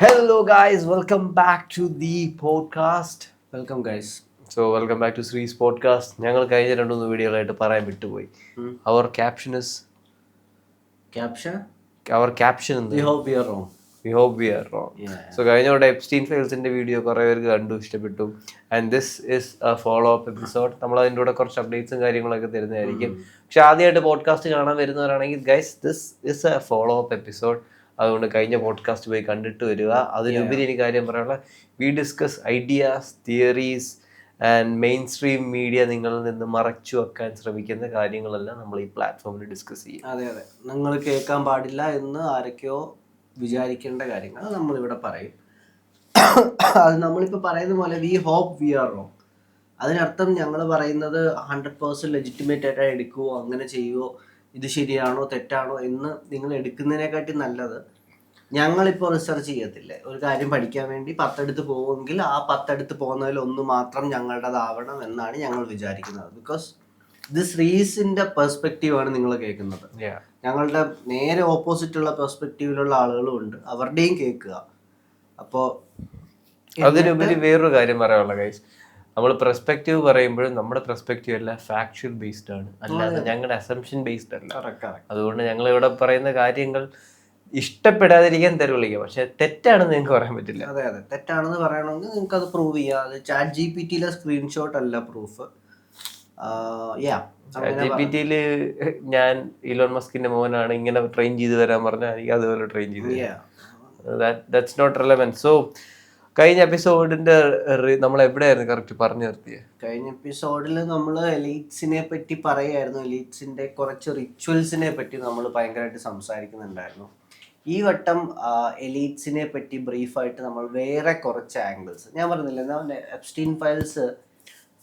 Hello, guys. Welcome back to the podcast. Welcome guys. Welcome back to Sri's podcast. ഞങ്ങൾ കഴിഞ്ഞ 2-3 വീഡിയോകളായിട്ട് പറയാൻ വിട്ടുപോയി. Our caption is caption our caption. We hope we are wrong. We hope we are wrong. So കഴിഞ്ഞ Epstein ഫയൽസിന്റെ video കുറേ പേർക്ക് കണ്ടു, ഇഷ്ടപ്പെട്ടു. And this is a follow up episode. നമ്മൾ അതിൻ്റെ കൂടെ കുറച്ച് അപ്ഡേറ്റ്സും കാര്യങ്ങളൊക്കെ തരുന്നതായിരിക്കും. പക്ഷെ ആദ്യമായിട്ട് പോഡ്കാസ്റ്റ് കാണാൻ വരുന്നവരാണെങ്കിൽ guys this is a follow up episode. അതുകൊണ്ട് കഴിഞ്ഞ പോഡ്കാസ്റ്റ് പോയി കണ്ടിട്ട് വരിക. അതിനുപരി എനിക്ക് കാര്യം പറയാനുള്ള, we discuss ideas, theories and main stream media നിങ്ങളിൽ നിന്ന് മറച്ചു വെക്കാൻ ശ്രമിക്കുന്ന കാര്യങ്ങളെല്ലാം നമ്മൾ ഈ പ്ലാറ്റ്ഫോമിൽ ഡിസ്കസ് ചെയ്യും. അതെ, നിങ്ങൾ കേൾക്കാൻ പാടില്ല എന്ന് ആരൊക്കെയോ വിചാരിക്കേണ്ട കാര്യങ്ങൾ നമ്മളിവിടെ പറയും. അത് നമ്മളിപ്പോൾ പറയുന്ന പോലെ we hope we are wrong. അതിനർത്ഥം ഞങ്ങൾ പറയുന്നത് 100% ലെജിറ്റിമേറ്റ് ആയിട്ട് എടുക്കുവോ, അങ്ങനെ ചെയ്യുവോ, ഇത് ശരിയാണോ തെറ്റാണോ എന്ന് നിങ്ങൾ എടുക്കുന്നതിനെക്കാട്ടി നല്ലത് ഞങ്ങളിപ്പോൾ റിസർച്ച് ചെയ്യത്തില്ലേ, ഒരു കാര്യം പഠിക്കാൻ വേണ്ടി 10 അടുത്ത് പോകുമെങ്കിൽ ആ 10 അടുത്ത് പോകുന്നതിൽ ഒന്ന് മാത്രം ഞങ്ങളുടേതാവണം എന്നാണ് ഞങ്ങൾ വിചാരിക്കുന്നത്. ബിക്കോസ് ഇത് ശ്രീസിന്റെ പെർസ്പെക്റ്റീവാണ് നിങ്ങൾ കേൾക്കുന്നത്. ഞങ്ങളുടെ നേരെ ഓപ്പോസിറ്റുള്ള പെർസ്പെക്റ്റീവിലുള്ള ആളുകളും ഉണ്ട്, അവരുടെയും കേൾക്കുക. അപ്പോൾ അതിനുപരി വേറൊരു കാര്യം പറയാനുള്ള ഗൈസ്, നമ്മൾ പെർസ്പെക്റ്റീവ് പറയുമ്പോഴും നമ്മുടെ പെർസ്പെക്റ്റീവ് അല്ല ഫാക്ച്വൽ ബേസ്ഡ് ആണ്, അല്ലാതെ ഞങ്ങളുടെ അസംഷൻ ബേസ്ഡ് അല്ല. അതുകൊണ്ട് ഞങ്ങൾ ഇവിടെ പറയുന്ന കാര്യങ്ങൾ ഇഷ്ടപ്പെടാതിരിക്കാൻ തെരുവിളിക്കാം, പക്ഷെ തെറ്റാണെന്ന് നിങ്ങൾക്ക് പറയാൻ പറ്റില്ല. അതെ, തെറ്റാണെന്ന് പറയണമെങ്കിൽ നിങ്ങൾക്ക് അത് പ്രൂവ് ചെയ്യാം. അത് ചാറ്റ് GPT സ്ക്രീൻഷോട്ട് അല്ല പ്രൂഫ്. GPT ഞാൻ ഇലോൺ മസ്കിന്റെ മോനാണ് ഇങ്ങനെ ട്രെയിൻ ചെയ്ത് വരാൻ പറഞ്ഞാൽ എനിക്ക് അതുപോലെ ട്രെയിൻ ചെയ്ത് ദാറ്റ്സ് നോട്ട് റെലവൻറ്റ്. സോ കഴിഞ്ഞ എപ്പിസോഡിന്റെ നമ്മൾ എവിടെയായിരുന്നു കറക്റ്റ് പറഞ്ഞു നിർത്തിയത്? കഴിഞ്ഞ എപ്പിസോഡിൽ നമ്മൾ എലീറ്റ്സിനെ പറ്റി പറയായിരുന്നു. എലീറ്റ്സിന്റെ കുറച്ച് റിച്വൽസിനെ പറ്റി നമ്മൾ ഭയങ്കരമായിട്ട് സംസാരിക്കുന്നുണ്ടായിരുന്നു. ഈ വട്ടം എലീറ്റ്സിനെ പറ്റി ബ്രീഫായിട്ട് നമ്മൾ വേറെ കുറച്ച് ആംഗിൾസ്, ഞാൻ പറഞ്ഞില്ല എപ്സ്റ്റീൻ ഫയൽസ്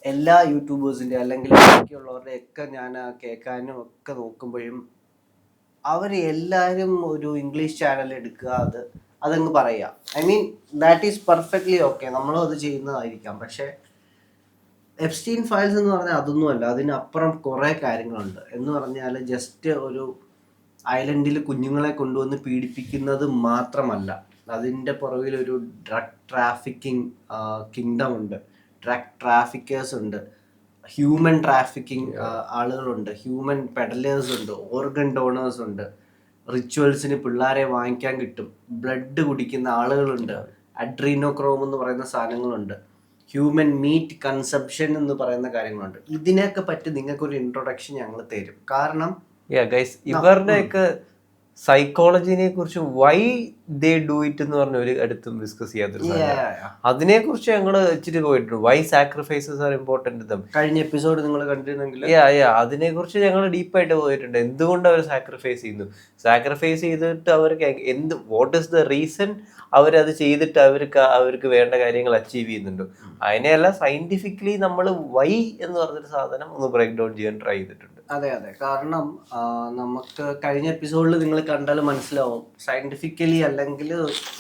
എല്ലാ യൂട്യൂബേഴ്സിൻ്റെ അല്ലെങ്കിൽ ബാക്കിയുള്ളവരുടെ ഒക്കെ ഞാൻ കേൾക്കാനും ഒക്കെ നോക്കുമ്പോഴും അവർ എല്ലാവരും ഒരു ഇംഗ്ലീഷ് ചാനൽ എടുക്കുക, അതങ്ങ് പറയുക. I mean that is perfectly okay, നമ്മളും അത് ചെയ്യുന്നതായിരിക്കാം. പക്ഷേ എപ്സ്റ്റീൻ ഫയൽസ് എന്ന് പറഞ്ഞാൽ അതൊന്നുമല്ല, അതിനപ്പുറം കുറേ കാര്യങ്ങളുണ്ട്. എന്ന് പറഞ്ഞാൽ ജസ്റ്റ് ഒരു ഐലൻഡിൽ കുഞ്ഞുങ്ങളെ കൊണ്ടുവന്ന് പീഡിപ്പിക്കുന്നത് മാത്രമല്ല, അതിൻ്റെ പുറകിൽ ഒരു ഡ്രഗ് ട്രാഫിക്കിംഗ് കിങ്ഡം ഉണ്ട്, ഡ്രഗ് ട്രാഫിക്കേഴ്സ് ഉണ്ട്, ഹ്യൂമൻ ട്രാഫിക്കിംഗ് ആളുകളുണ്ട്, ഹ്യൂമൻ പെഡലേഴ്സ് ഉണ്ട്, ഓർഗൻ ഡോണേഴ്സ് ഉണ്ട്, റിച്വൽസിന് പിള്ളേരെ വാങ്ങിക്കാൻ കിട്ടും, ബ്ലഡ് കുടിക്കുന്ന ആളുകളുണ്ട്, അഡ്രീനോക്രോം എന്ന് പറയുന്ന സാധനങ്ങളുണ്ട്, ഹ്യൂമൻ മീറ്റ് കൺസപ്ഷൻ എന്ന് പറയുന്ന കാര്യങ്ങളുണ്ട്. ഇതിനൊക്കെ പറ്റി നിങ്ങൾക്കൊരു ഇൻട്രൊഡക്ഷൻ ഞങ്ങൾ തരും. കാരണം ഇവരുടെയൊക്കെ സൈക്കോളജിനെ കുറിച്ച് വൈ ദേ ഡു ഇറ്റ് എന്ന് പറഞ്ഞ ഒരു അടുത്തും ഡിസ്കസ് ചെയ്യാത്തൊരു അതിനെ കുറിച്ച് ഞങ്ങൾ ഇച്ചിരി പോയിട്ടുണ്ട്. Why sacrifices are important. കഴിഞ്ഞ എപ്പിസോഡ് നിങ്ങൾ കണ്ടിരുന്നെങ്കിൽ അതിനെ കുറിച്ച് ഞങ്ങൾ ഡീപ്പായിട്ട് പോയിട്ടുണ്ട്. എന്തുകൊണ്ട് അവർ സാക്രിഫൈസ് ചെയ്യുന്നു, സാക്രിഫൈസ് ചെയ്തിട്ട് അവർക്ക് വാട്ട് ഇസ് ദ റീസൺ അവരത് ചെയ്തിട്ട് അവർക്ക് വേണ്ട കാര്യങ്ങൾ അച്ചീവ് ചെയ്യുന്നുണ്ടോ, അതിനെയല്ല സയന്റിഫിക്കലി നമ്മൾ വൈ എന്ന് പറഞ്ഞൊരു സാധനം ഒന്ന് ബ്രേക്ക് ഡൗൺ ചെയ്യാൻ ട്രൈ ചെയ്തിട്ടുണ്ട്. അതെ, കാരണം നമുക്ക് കഴിഞ്ഞ എപ്പിസോഡിൽ നിങ്ങൾ കണ്ടാൽ മനസ്സിലാവും, സയന്റിഫിക്കലി അല്ലെങ്കിൽ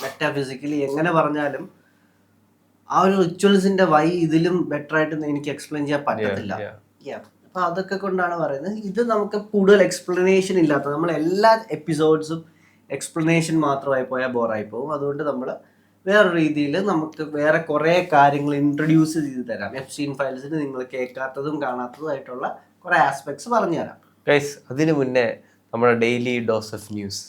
മെറ്റാഫിസിക്കലി എങ്ങനെ പറഞ്ഞാലും ആ ഒരു റിച്വൽസിന്റെ വൈ ഇതിലും ബെറ്റർ ആയിട്ട് എനിക്ക് എക്സ്പ്ലെയിൻ ചെയ്യാൻ പറ്റത്തില്ല. അപ്പൊ അതൊക്കെ കൊണ്ടാണ് പറയുന്നത്. ഇത് നമുക്ക് കൂടുതൽ എക്സ്പ്ലനേഷൻ ഇല്ലാത്ത, നമ്മൾ എല്ലാ എപ്പിസോഡ്സും എക്സ്പ്ലനേഷൻ മാത്രമായി പോയാൽ ബോറായി പോകും. അതുകൊണ്ട് നമ്മൾ വേറെ രീതിയിൽ നമുക്ക് വേറെ കുറേ കാര്യങ്ങൾ ഇൻട്രൊഡ്യൂസ് ചെയ്ത് തരാം. എപ്സ്റ്റീൻ ഫയൽസിന് നിങ്ങൾ കേൾക്കാത്തതും കാണാത്തതുമായിട്ടുള്ള കുറെ ആസ്പെക്ട്സ് പറഞ്ഞുതരാം. അതിനു മുന്നേ നമ്മുടെ daily dose of news.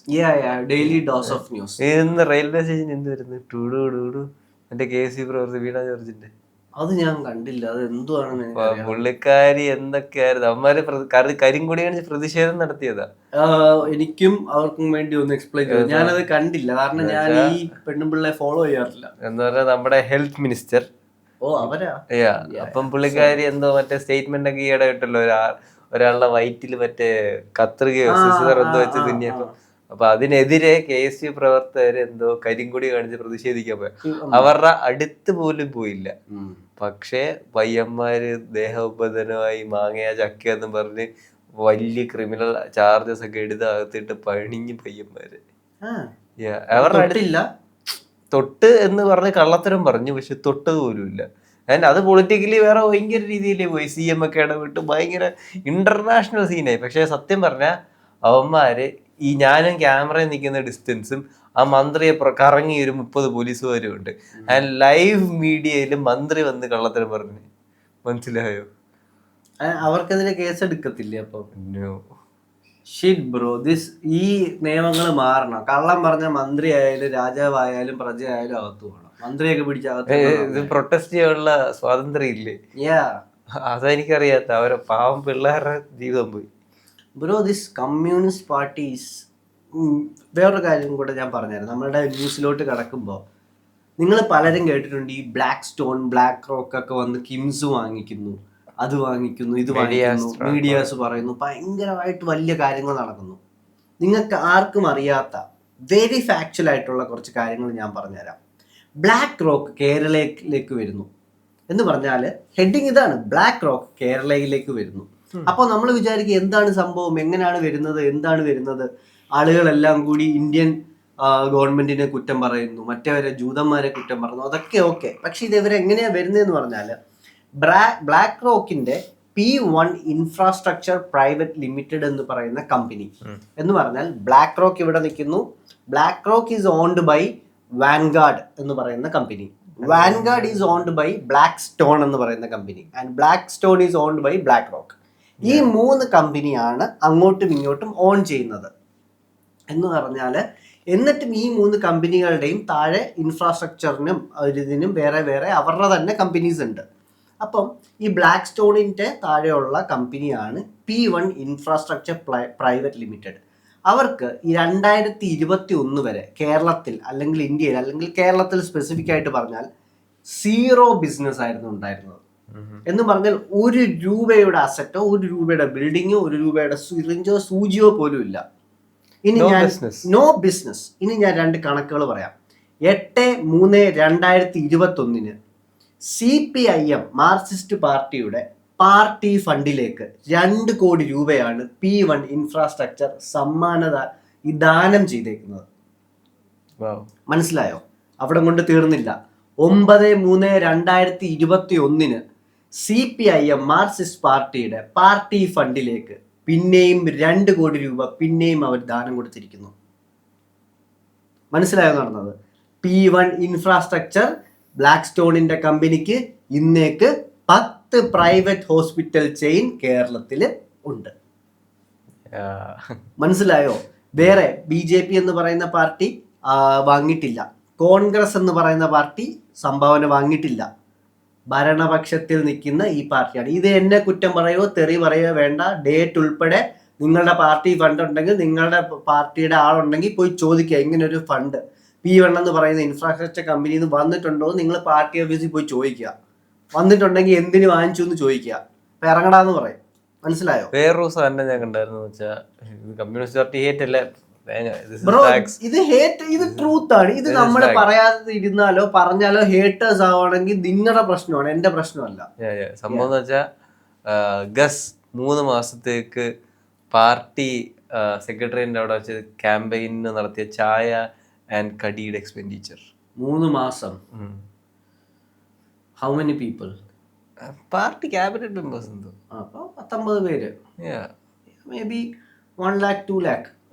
Daily dose of news. ഇന്ന് റെയിൽവേ സ്റ്റേഷൻ എന്ത് വരുന്നു, ടൂടു എന്റെ KC പ്രവർത്തി വീണ ജോർജിന്റെ അത് ഞാൻ കണ്ടില്ല. അത് എന്തുവാണെന്ന് പുള്ളിക്കാരി എന്തൊക്കെയായിരുന്നു, അമ്മമാര് കരിങ്കൊടി കാണിച്ച് പ്രതിഷേധം നടത്തിയതാ. എനിക്കും അവർക്കും വേണ്ടി ഒന്ന് എക്സ്പ്ലെയിൻ ചെയ്തു. ഞാനത് കണ്ടില്ല, കാരണം ഞാൻ ഈ പെണ്ണുപിള്ളെ ഫോളോ ചെയ്യാറില്ല. എന്ന് പറഞ്ഞാൽ നമ്മുടെ ഹെൽത്ത് മിനിസ്റ്റർ, അപ്പം പുള്ളിക്കാരി എന്തോ മറ്റേ സ്റ്റേറ്റ്മെന്റ് ഒക്കെ ഈയിടെ കിട്ടല്ലോ, ഒരാളുടെ വയറ്റിൽ മറ്റേ കത്രികയോ സിസർ എന്തോ വെച്ച് തുന്നിയപ്പോ, അപ്പൊ അതിനെതിരെ KSU പ്രവർത്തകര് എന്തോ കരിങ്കൊടി കാണിച്ച് പ്രതിഷേധിക്കാൻ പോയ, അവരുടെ അടുത്ത് പോലും പോയില്ല. പക്ഷെ പയ്യന്മാര് ദേഹോപതനമായി മാങ്ങയ ചക്കയെന്ന് പറഞ്ഞ് വലിയ ക്രിമിനൽ ചാർജസ് ഒക്കെ എടുത്ത് അകത്തിട്ട് പണിഞ്ഞ് പയ്യന്മാര്. അവരുടെ അടുത്തില്ല, തൊട്ട് എന്ന് പറഞ്ഞ് കള്ളത്തരം പറഞ്ഞു, പക്ഷെ തൊട്ടത് പോലും ഇല്ല. ആൻഡ് അത് പൊളിറ്റിക്കലി വേറെ ഭയങ്കര രീതിയിൽ പോയി, CM ഒക്കെ ഇടപെട്ട് ഭയങ്കര ഇന്റർനാഷണൽ സീനായി. പക്ഷെ സത്യം പറഞ്ഞാൽ അവന്മാര് ഈ ഞാനും ക്യാമറയിൽ നിൽക്കുന്ന ഡിസ്റ്റൻസും ആ മന്ത്രിയെ കറങ്ങി ഒരു 30 പോലീസുകാരും ഉണ്ട്. ആൻഡ് ലൈവ് മീഡിയയിൽ മന്ത്രി വന്ന് കള്ളത്തരം പറഞ്ഞു. മനസ്സിലായോ? അവർക്കെതിരെ കേസ് എടുക്കത്തില്ലേ അപ്പൊ? ഷിറ്റ് ബ്രോ, ഈ നിയമങ്ങൾ മാറണം. കള്ളം പറഞ്ഞ മന്ത്രി ആയാലും രാജാവായാലും പ്രജയായാലും അകത്ത് പോകണം. മന്ത്രിയൊക്കെ പിടിച്ച് പ്രൊട്ടസ്റ്റ് ചെയ്യാനുള്ള സ്വാതന്ത്ര്യം ഇല്ലേ? അതെനിക്കറിയാത്ത അവരെ പാവം പിള്ളേരുടെ ജീവിതം പോയി. Bro, this communist parties. വേറൊരു കാര്യം കൂടെ ഞാൻ പറഞ്ഞുതരാം. നമ്മളുടെ ന്യൂസിലോട്ട് കിടക്കുമ്പോൾ നിങ്ങൾ പലരും കേട്ടിട്ടുണ്ട് ഈ ബ്ലാക്ക് സ്റ്റോൺ, ബ്ലാക്ക് റോക്ക് ഒക്കെ വന്ന് കിംസ് വാങ്ങിക്കുന്നു, അത് വാങ്ങിക്കുന്നു, ഇത് വാങ്ങിക്കുന്നു, മീഡിയാസ് പറയുന്നു, ഭയങ്കരമായിട്ട് വലിയ കാര്യങ്ങൾ നടക്കുന്നു. നിങ്ങൾക്ക് ആർക്കും അറിയാത്ത വെരി ഫാക്ച്വൽ ആയിട്ടുള്ള കുറച്ച് കാര്യങ്ങൾ ഞാൻ പറഞ്ഞുതരാം. ബ്ലാക്ക് റോക്ക് കേരളയിലേക്ക് വരുന്നു എന്ന് പറഞ്ഞാൽ ഹെഡിങ് ഇതാണ്, ബ്ലാക്ക് റോക്ക് കേരളയിലേക്ക് വരുന്നു. അപ്പോൾ നമ്മൾ വിചാരിക്കും എന്താണ് സംഭവം, എങ്ങനെയാണ് വരുന്നത്, എന്താണ് വരുന്നത്? ആളുകളെല്ലാം കൂടി ഇന്ത്യൻ ഗവൺമെന്റിനെ കുറ്റം പറയുന്നു, മറ്റവരെ ജൂതന്മാരെ കുറ്റം പറയുന്നു, അതൊക്കെ ഓക്കെ. പക്ഷെ ഇത് ഇവരെങ്ങനെയാണ് വരുന്നതെന്ന് പറഞ്ഞാൽ ബ്ലാക്ക് റോക്കിന്റെ P1 ഇൻഫ്രാസ്ട്രക്ചർ പ്രൈവറ്റ് ലിമിറ്റഡ് എന്ന് പറയുന്ന കമ്പനി എന്ന് പറഞ്ഞാൽ ബ്ലാക്ക് റോക്ക് ഇവിടെ നിൽക്കുന്നു. BlackRock is owned by Vanguard എന്ന് പറയുന്ന company. Vanguard is owned by Blackstone എന്ന് പറയുന്ന company. And Blackstone is owned by BlackRock. ഈ 3 കമ്പനിയാണ് അങ്ങോട്ടും ഇങ്ങോട്ടും ഓൺ ചെയ്യുന്നത് എന്ന് പറഞ്ഞാൽ. എന്നിട്ടും ഈ 3 കമ്പനികളുടെയും താഴെ ഇൻഫ്രാസ്ട്രക്ചറിനും ഇതിനും വേറെ വേറെ അവരുടെ തന്നെ കമ്പനീസ് ഉണ്ട്. അപ്പം ഈ ബ്ലാക്ക് സ്റ്റോണിൻ്റെ താഴെയുള്ള കമ്പനിയാണ് P1 ഇൻഫ്രാസ്ട്രക്ചർ പ്രൈവറ്റ് ലിമിറ്റഡ്. അവർക്ക് ഈ 2021 വരെ കേരളത്തിൽ അല്ലെങ്കിൽ ഇന്ത്യയിൽ അല്ലെങ്കിൽ കേരളത്തിൽ സ്പെസിഫിക് ആയിട്ട് പറഞ്ഞാൽ 0 ബിസിനസ് ആയിരുന്നു ഉണ്ടായിരുന്നത്. എന്ന് പറഞ്ഞാൽ 1 രൂപയുടെ അസറ്റോ, 1 രൂപയുടെ ബിൽഡിങ്ങോ, 1 രൂപയുടെ സിറിഞ്ചോ സൂചിയോ പോലും ഇല്ല. ഇനി നോ ബിസിനസ്. ഇനി ഞാൻ 2 കണക്കുകൾ പറയാം. 8/3/2021 CPIM മാർക്സിസ്റ്റ് പാർട്ടിയുടെ പാർട്ടി ഫണ്ടിലേക്ക് 2 കോടി രൂപയാണ് P1 ഇൻഫ്രാസ്ട്രക്ചർ ദാനം ചെയ്തേക്കുന്നത്. മനസ്സിലായോ? അവിടെ കൊണ്ട് തീർന്നില്ല. 9/3/2021 CPIM മാർക്സിസ്റ്റ് പാർട്ടിയുടെ പാർട്ടി ഫണ്ടിലേക്ക് പിന്നെയും 2 കോടി രൂപ പിന്നെയും അവർ ദാനം കൊടുത്തിരിക്കുന്നു. മനസ്സിലായോ നടന്നത്? P1 ഇൻഫ്രാസ്ട്രക്ചർ ബ്ലാക്ക് സ്റ്റോണിന്റെ കമ്പനിക്ക് ഇന്നേക്ക് 10 പ്രൈവറ്റ് ഹോസ്പിറ്റൽ ചെയിൻ കേരളത്തിൽ ഉണ്ട്. മനസ്സിലായോ? വേറെ BJP എന്ന് പറയുന്ന പാർട്ടി വാങ്ങിയിട്ടില്ല. കോൺഗ്രസ് എന്ന് പറയുന്ന പാർട്ടി സംഭാവന വാങ്ങിയിട്ടില്ല. ഭരണപക്ഷത്തിൽ നിൽക്കുന്ന ഈ പാർട്ടിയാണ്. ഇത് എന്നെ കുറ്റം പറയുകയോ തെറി പറയുകയോ വേണ്ട. ഡേറ്റ് ഉൾപ്പെടെ നിങ്ങളുടെ പാർട്ടി ഫണ്ട് ഉണ്ടെങ്കിൽ, നിങ്ങളുടെ പാർട്ടിയുടെ ആളുണ്ടെങ്കിൽ പോയി ചോദിക്കുക, ഇങ്ങനെ ഒരു ഫണ്ട് P1 എന്ന് പറയുന്ന ഇൻഫ്രാസ്ട്രക്ചർ കമ്പനിയിൽ നിന്ന് വന്നിട്ടുണ്ടോ നിങ്ങൾ പാർട്ടി ഓഫീസിൽ പോയി ചോദിക്കുക. വന്നിട്ടുണ്ടെങ്കിൽ എന്തിന് വാങ്ങിച്ചു എന്ന് ചോദിക്കുക. അപ്പൊ ഇറങ്ങടാന്ന് പറയും. മനസ്സിലായോ? വേറൊരു സാധനം ഞാൻ കണ്ടായിരുന്നു വെച്ചാൽ കമ്മ്യൂണിസ്റ്റ് പാർട്ടി ഹേറ്റ് അല്ലേ ബ്രോ, ഇത് ട്രൂത്ത് ആണ്. ഇത് നമ്മൾ പറയാതെ ഇരുന്നാലോ പറഞ്ഞാലോ ഹേറ്റേഴ്സ് ആവുകയാണെങ്കിൽ നിങ്ങളുടെ പ്രശ്നമാണ്, എന്റെ പ്രശ്നമല്ല. സംഭവം എന്ന് വെച്ചാൽ ഗസ് 3 മാസത്തേക്ക് പാർട്ടി സെക്രട്ടറിന്റെ അവിടെ വെച്ച് ക്യാമ്പയിന് നടത്തിയ ചായ ആൻഡ് കടിയുടെ എക്സ്പെൻഡിച്ചർ 3 മാസം. How many people? Party cabinet members എന്തോ 19 പേര്. May be 1 lakh 2 lakh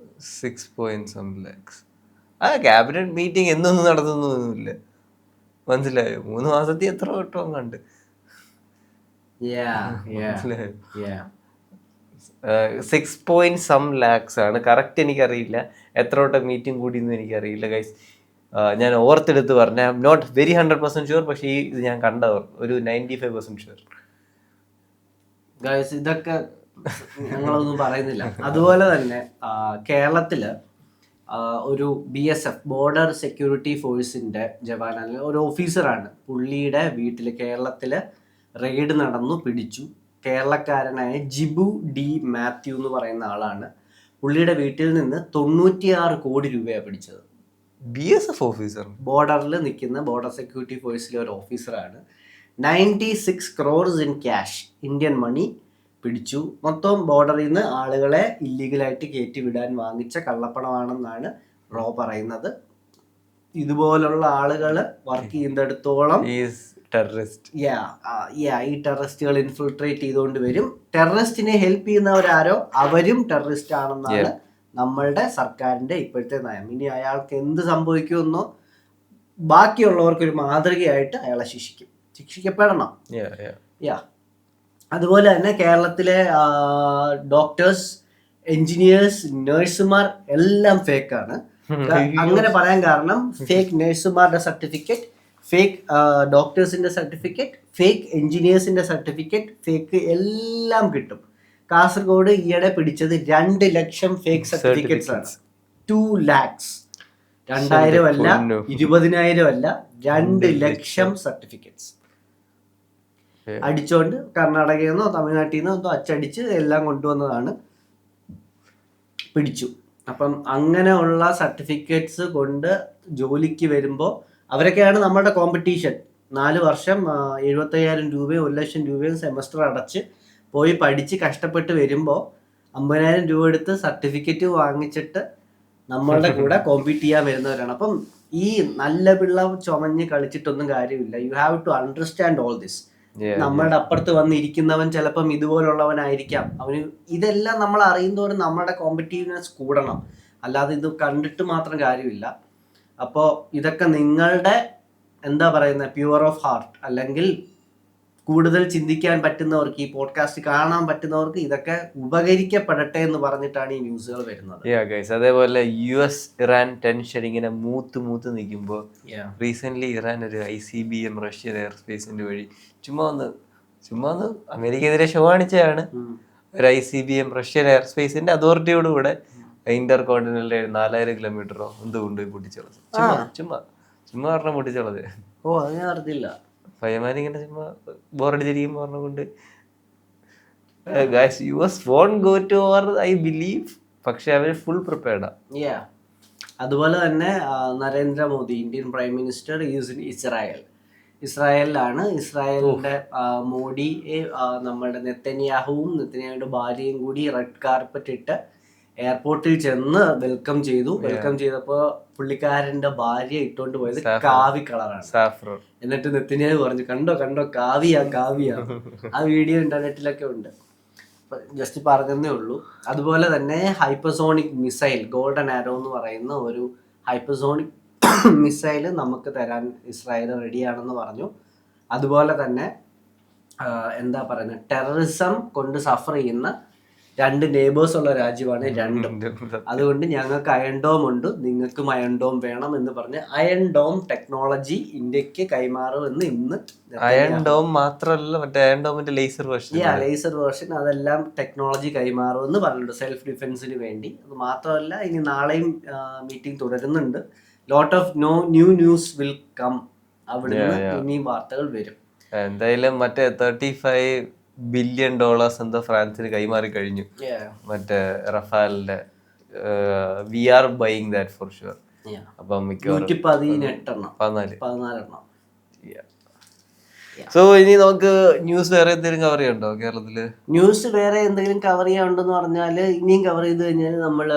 6.some lakhs. ആ ക്യാബിനറ്റ് മീറ്റിംഗ് എന്നൊന്നും നടത്തുന്നൊന്നുമില്ല. മനസ്സിലായോ? 3 മാസത്തിൽ എത്ര വട്ടം കണ്ട്. 6.some lakhs ആണ് കറക്റ്റ്. എനിക്കറിയില്ല എത്ര വട്ടം മീറ്റിംഗ് കൂടിയെന്ന് എനിക്കറിയില്ല ഗൈസ്. ഞാൻ ഓർത്തെടുത്ത് പറഞ്ഞ I am not very 100% sure. പക്ഷേ ഈ ഇത് ഞാൻ കണ്ടവർ ഒരു 95% ഷുവർ ഗൈസ്. ഇതൊക്കെ ഞങ്ങളൊന്നും പറയുന്നില്ല. അതുപോലെ തന്നെ കേരളത്തില് ഒരു BSF ബോർഡർ സെക്യൂരിറ്റി ഫോഴ്സിന്റെ ജവാൻ അല്ലെങ്കിൽ ഒരു ഓഫീസറാണ്. പുള്ളിയുടെ വീട്ടിൽ കേരളത്തില് റെയ്ഡ് നടന്നു, പിടിച്ചു. കേരളക്കാരനായ ജിബു ഡി മാത്യു എന്ന് പറയുന്ന ആളാണ്. പുള്ളിയുടെ വീട്ടിൽ നിന്ന് 96 കോടി രൂപയാണ് പിടിച്ചത്. BSF ഓഫീസർ, ബോർഡറിൽ നിൽക്കുന്ന ബോർഡർ സെക്യൂരിറ്റി ഫോഴ്സിലെ ഒരു ഓഫീസറാണ്. 96 crores in cash, Indian money പിടിച്ചു. മൊത്തം ബോർഡറിൽ നിന്ന് ആളുകളെ ഇല്ലീഗലായിട്ട് കയറ്റി വിടാൻ വാങ്ങിച്ച കള്ളപ്പണമാണെന്നാണ് റോ പറയുന്നത്. ഇതുപോലുള്ള ആളുകൾ വർക്ക് ചെയ്യുന്നിടത്തോളം ഈ ടെററിസ്റ്റുകൾ ഇൻഫിൽട്രേറ്റ് ചെയ്തുകൊണ്ട് വരും. ടെററിസ്റ്റിനെ ഹെൽപ്പ് ചെയ്യുന്നവരാരോ അവരും ടെററിസ്റ്റ് ആണെന്നാണ് നമ്മളുടെ സർക്കാരിന്റെ ഇപ്പോഴത്തെ നയം. ഇനി അയാൾക്ക് എന്ത് സംഭവിക്കുമെന്നോ ബാക്കിയുള്ളവർക്കൊരു മാതൃകയായിട്ട് അയാളെ ശിക്ഷിക്കപ്പെടണം. അതുപോലെ തന്നെ കേരളത്തിലെ ഡോക്ടേഴ്സ്, എഞ്ചിനീയേഴ്സ്, നഴ്സുമാർ എല്ലാം ഫേക്കാണ്. അങ്ങനെ പറയാൻ കാരണം ഫേക്ക് നഴ്സുമാരുടെ സർട്ടിഫിക്കറ്റ്, ഫേക്ക് ഡോക്ടേഴ്സിന്റെ സർട്ടിഫിക്കറ്റ്, ഫേക്ക് എഞ്ചിനീയേഴ്സിന്റെ സർട്ടിഫിക്കറ്റ്, ഫേക്ക് എല്ലാം കിട്ടും. കാസർഗോഡ് ഈയിടെ പിടിച്ചത് 2 ലക്ഷം ഫേക്ക് സർട്ടിഫിക്കറ്റ്സ് ആണ്. 2 lakhs. 2000 അല്ല, 20,000 അല്ല, 2 ലക്ഷം സർട്ടിഫിക്കറ്റ്സ് അടിച്ചോണ്ട് കർണാടകയിൽ നിന്നോ തമിഴ്നാട്ടിൽ നിന്നോ എന്തോ അച്ചടിച്ച് എല്ലാം കൊണ്ടുവന്നതാണ്, പിടിച്ചു. അപ്പം അങ്ങനെയുള്ള സർട്ടിഫിക്കറ്റ്സ് കൊണ്ട് ജോലിക്ക് വരുമ്പോൾ അവരൊക്കെയാണ് നമ്മുടെ കോമ്പറ്റീഷൻ. 4 വർഷം 75,000 രൂപയും 1 ലക്ഷം രൂപയും സെമസ്റ്റർ അടച്ച് പോയി പഠിച്ച് കഷ്ടപ്പെട്ട് വരുമ്പോൾ 50,000 രൂപ എടുത്ത് സർട്ടിഫിക്കറ്റ് വാങ്ങിച്ചിട്ട് നമ്മളുടെ കൂടെ കോമ്പീറ്റ് ചെയ്യാൻ വരുന്നവരാണ്. അപ്പം ഈ നല്ല പിള്ള ചുമഞ്ഞ് കളിച്ചിട്ടൊന്നും കാര്യമില്ല. You have to understand all this. നമ്മളുടെ അപ്പുറത്ത് വന്നിരിക്കുന്നവൻ ചിലപ്പം ഇതുപോലുള്ളവനായിരിക്കാം. അവന് ഇതെല്ലാം നമ്മൾ അറിയുന്നതോറും നമ്മുടെ കോമ്പറ്റീവ്നെസ് കൂടണം. അല്ലാതെ ഇത് കണ്ടിട്ട് മാത്രം കാര്യമില്ല. അപ്പോൾ ഇതൊക്കെ നിങ്ങളുടെ എന്താ പറയുന്നത്, പ്യുവർ ഓഫ് ഹാർട്ട്, അല്ലെങ്കിൽ കൂടുതൽ ചിന്തിക്കാൻ പറ്റുന്നവർക്ക്, ഈ പോഡ്കാസ്റ്റ് കാണാൻ പറ്റുന്നവർക്ക് ഇതൊക്കെ ഉപകരിക്കപ്പെടട്ടെ എന്ന് പറഞ്ഞിട്ടാണ് ഈ ന്യൂസുകൾ വരുന്നത്. അതേപോലെ US ഇറാൻ ടെൻഷൻ ഇങ്ങനെ മൂത്ത് നിൽക്കുമ്പോൾ റീസെന്റ് ഇറാൻ ഒരു ICBM റഷ്യൻ എയർസ്പേസിന്റെ വഴി ചുമ്മാ ഒന്ന് അമേരിക്കെതിരെ ഷോ കാണിച്ചതാണ്. ഒരു ICBM റഷ്യൻ എയർസ്പേസിന്റെ അതോറിറ്റിയോട് കൂടെ ഇന്റർ കോണ്ടിനെന്റൽ 4000 കിലോമീറ്ററോ എന്തോ കൊണ്ടുപോയി പൊട്ടിച്ചളത്. ചുമ്മാ പറഞ്ഞ പൊട്ടിച്ചളത്. ഓ, അത് ഞാൻ അറിഞ്ഞില്ല. പയ്യന്മാരിങ്ങനെ ചുമ്മാ ബോറടിച്ചിരിക്കുമ്പോൾ പറഞ്ഞുകൊണ്ട് US won't go to war, I believe. പക്ഷെ അവർ ഫുൾ പ്രിപ്പയർഡാ. അതുപോലെ തന്നെ Narendra Modi, Indian prime minister, is in ഇസ്രായേലിലാണ്. ഇസ്രായേലിന്റെ മോഡി നമ്മുടെ നെതന്യാഹുവിന്റെ ഭാര്യയും കൂടി റെഡ് കാർപ്പറ്റ് ഇട്ട് എയർപോർട്ടിൽ ചെന്ന് വെൽക്കം ചെയ്തു. വെൽക്കം ചെയ്തപ്പോ പുള്ളിക്കാരന്റെ ഭാര്യ ഇട്ടോണ്ട് പോയത് കാവി കളറാണ്. എന്നിട്ട് നെതന്യാഹു പറഞ്ഞു, കണ്ടോ കാവിയാ. ആ വീഡിയോ ഇന്റർനെറ്റിലൊക്കെ ഉണ്ട്. ജസ്റ്റ് പറഞ്ഞതേ ഉള്ളൂ. അതുപോലെ തന്നെ ഹൈപ്പർസോണിക് മിസൈൽ, ഗോൾഡൻ ആരോ എന്ന് പറയുന്ന ഒരു ഹൈപ്പർസോണിക് മിസൈൽ നമുക്ക് തരാൻ ഇസ്രായേൽ റെഡിയാണെന്ന് പറഞ്ഞു. അതുപോലെ തന്നെ എന്താ പറയുന്നത്, ടെററിസം കൊണ്ട് സഫർ ചെയ്യുന്ന 2 നെയ്ബേഴ്സ് ഉള്ള രാജ്യമാണ് രണ്ടും. അതുകൊണ്ട് ഞങ്ങൾക്ക് അയൺ ഡോം ഉണ്ട്, നിങ്ങൾക്കും അയൺ ഡോം വേണം എന്ന് പറഞ്ഞ് അയൺ ഡോം ടെക്നോളജി ഇന്ത്യക്ക് കൈമാറുമെന്ന് ഇന്ന്. അയൺ ഡോം മാത്രമല്ല, മറ്റേ അയൺ ഡോമിന്റെ ലേസർ വേർഷൻ അതെല്ലാം ടെക്നോളജി കൈമാറുമെന്ന് പറഞ്ഞിട്ടുണ്ട്, സെൽഫ് ഡിഫെൻസിന് വേണ്ടി. അത് മാത്രമല്ല, ഇനി നാളെയും മീറ്റിംഗ് തുടരുന്നുണ്ട്. Lot of new news will come. അവിടുന്ന് ഇനിയും വാർത്തകൾ വരും. എന്തായാലും മറ്റേ $35 ബില്യൺ എന്തോ ഫ്രാൻസിന് കൈമാറി കഴിഞ്ഞു. മറ്റേ റഫാലിന്റെ we are buying that for sure. അപ്പം 14 സോ ഇനി നമുക്ക് ന്യൂസ് വേറെ എന്തെങ്കിലും കവർ ചെയ്യണ്ടോ കേരളത്തില്? ന്യൂസ് വേറെ എന്തെങ്കിലും കവർ ചെയ്യാനുണ്ടെന്ന് പറഞ്ഞാൽ, ഇനിയും കവർ ചെയ്ത് കഴിഞ്ഞാൽ നമ്മൾ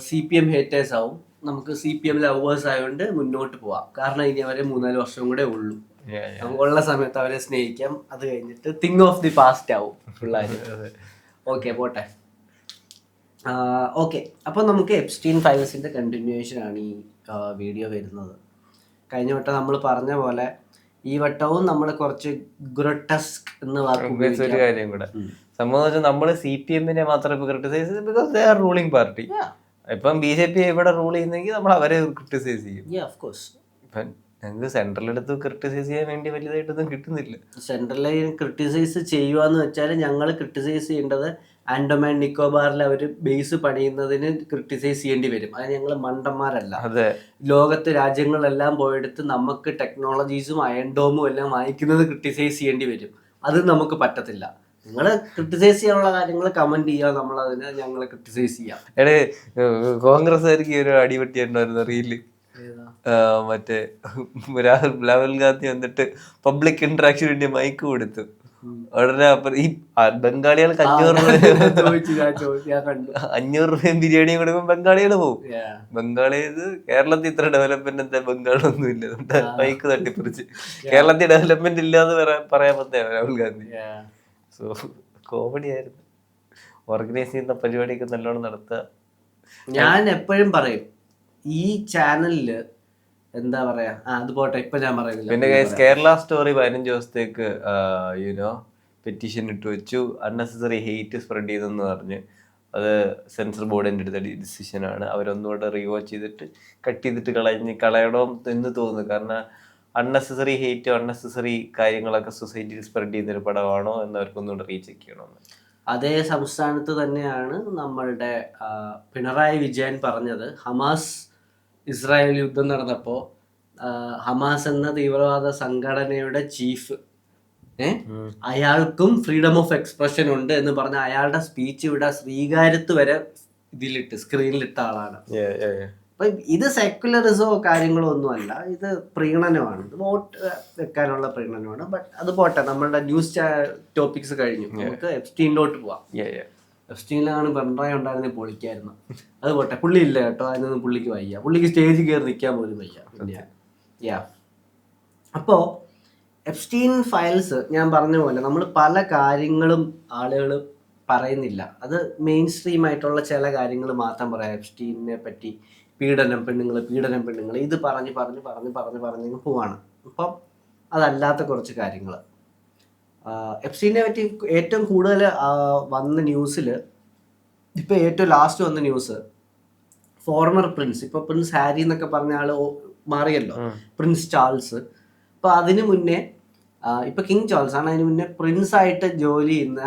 CPM ഹേറ്റേഴ്സ് ആവും. നമുക്ക് CPM ലവേഴ്സ് ആയതുകൊണ്ട് മുന്നോട്ട് പോവാം. കാരണം ഇനി അവരെ 3-4 വർഷം കൂടെ ഉള്ളൂ. ഉള്ള സമയത്ത് അവരെ സ്നേഹിക്കാം. അത് കഴിഞ്ഞിട്ട് തിങ്ക് ഓഫ് ദി പാസ്റ്റ് ആവും പിള്ളേര്. ഓക്കെ, പോട്ടെ. ഓക്കെ, അപ്പോൾ നമുക്ക് എപ്സ്റ്റീൻ ഫയൽസിന്റെ കണ്ടിന്യൂവേഷൻ ആണ് ഈ വീഡിയോ വരുന്നത്. കഴിഞ്ഞ വട്ടം നമ്മൾ പറഞ്ഞ പോലെ ഈ വട്ടവും നമ്മൾ കുറച്ച് ഗ്രൊട്ടസ്ക് എന്ന വാക്ക് ഉപയോഗിക്കാം. ഒരു കാര്യം കൂടെ സംഭവം, നമ്മൾ CPM-നെ മാത്രം ക്രിട്ടിസൈസ് ചെയ്ത് because they are ruling party. ഇപ്പം BJP ഇവിടെ റൂൾ ചെയ്യുന്നെങ്കിൽ നമ്മൾ അവരെ ക്രിട്ടിസൈസ് ചെയ്യും. ഇപ്പം ഞങ്ങൾക്ക് സെൻട്രലെടുത്ത് ക്രിട്ടിസൈസ് ചെയ്യാൻ വേണ്ടി വലുതായിട്ടൊന്നും കിട്ടുന്നില്ല. സെൻട്രലിൽ ക്രിട്ടിസൈസ് ചെയ്യുകയെന്ന് വെച്ചാൽ ഞങ്ങൾ ക്രിട്ടിസൈസ് ചെയ്യേണ്ടത് ആൻഡമാൻ നിക്കോബാറിൽ അവർ ബേസ് പണിയുന്നതിന് ക്രിട്ടിസൈസ് ചെയ്യേണ്ടി വരും. അത് ഞങ്ങൾ മണ്ടന്മാരല്ല. ലോകത്ത് രാജ്യങ്ങളെല്ലാം പോയെടുത്ത് നമുക്ക് ടെക്നോളജീസും അയൺ ഡോമും എല്ലാം വാങ്ങിക്കുന്നത് ക്രിട്ടിസൈസ് ചെയ്യേണ്ടി വരും. അത് നമുക്ക് പറ്റത്തില്ല. നിങ്ങൾ ക്രിട്ടിസൈസ് ചെയ്യാനുള്ള കാര്യങ്ങൾ കമന്റ് ചെയ്യാം, നമ്മൾ അതിനെ ഞങ്ങൾ ക്രിട്ടിസൈസ് ചെയ്യാം. കോൺഗ്രസ്സുകാർക്ക് ഒരു അടിപൊട്ടിയുണ്ടായിരുന്നു റീല്. മറ്റേ രാഹുൽ ഗാന്ധി വന്നിട്ട് പബ്ലിക് ഇന്ററാക്ഷൻ വേണ്ടി മൈക്ക് കൊടുത്തു. ഉടനെ അപ്പുറം ഈ ബംഗാളികൾക്ക് 500 രൂപയും ബിരിയാണിയും കൊടുക്കുമ്പോൾ ബംഗാളികൾ പോകും. ബംഗാളിയത് കേരളത്തിൽ ഇത്ര ഡെവലപ്മെന്റ് എന്താ ബംഗാളൊന്നും ഇല്ല, മൈക്ക് തട്ടിപ്പറിച്ച് കേരളത്തിൽ ഡെവലപ്മെന്റ് ഇല്ലാന്ന് പറയാൻ പറ്റേ രാഹുൽ ഗാന്ധി. സോ കോമഡി ആയിരുന്നു. ഓർഗനൈസ് ചെയ്യുന്ന പരിപാടിയൊക്കെ നല്ലോണം നടത്തുക. ഞാൻ എപ്പോഴും പറയും ഈ ചാനലില് എന്താ പറയാ, അത് പോട്ടെ, ഇപ്പൊ ഞാൻ പറയുന്നില്ല. പിന്നെ കേരള സ്റ്റോറി 15 ദിവസത്തേക്ക് യുനോ പെറ്റീഷൻ ഇട്ട് വെച്ചു, അൺനെസസറി ഹെയ്റ്റ് സ്പ്രെഡ് ചെയ്തെന്ന് പറഞ്ഞ്. അത് സെൻസർ ബോർഡിന്റെ അടുത്ത ഡിസിഷനാണ്. അവരൊന്നുകൂടെ റീവാച്ച് ചെയ്തിട്ട് കട്ട് ചെയ്തിട്ട് കളയണം എന്ന് തോന്നുന്നു. കാരണം അൺനെസസറി ഹെയ്റ്റ്, അൺനെസസറി കാര്യങ്ങളൊക്കെ സൊസൈറ്റിയിൽ സ്പ്രെഡ് ചെയ്യുന്നൊരു പടമാണോ എന്ന് അവർക്കൊന്നുകൂടെ റീചെക്ക് ചെയ്യണമെന്ന്. അതേ സംസ്ഥാനത്ത് തന്നെയാണ് നമ്മളുടെ പിണറായി വിജയൻ പറഞ്ഞത്. ഹമാസ് ഇസ്രായേൽ യുദ്ധം നടന്നപ്പോൾ ഹമാസ് എന്ന തീവ്രവാദ സംഘടനയുടെ ചീഫ് അയാൾക്കും ഫ്രീഡം ഓഫ് എക്സ്പ്രഷൻ ഉണ്ട് എന്ന് പറഞ്ഞ അയാളുടെ സ്പീച്ച് ഇവിടെ ശ്രീകാര്യത്ത് വരെ ഇതിലിട്ട് സ്ക്രീനിലിട്ട ആളാണ്. അപ്പൊ ഇത് സെക്യുലറിസമോ കാര്യങ്ങളോ ഒന്നുമല്ല, ഇത് പ്രീണനമാണ്, ഇത് വോട്ട് വെക്കാനുള്ള പ്രീണനമാണ്. ബട്ട് അത് പോട്ടെ, നമ്മളുടെ ന്യൂസ് ടോപ്പിക്സ് കഴിഞ്ഞു, നമുക്ക് എപ്സ്റ്റീനിലോട്ട് പോവാം. എപ്സ്റ്റീനിലാണ് പിണറായി ഉണ്ടായിരുന്നെങ്കിൽ പൊളിക്കായിരുന്നു. അത് പോട്ടെ, പുള്ളി ഇല്ല കേട്ടോ, അതിനൊന്നും പുള്ളിക്ക് വയ്യ, പുള്ളിക്ക് സ്റ്റേജിൽ കയറി നിൽക്കാൻ പോലും വയ്യ. അപ്പോൾ എപ്സ്റ്റീൻ ഫയൽസ് ഞാൻ പറഞ്ഞ പോലെ നമ്മൾ പല കാര്യങ്ങളും ആളുകൾ പറയുന്നില്ല, അത് മെയിൻ സ്ട്രീം ആയിട്ടുള്ള ചില കാര്യങ്ങൾ മാത്രം പറയാം. എപ്സ്റ്റീനെ പറ്റി പീഡനം പെണ്ണുങ്ങൾ ഇത് പറഞ്ഞ് പോവാണ്. അപ്പം അതല്ലാത്ത കുറച്ച് കാര്യങ്ങൾ, എപ്സ്റ്റീനെ പറ്റി ഏറ്റവും കൂടുതൽ വന്ന ന്യൂസിൽ ഇപ്പോൾ ഏറ്റവും ലാസ്റ്റ് വന്ന ന്യൂസ് ഫോർമർ പ്രിൻസ്, ഇപ്പോൾ പ്രിൻസ് ഹാരി എന്നൊക്കെ പറഞ്ഞ ആൾ മാറിയല്ലോ, പ്രിൻസ് ചാൾസ്. അപ്പോൾ അതിന് മുന്നേ ഇപ്പോൾ കിങ് ചാൾസ് ആണ്, അതിന് മുന്നേ പ്രിൻസ് ആയിട്ട് ജോലി ചെയ്യുന്ന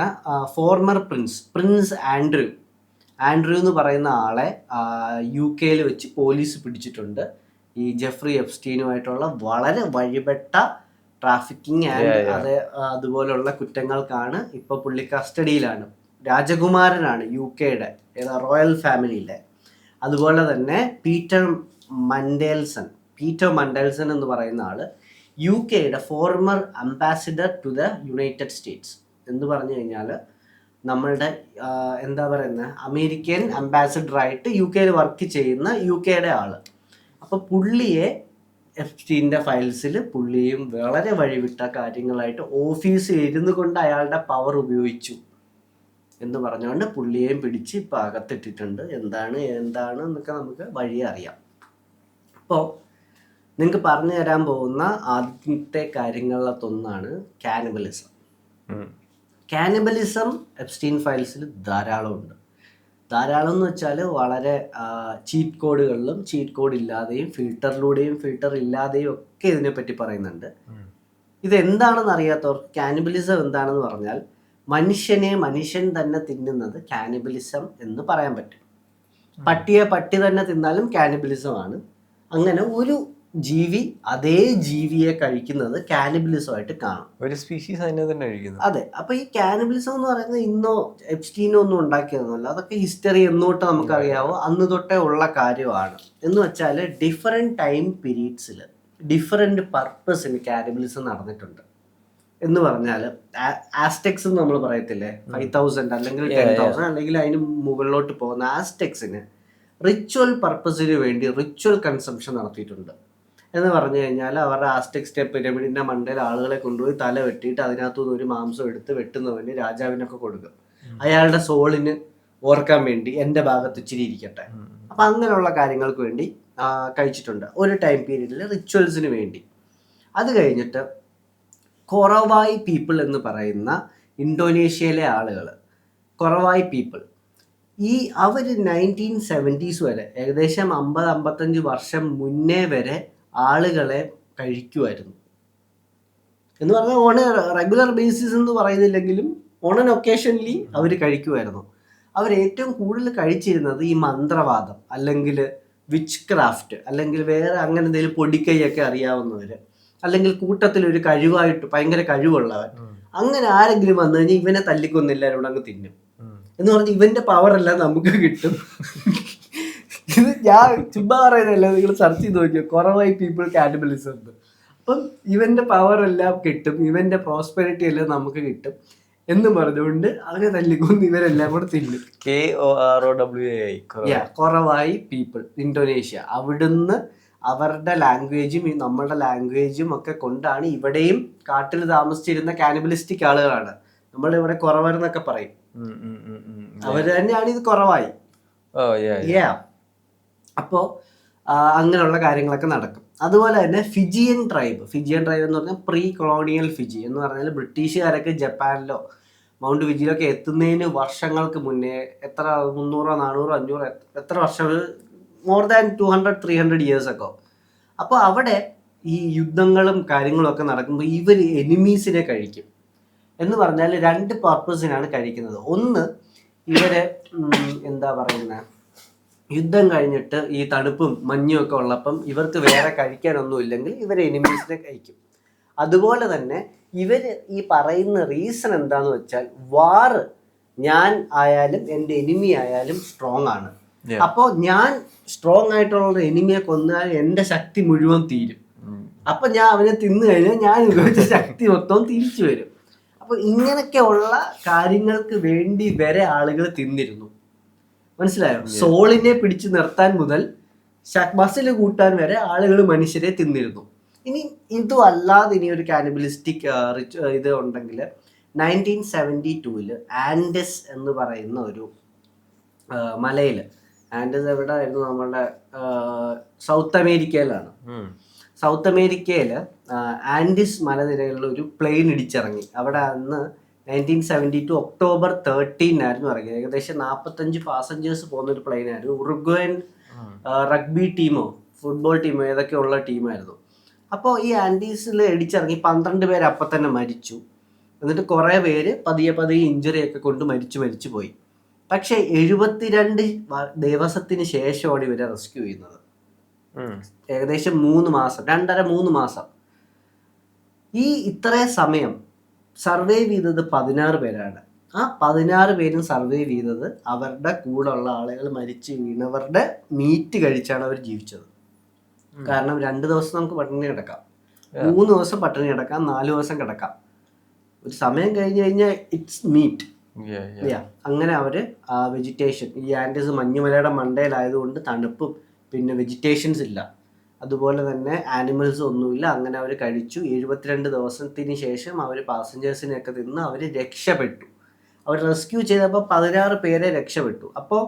ഫോർമർ പ്രിൻസ് ആൻഡ്രൂ എന്ന് പറയുന്ന ആളെ UK വെച്ച് പോലീസ് പിടിച്ചിട്ടുണ്ട്. ഈ ജെഫ്രി എപ്സ്റ്റീനുമായിട്ടുള്ള വളരെ വഴിപെട്ട ട്രാഫിക്കിംഗ് ആൻഡ് അതുപോലുള്ള കുറ്റങ്ങൾക്കാണ് ഇപ്പോൾ പുള്ളി കസ്റ്റഡിയിലാണ്. രാജകുമാരനാണ് UK റോയൽ ഫാമിലിയിലെ. അതുപോലെ തന്നെ പീറ്റർ മണ്ടേൽസൺ എന്ന് പറയുന്ന ആള് UK former ambassador to the United States എന്ന് പറഞ്ഞു കഴിഞ്ഞാൽ നമ്മളുടെ എന്താ പറയുന്നത് അമേരിക്കൻ അംബാസിഡറായിട്ട് UK വർക്ക് ചെയ്യുന്ന UK ആള്. അപ്പോൾ പുള്ളിയെ എപ്സ്റ്റീൻ്റെ ഫയൽസിൽ പുള്ളിയും വളരെ വഴിവിട്ട കാര്യങ്ങളായിട്ട് ഓഫീസിൽ ഇരുന്നു കൊണ്ട് അയാളുടെ പവർ ഉപയോഗിച്ചു എന്ന് പറഞ്ഞുകൊണ്ട് പുള്ളിയെയും പിടിച്ച് ഇപ്പം അകത്തിട്ടിട്ടുണ്ട്. എന്താണ് എന്നൊക്കെ നമുക്ക് വഴിയെ അറിയാം. അപ്പോൾ നിങ്ങൾക്ക് പറഞ്ഞു തരാൻ പോകുന്ന ആദ്യത്തെ കാര്യങ്ങളിലൊന്നാണ് കാനിബലിസം. കാനിബലിസം എപ്സ്റ്റീൻ ഫയൽസിൽ ധാരാളമുണ്ട്. ധാരാളം എന്ന് വെച്ചാൽ വളരെ ചീറ്റ് കോഡുകളിലും ചീറ്റ് കോഡ് ഇല്ലാതെയും ഫിൽട്ടർ ഇല്ലാതെയും ഒക്കെ ഇതിനെപ്പറ്റി പറയുന്നുണ്ട്. ഇതെന്താണെന്ന് അറിയാത്തവർക്ക് കാനിബലിസം എന്താണെന്ന് പറഞ്ഞാൽ മനുഷ്യൻ തന്നെ തിന്നുന്നത് കാനിബലിസം എന്ന് പറയാൻ പറ്റും. പട്ടിയെ പട്ടി തന്നെ തിന്നാലും കാനിബലിസമാണ്. അങ്ങനെ ഒരു ജീവി അതേ ജീവിയെ കഴിക്കുന്നത് കാനിബലിസമായിട്ട് കാണും. ഒരു സ്പീഷീസ് അതിനെ തന്നെ കഴിക്കുന്നത്. അതെ. അപ്പൊ ഈ കാനിബലിസം എന്ന് പറയുന്നത് ഇന്നോ എപ്സ്റ്റീനോ ഒന്നും ഉണ്ടാക്കിയതൊന്നുമല്ല, അതൊക്കെ ഹിസ്റ്ററി എന്നോട്ട് നമുക്കറിയാവോ, അന്ന് തൊട്ടേ ഉള്ള കാര്യമാണ്. എന്ന് വെച്ചാൽ ഡിഫറെന്റ് ടൈം പീരീഡ്സിൽ ഡിഫറെന്റ് പർപ്പസിന് കാനിബലിസം നടന്നിട്ടുണ്ട്. എന്ന് പറഞ്ഞാൽ ആസ്ടെക്സ് എന്ന് നമ്മൾ പറയത്തില്ലേ, 5000 അല്ലെങ്കിൽ 10,000 അല്ലെങ്കിൽ അതിന് മുകളിലോട്ട് പോകുന്ന ആസ്ടെക്സിന് റിച്വൽ പർപ്പസിന് വേണ്ടി റിച്വൽ കൺസംഷൻ നടത്തിയിട്ടുണ്ട്. എന്ന് പറഞ്ഞു കഴിഞ്ഞാൽ അവരുടെ ആസ്ടെക്സ് പിരമിഡിന്റെ മണ്ടയിൽ ആളുകളെ കൊണ്ടുപോയി തല വെട്ടിയിട്ട് അതിനകത്തുനിന്ന് ഒരു മാംസം എടുത്ത് വെട്ടുന്നവന് രാജാവിനൊക്കെ കൊടുക്കും. അയാളുടെ സോളിന് ഓർക്കാൻ വേണ്ടി എൻ്റെ ഭാഗത്ത് ഇച്ചിരി ഇരിക്കട്ടെ. അപ്പം അങ്ങനെയുള്ള കാര്യങ്ങൾക്ക് വേണ്ടി കഴിച്ചിട്ടുണ്ട് ഒരു ടൈം പീരീഡിൽ റിച്വൽസിന് വേണ്ടി. അത് കഴിഞ്ഞിട്ട് കൊറവായ് പീപ്പിൾ എന്ന് പറയുന്ന ഇന്തോനേഷ്യയിലെ ആളുകൾ, കൊറവായ് പീപ്പിൾ, അവർ 1970s വരെ ഏകദേശം 50-55 വർഷം മുന്നേ വരെ ആളുകളെ കഴിക്കുമായിരുന്നു. എന്ന് പറഞ്ഞാൽ ഓൺ റെഗുലർ ബേസിസ് എന്ന് പറയുന്നില്ലെങ്കിലും ഓൺ ആൻ ഒക്കേഷൻലി അവർ കഴിക്കുമായിരുന്നു. അവർ ഏറ്റവും കൂടുതൽ കഴിച്ചിരുന്നത് ഈ മന്ത്രവാദം അല്ലെങ്കിൽ വിച്ച് ക്രാഫ്റ്റ് അല്ലെങ്കിൽ വേറെ അങ്ങനെ എന്തെങ്കിലും പൊടിക്കൈയൊക്കെ അറിയാവുന്നവർ അല്ലെങ്കിൽ കൂട്ടത്തിൽ ഒരു കഴിവായിട്ട് ഭയങ്കര കഴിവുള്ളവൻ, അങ്ങനെ ആരെങ്കിലും വന്നു കഴിഞ്ഞാൽ ഇവനെ തല്ലിക്കൊന്ന് എല്ലാവരും അങ്ങ് തിന്നും എന്ന് പറഞ്ഞ് ഇവന്റെ പവർ എല്ലാം നമുക്ക് കിട്ടും. ഇത് ഞാൻ ചുമ്മാ പറയുന്നതല്ല, നിങ്ങൾ സെർച്ച് ചെയ്ത് നോക്കിയോ കുറവായി പീപ്പിൾ കാനിബലിസം ഉണ്ട്. അപ്പം ഇവന്റെ പവർ എല്ലാം കിട്ടും, ഇവന്റെ പ്രോസ്പെരിറ്റി എല്ലാം നമുക്ക് കിട്ടും എന്ന് പറഞ്ഞുകൊണ്ട് അവനെ തല്ലിക്കൊന്ന് ഇവരെല്ലാം കൂടെ തിന്നും. കൊറവായി പീപ്പിൾ ഇന്തോനേഷ്യ. അവിടുന്ന് അവരുടെ ലാംഗ്വേജും നമ്മുടെ ലാംഗ്വേജും ഒക്കെ കൊണ്ടാണ് ഇവിടെയും കാട്ടിൽ താമസിച്ചിരുന്ന കാനിബലിസ്റ്റിക് ആളുകളാണ്. നമ്മളിവിടെ കുറവരെന്നൊക്കെ പറയും, അവര് തന്നെയാണ് ഇത് കുറവായി. അപ്പോൾ അങ്ങനെയുള്ള കാര്യങ്ങളൊക്കെ നടക്കും. അതുപോലെ തന്നെ ഫിജിയൻ ട്രൈബ് എന്ന് പറഞ്ഞാൽ പ്രീ കൊളോണിയൽ ഫിജി എന്ന് പറഞ്ഞാൽ ബ്രിട്ടീഷുകാരൊക്കെ ജപ്പാനിലോ മൗണ്ട് ഫിജിയിലൊക്കെ എത്തുന്നതിന് വർഷങ്ങൾക്ക് മുന്നേ, എത്ര 300, 400, 500 എത്ര വർഷങ്ങൾ, മോർ ദാൻ 200-300 years ഒക്കെ. അപ്പോൾ അവിടെ ഈ യുദ്ധങ്ങളും കാര്യങ്ങളും ഒക്കെ നടക്കുമ്പോൾ ഇവർ എനിമീസിനെ കഴിക്കും. എന്ന് പറഞ്ഞാൽ 2 പർപ്പസിനാണ് കഴിക്കുന്നത്. ഒന്ന്, ഇവര് എന്താ പറയുന്നത്, യുദ്ധം കഴിഞ്ഞിട്ട് ഈ തണുപ്പും മഞ്ഞും ഒക്കെ ഉള്ളപ്പം ഇവർക്ക് വേറെ കഴിക്കാനൊന്നും ഇല്ലെങ്കിൽ ഇവർ എനിമീസിനെ കഴിക്കും. അതുപോലെ തന്നെ ഇവര് ഈ പറയുന്ന റീസൺ എന്താന്ന് വെച്ചാൽ, വാറ് ഞാൻ ആയാലും എൻ്റെ എനിമി ആയാലും സ്ട്രോങ് ആണ്. അപ്പോൾ ഞാൻ സ്ട്രോങ് ആയിട്ടുള്ള എനിമിയെ കൊന്നാൽ എൻ്റെ ശക്തി മുഴുവൻ തീരും. അപ്പൊ ഞാൻ അവനെ തിന്നു കഴിഞ്ഞാൽ ഞാൻ ഉപയോഗിച്ച ശക്തി മൊത്തം തിരിച്ചു വരും. അപ്പൊ ഇങ്ങനെയൊക്കെ ഉള്ള കാര്യങ്ങൾക്ക് വേണ്ടി വരെ ആളുകൾ തിന്നിരുന്നു. മനസ്സിലായോ? സോളിനെ പിടിച്ചു നിർത്താൻ മുതൽ മസിൽ കൂട്ടാൻ വരെ ആളുകൾ മനുഷ്യരെ തിന്നിരുന്നു. ഇനി ഇതും അല്ലാതെ ഇനി ഒരു കാനിബലിസ്റ്റിക് ഇത് ഉണ്ടെങ്കിൽ 1972 ആൻഡസ് എന്ന് പറയുന്ന ഒരു മലയിൽ, ആൻഡസ് എവിടെ ആയിരുന്നു, നമ്മളുടെ സൗത്ത് അമേരിക്കയിലാണ്. സൗത്ത് അമേരിക്കയിൽ ആൻഡിസ് മലനിരകളിൽ ഒരു പ്ലെയിൻ ഇടിച്ചിറങ്ങി. അവിടെ അന്ന് 1972 October 13 ആയിരുന്നു ഇറങ്ങിയത്. ഏകദേശം 45 പാസഞ്ചേഴ്സ് പോകുന്ന ഒരു പ്ലെയിൻ ആയിരുന്നു. ഉറുഗ്വൻ റഗ്ബി ടീമോ ഫുട്ബോൾ ടീമോ ഏതൊക്കെ ഉള്ള ടീമായിരുന്നു. അപ്പോൾ ഈ ആൻഡീസിൽ ഇടിച്ചിറങ്ങി 12 പേര് അപ്പം തന്നെ മരിച്ചു. എന്നിട്ട് കുറേ പേര് പതിയെ ഇഞ്ചുറി ഒക്കെ കൊണ്ട് മരിച്ചു പോയി. പക്ഷെ 72 ദിവസത്തിന് ശേഷമാണ് ഇവരെ റെസ്ക്യൂ ചെയ്യുന്നത്. ഏകദേശം 3 മാസം, 2.5-3 മാസം. ഈ ഇത്രയും സമയം സർവൈവ് ചെയ്തത് 16 പേരാണ്. ആ 16 പേരും സർവൈവ് ചെയ്തത് അവരുടെ കൂടെ ഉള്ള ആളുകൾ മരിച്ചു വീണവരുടെ മീറ്റ് കഴിച്ചാണ് അവർ ജീവിച്ചത്. കാരണം 2 ദിവസം നമുക്ക് പട്ടിണി കിടക്കാം, 3 ദിവസം പട്ടിണി കിടക്കാം, 4 ദിവസം കിടക്കാം. ഒരു സമയം കഴിഞ്ഞ് കഴിഞ്ഞാൽ ഇറ്റ്സ് മീറ്റ്. അങ്ങനെ അവര് വെജിറ്റേഷൻ, ഈ ആൻഡീസ് മഞ്ഞുമലയുടെ മണ്ടയിലായതുകൊണ്ട് തണുപ്പും പിന്നെ വെജിറ്റേഷൻസ് ഇല്ല, അതുപോലെ തന്നെ ആനിമൽസ് ഒന്നുമില്ല. അങ്ങനെ അവർ കഴിച്ചു. 72 ദിവസത്തിന് ശേഷം അവർ പാസഞ്ചേഴ്സിനെയൊക്കെ തിന്ന് അവർ രക്ഷപ്പെട്ടു. അവർ റെസ്ക്യൂ ചെയ്തപ്പോൾ 16 പേരെ രക്ഷപ്പെട്ടു. അപ്പോൾ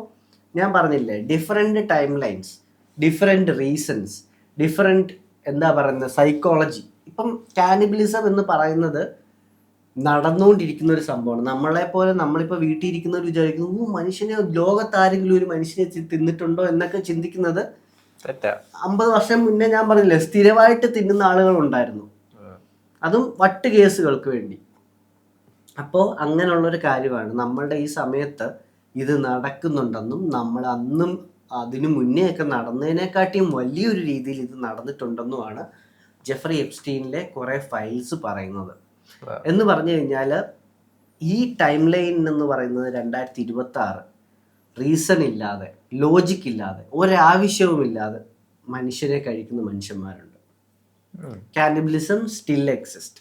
ഞാൻ പറഞ്ഞില്ലേ, different time lines, different reasons, different എന്താ പറയുന്നത് സൈക്കോളജി. ഇപ്പം കാനിബലിസം എന്ന് പറയുന്നത് നടന്നുകൊണ്ടിരിക്കുന്ന ഒരു സംഭവമാണ്. നമ്മളെപ്പോലെ നമ്മളിപ്പോൾ വീട്ടിൽ ഇരിക്കുന്നവർ വിചാരിക്കുന്നു മനുഷ്യനെ ലോകത്താരെങ്കിലും ഒരു മനുഷ്യനെ തിന്നിട്ടുണ്ടോ എന്നൊക്കെ ചിന്തിക്കുന്നത് 50 വർഷം മുന്നേ ഞാൻ പറഞ്ഞില്ലേ സ്ഥിരമായിട്ട് തിന്നുന്ന ആളുകൾ ഉണ്ടായിരുന്നു, അതും വട്ട് കേസുകൾക്ക് വേണ്ടി. അപ്പോൾ അങ്ങനെയുള്ളൊരു കാര്യമാണ്. നമ്മളുടെ ഈ സമയത്ത് ഇത് നടക്കുന്നുണ്ടെന്നും നമ്മൾ അന്നും അതിനു മുന്നേ ഒക്കെ നടന്നതിനെക്കാട്ടിയും വലിയൊരു രീതിയിൽ ഇത് നടന്നിട്ടുണ്ടെന്നുമാണ് ജെഫ്രി എപ്സ്റ്റീനിലെ കുറേ ഫയൽസ് പറയുന്നത്. എന്ന് പറഞ്ഞു കഴിഞ്ഞാൽ ഈ ടൈം ലൈൻ എന്ന് പറയുന്നത് 2026 റീസൺ ഇല്ലാതെ, ലോജിക് ഇല്ലാതെ, ഒരാവശ്യവുമില്ലാതെ മനുഷ്യരെ കഴിക്കുന്ന മനുഷ്യന്മാരുണ്ട്. Cannibalism still exist.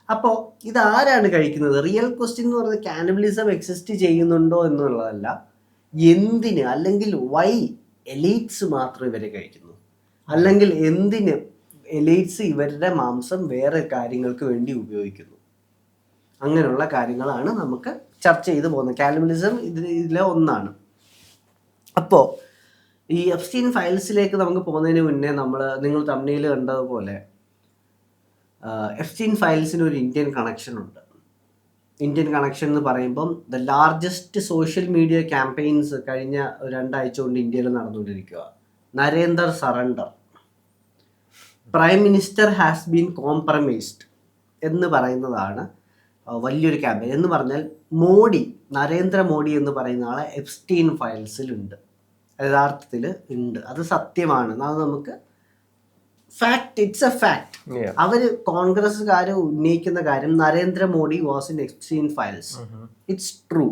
അപ്പോൾ ഇതാരാണ് കഴിക്കുന്നത്? റിയൽ ക്വസ്റ്റ്യൻ എന്ന് പറയുന്നത് കാനിബലിസം എക്സിസ്റ്റ് ചെയ്യുന്നുണ്ടോ എന്നുള്ളതല്ല, എന്തിന്, അല്ലെങ്കിൽ വൈ എലീറ്റ്സ് മാത്രം ഇവരെ കഴിക്കുന്നു, അല്ലെങ്കിൽ എന്തിന് എലീറ്റ്സ് ഇവരുടെ മാംസം വേറെ കാര്യങ്ങൾക്ക് വേണ്ടി ഉപയോഗിക്കുന്നു. അങ്ങനെയുള്ള കാര്യങ്ങളാണ് നമുക്ക് ചർച്ച ചെയ്തു പോകുന്നത്. കാനിബലിസം ഇതിലെ ഒന്നാണ്. അപ്പോൾ ഈ എപ്സ്റ്റീൻ ഫയൽസിലേക്ക് നമുക്ക് പോകുന്നതിന് മുന്നേ നിങ്ങൾ തമ്മിൽ കണ്ടതുപോലെ എപ്സ്റ്റീൻ ഫയൽസിന് ഒരു ഇന്ത്യൻ കണക്ഷൻ ഉണ്ട്. ഇന്ത്യൻ കണക്ഷൻ എന്ന് പറയുമ്പം the largest social media campaigns കഴിഞ്ഞ 2 ആഴ്ച കൊണ്ട് ഇന്ത്യയിൽ നടന്നുകൊണ്ടിരിക്കുക. Narender surrender, prime minister has been compromised എന്ന് പറയുന്നതാണ് വലിയൊരു ക്യാമ്പയിൻ. എന്ന് പറഞ്ഞാൽ നരേന്ദ്രമോദി എന്ന് പറയുന്ന ആളെ എപ്സ്റ്റീൻ ഫയൽസിലുണ്ട്, യഥാർത്ഥത്തിൽ ഉണ്ട്. അത് സത്യമാണ്, അത് നമുക്ക് ഫാക്ട്, ഇറ്റ്സ് എ ഫാക്ട്. അവര് കോൺഗ്രസ്സുകാർ ഉന്നയിക്കുന്ന കാര്യം Narendra Modi was in Epstein files, it's true.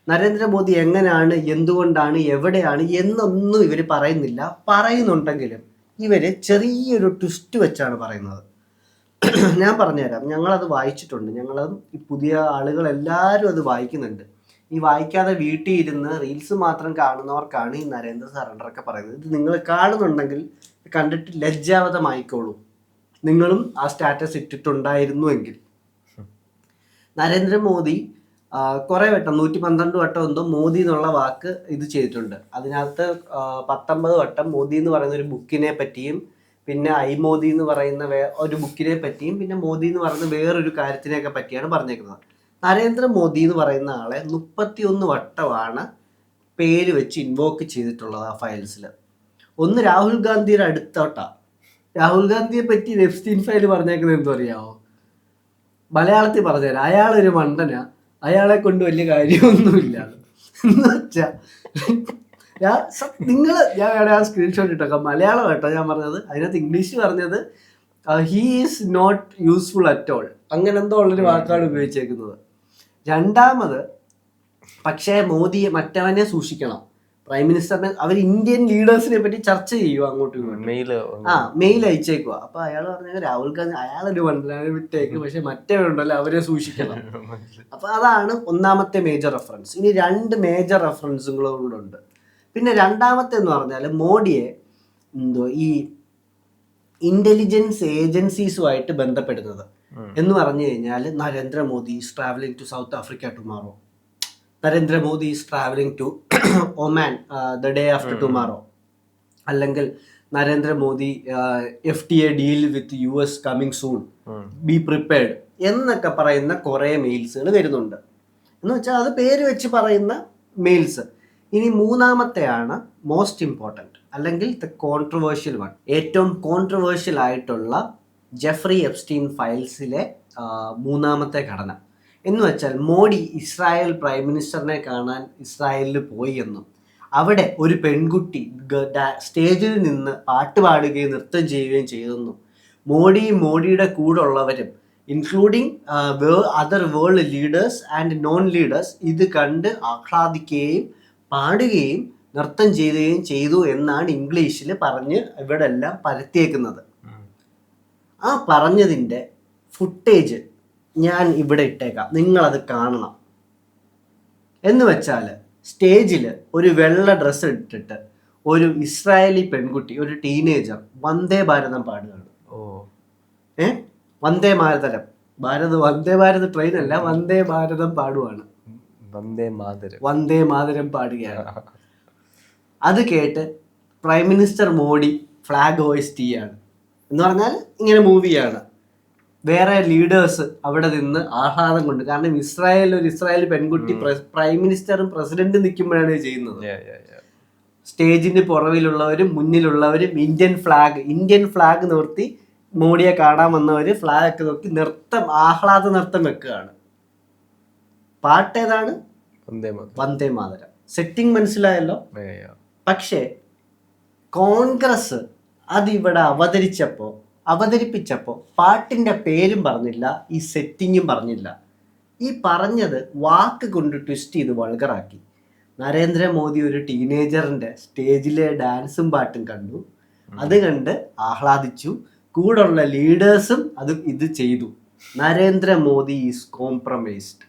Narendra Modi എങ്ങനെയാണ്, എന്തുകൊണ്ടാണ്, എവിടെയാണ് എന്നൊന്നും ഇവർ പറയുന്നില്ല. പറയുന്നുണ്ടെങ്കിലും ഇവര് ചെറിയൊരു ട്വിസ്റ്റ് വെച്ചാണ് പറയുന്നത്. ഞാൻ പറഞ്ഞുതരാം. ഞങ്ങളത് വായിച്ചിട്ടുണ്ട്. ഞങ്ങളത് ഈ പുതിയ ആളുകൾ എല്ലാവരും അത് വായിക്കുന്നുണ്ട്. ഈ വായിക്കാതെ വീട്ടിൽ ഇരുന്ന് റീൽസ് മാത്രം കാണുന്നവർക്കാണ് ഈ നരേന്ദ്ര സറണ്ടറൊക്കെ പറയുന്നത്. ഇത് നിങ്ങൾ കാണുന്നുണ്ടെങ്കിൽ കണ്ടിട്ട് ലജ്ജാവതമായിക്കോളൂ, നിങ്ങളും ആ സ്റ്റാറ്റസ് ഇട്ടിട്ടുണ്ടായിരുന്നുവെങ്കിൽ. നരേന്ദ്രമോദി കുറെ വട്ടം 112 വട്ടം എന്തോ മോദി എന്നുള്ള വാക്ക് ഇത് ചെയ്തിട്ടുണ്ട്. അതിനകത്ത് 19 വട്ടം മോദി എന്ന് പറയുന്ന ഒരു ബുക്കിനെ പറ്റിയും പിന്നെ ഐ മോദി എന്ന് പറയുന്ന ഒരു ബുക്കിനെ പറ്റിയും പിന്നെ മോദി എന്ന് പറയുന്ന വേറൊരു കാര്യത്തിനെയൊക്കെ പറ്റിയാണ് പറഞ്ഞേക്കുന്നത്. നരേന്ദ്രമോദി എന്ന് പറയുന്ന ആളെ 31 വട്ടമാണ് പേര് വെച്ച് ഇൻവോക്ക് ചെയ്തിട്ടുള്ളത് ആ ഫയൽസിൽ. ഒന്ന് രാഹുൽ ഗാന്ധിയുടെ അടുത്തോട്ടാ. രാഹുൽ ഗാന്ധിയെ പറ്റി എപ്സ്റ്റീൻ ഫയൽ പറഞ്ഞേക്കുന്നത് എന്തോ അറിയാമോ? മലയാളത്തിൽ പറഞ്ഞുതരാം. അയാളൊരു മണ്ടനാ, അയാളെ കൊണ്ട് വലിയ കാര്യമൊന്നുമില്ല എന്ന് വെച്ചാ ഞാൻ വേണേ ആ സ്ക്രീൻഷോട്ട് ഇട്ടേക്കാം. മലയാളം കേട്ടോ ഞാൻ പറഞ്ഞത്. അതിനകത്ത് ഇംഗ്ലീഷ് പറഞ്ഞത് he is not useful at all, അങ്ങനെ എന്തോ ഉള്ളൊരു വാക്കാണ് ഉപയോഗിച്ചേക്കുന്നത്. രണ്ടാമത് പക്ഷേ മോദിയെ മറ്റവനെ സൂക്ഷിക്കണം. പ്രൈം മിനിസ്റ്ററിനെ അവർ ഇന്ത്യൻ ലീഡേഴ്സിനെ പറ്റി ചർച്ച ചെയ്യുക അങ്ങോട്ടും ഇങ്ങോട്ടും. മെയിൽ അയച്ചേക്കുക. അപ്പൊ അയാൾ പറഞ്ഞ രാഹുൽ ഗാന്ധി അയാളൊരു വണ്ടനാണ് വിട്ടേക്ക്, പക്ഷെ മറ്റവരുണ്ടല്ലോ അവരെ സൂക്ഷിക്കണം. അപ്പൊ അതാണ് ഒന്നാമത്തെ മേജർ റെഫറൻസ്. ഇനി 2 മേജർ റെഫറൻസുകളും കൂടെ ഉണ്ട്. പിന്നെ രണ്ടാമത്തെ എന്ന് പറഞ്ഞാൽ മോഡിയെ ഈ ഇന്റലിജൻസ് ഏജൻസീസുമായിട്ട് ബന്ധപ്പെടുന്നത് എന്ന് പറഞ്ഞു കഴിഞ്ഞാൽ Narendra Modi is travelling to South Africa tomorrow, Narendra Modi is travelling to Oman the day after tomorrow, അല്ലെങ്കിൽ Narendra Modi FTA deal with US coming soon, be prepared എന്നൊക്കെ പറയുന്ന കുറേ മെയിൽസുകൾ വരുന്നുണ്ട്. എന്ന് വെച്ചാൽ അത് പേര് വെച്ച് പറയുന്ന മെയിൽസ്. ഇനി മൂന്നാമത്തെയാണ് മോസ്റ്റ് ഇമ്പോർട്ടൻറ്റ്, അല്ലെങ്കിൽ ദ കോൺട്രവേഴ്ഷ്യൽ വൺ. ഏറ്റവും കോൺട്രവേഴ്ഷ്യൽ ആയിട്ടുള്ള ജെഫ്രി എപ്സ്റ്റീൻ ഫയൽസിലെ മൂന്നാമത്തെ ഘടന എന്ന് വെച്ചാൽ മോഡി ഇസ്രായേൽ പ്രൈം മിനിസ്റ്ററിനെ കാണാൻ ഇസ്രായേലിൽ പോയി എന്നും അവിടെ ഒരു പെൺകുട്ടി സ്റ്റേജിൽ നിന്ന് പാട്ട് പാടുകയും നൃത്തം ചെയ്യുകയും ചെയ്തെന്നും മോഡിയുടെ കൂടെ ഉള്ളവരും including other world leaders and non leaders ഇത് കണ്ട് ആഹ്ലാദിക്കുകയും പാടുകയും നൃത്തം ചെയ്യുകയും ചെയ്തു എന്നാണ് ഇംഗ്ലീഷിൽ പറഞ്ഞ് ഇവിടെ എല്ലാം പരത്തിയേക്കുന്നത്. ആ പറഞ്ഞതിൻ്റെ ഫുട്ടേജ് ഞാൻ ഇവിടെ ഇട്ടേക്കാം, നിങ്ങളത് കാണണം. എന്ന് വെച്ചാൽ സ്റ്റേജിൽ ഒരു വെള്ള ഡ്രസ്സ് ഇട്ടിട്ട് ഒരു ഇസ്രായേലി പെൺകുട്ടി, ഒരു ടീനേജർ വന്ദേ ഭാരതം പാടുകയാണ്. വന്ദേ ഭാരത് ട്രെയിൻ അല്ല, വന്ദേ ഭാരതം പാടുവാണ്. വന്ദേ മാതരം പാടുകയാണ്. അത് കേട്ട് prime minister Modi flag hoist ചെയ്യാണ്. എന്ന് പറഞ്ഞാൽ ഇങ്ങനെ മൂവിയാണ്. വേറെ ലീഡേഴ്സ് അവിടെ നിന്ന് ആഹ്ലാദം കൊണ്ട്, കാരണം ഒരു ഇസ്രായേലി പെൺകുട്ടി പ്രൈം മിനിസ്റ്ററും പ്രസിഡന്റും നിൽക്കുമ്പോഴാണ് ചെയ്യുന്നത്. സ്റ്റേജിന് പുറകിലുള്ളവരും മുന്നിലുള്ളവരും ഇന്ത്യൻ ഫ്ലാഗ് നിർത്തി മോഡിയെ കാണാൻ വന്നവര് ഫ്ലാഗ് നോക്കി ആഹ്ലാദ നൃത്തം വെക്കുകയാണ്. പാട്ടേതാണ്? വന്ദേ മാതരം. സെറ്റിംഗ് മനസ്സിലായല്ലോ. പക്ഷേ കോൺഗ്രസ് അതിവിടെ അവതരിപ്പിച്ചപ്പോൾ പാട്ടിന്റെ പേരും പറഞ്ഞില്ല, ഈ സെറ്റിങ്ങും പറഞ്ഞില്ല. ഈ പറഞ്ഞത് വാക്ക് കൊണ്ട് ട്വിസ്റ്റ് ചെയ്ത് വൾഗറാക്കി. നരേന്ദ്രമോദി ഒരു ടീനേജറിന്റെ സ്റ്റേജിലെ ഡാൻസും പാട്ടും കണ്ടു, അത് കണ്ട് ആഹ്ലാദിച്ചു. കൂടുള്ള ലീഡേഴ്സും ഇത് ചെയ്തു. Narendra Modi is compromised.